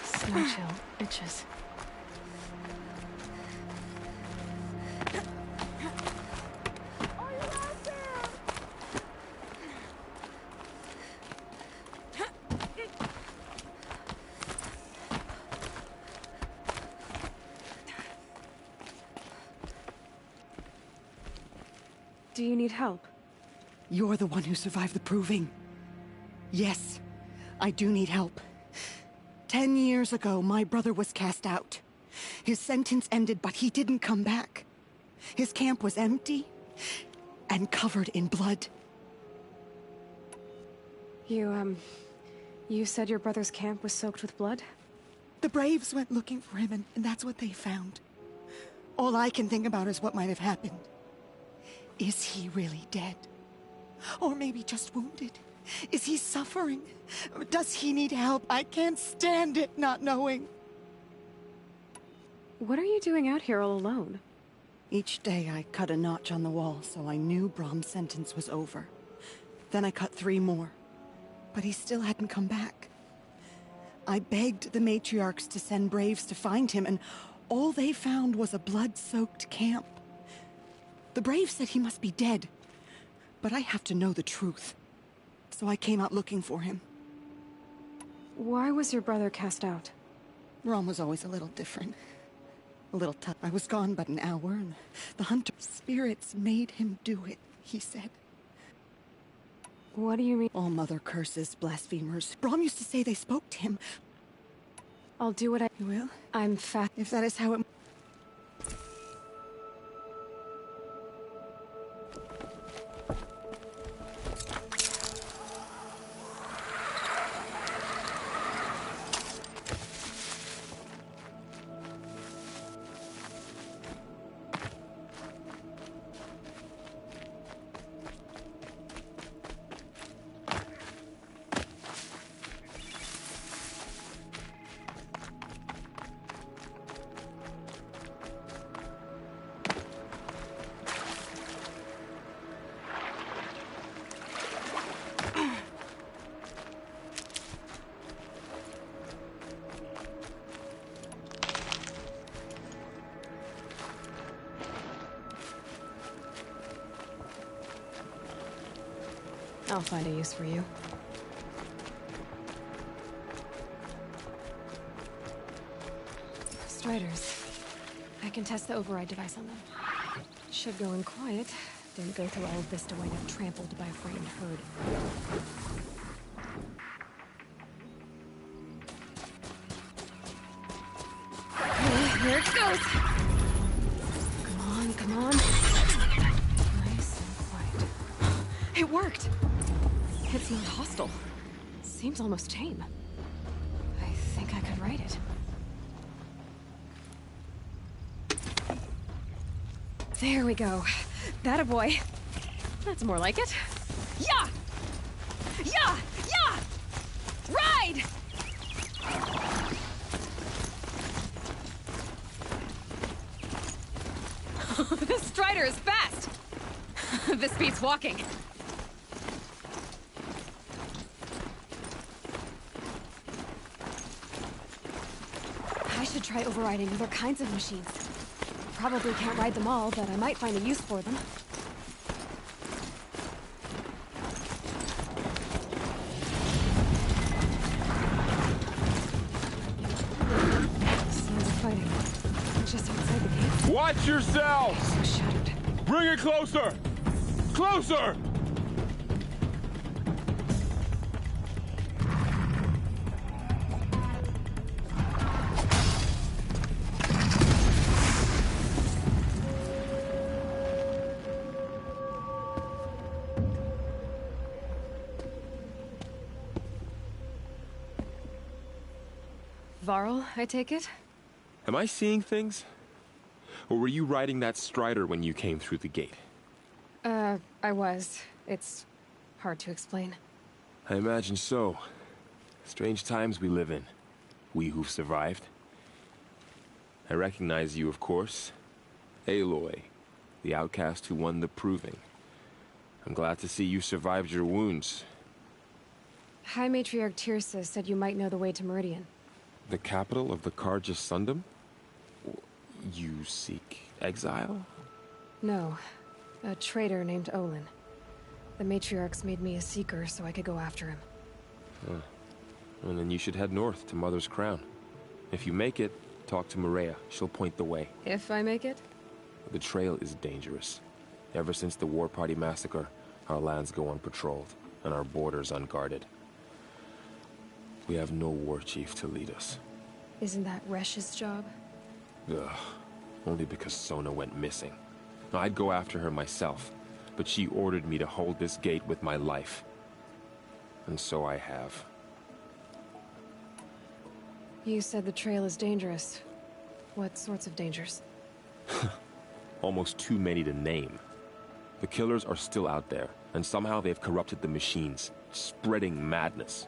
Snow chill, bitches. Do you need help? You're the one who survived the proving. Yes, I do need help. 10 years ago, my brother was cast out. His sentence ended, but he didn't come back. His camp was empty and covered in blood. You said your brother's camp was soaked with blood? The Braves went looking for him, and that's what they found. All I can think about is what might have happened. Is he really dead? Or maybe just wounded? Is he suffering? Does he need help? I can't stand it not knowing. What are you doing out here all alone? Each day I cut a notch on the wall so I knew Brom's sentence was over. Then I cut 3 more. But he still hadn't come back. I begged the matriarchs to send Braves to find him, and all they found was a blood-soaked camp. The Braves said he must be dead, but I have to know the truth. So I came out looking for him. Why was your brother cast out? Brom was always a little different. A little tough. I was gone but an hour, and the hunter spirits made him do it, he said. What do you mean? All mother curses, blasphemers. Brom used to say they spoke to him. I'll do what I... You will? I'm fat. If that is how it... I'll find a use for you. Striders. I can test the override device on them. Should go in quiet. Didn't go through all of this to wind up trampled by a frightened herd. Okay, here it goes! Come on, come on. Nice and quiet. It worked! It's not hostile. Seems almost tame. I think I could ride it. There we go. That a boy. That's more like it. Yeah! Yeah! Yeah! Ride! This Strider is fast! This beats walking. I should try overriding other kinds of machines. Probably can't ride them all, but I might find a use for them. Sounds of fighting. Just outside the gate. Watch yourselves! So shuttered. Bring it closer! Closer! Varl, I take it? Am I seeing things? Or were you riding that Strider when you came through the gate? I was. It's hard to explain. I imagine so. Strange times we live in. We who've survived. I recognize you, of course. Aloy, the outcast who won the proving. I'm glad to see you survived your wounds. High Matriarch Tirsa said you might know the way to Meridian. The capital of the Karja Sundom? You seek exile? No. A traitor named Olin. The matriarchs made me a seeker so I could go after him. Huh. Well, then you should head north to Mother's Crown. If you make it, talk to Maria. She'll point the way. If I make it? The trail is dangerous. Ever since the War Party massacre, our lands go unpatrolled, and our borders unguarded. We have no war chief to lead us. Isn't that Resh's job? Ugh. Only because Sona went missing. I'd go after her myself, but she ordered me to hold this gate with my life. And so I have. You said the trail is dangerous. What sorts of dangers? Almost too many to name. The killers are still out there, and somehow they've corrupted the machines, spreading madness.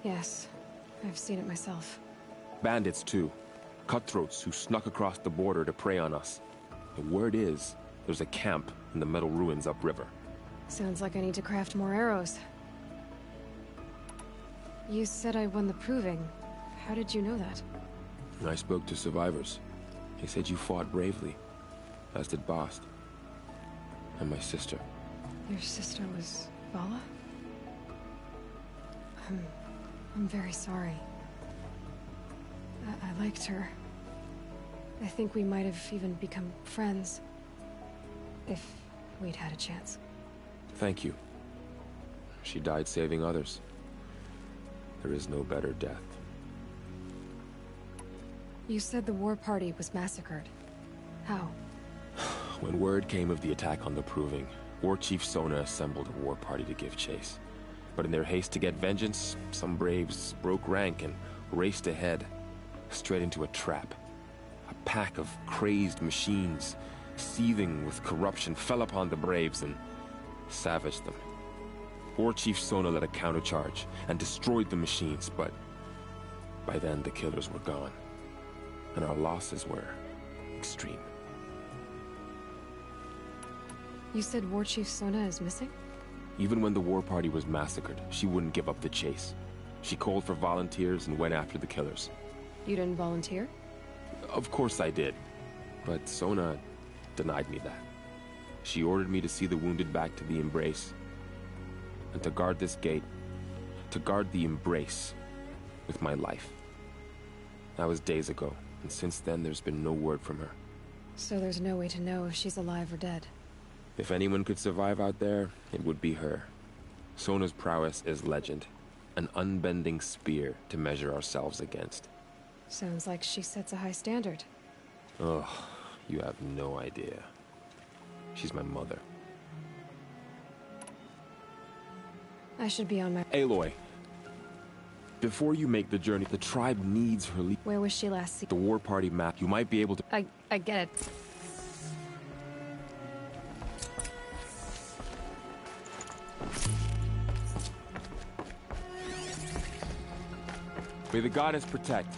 Yes, I've seen it myself. Bandits, too. Cutthroats who snuck across the border to prey on us. The word is, there's a camp in the metal ruins upriver. Sounds like I need to craft more arrows. You said I won the proving. How did you know that? I spoke to survivors. They said you fought bravely, as did Bast. And my sister. Your sister was Vala? I'm very sorry. I liked her. I think we might have even become friends. If we'd had a chance. Thank you. She died saving others. There is no better death. You said the war party was massacred. How? When word came of the attack on the Proving, War Chief Sona assembled a war party to give chase. But in their haste to get vengeance, some braves broke rank and raced ahead, straight into a trap. A pack of crazed machines, seething with corruption, fell upon the braves and savaged them. War Chief Sona led a countercharge and destroyed the machines, but by then the killers were gone, and our losses were extreme. You said War Chief Sona is missing? Even when the war party was massacred, she wouldn't give up the chase. She called for volunteers and went after the killers. You didn't volunteer? Of course I did, but Sona denied me that. She ordered me to see the wounded back to the Embrace, and to guard this gate, to guard the Embrace with my life. That was days ago, and since then there's been no word from her. So there's no way to know if she's alive or dead. If anyone could survive out there, it would be her. Sona's prowess is legend, an unbending spear to measure ourselves against. Sounds like she sets a high standard. Ugh, you have no idea. She's my mother. I should be on my... Aloy, before you make the journey, the tribe needs her lead. Where was she last seen? The war party map. You might be able to... I get it. May the goddess protect.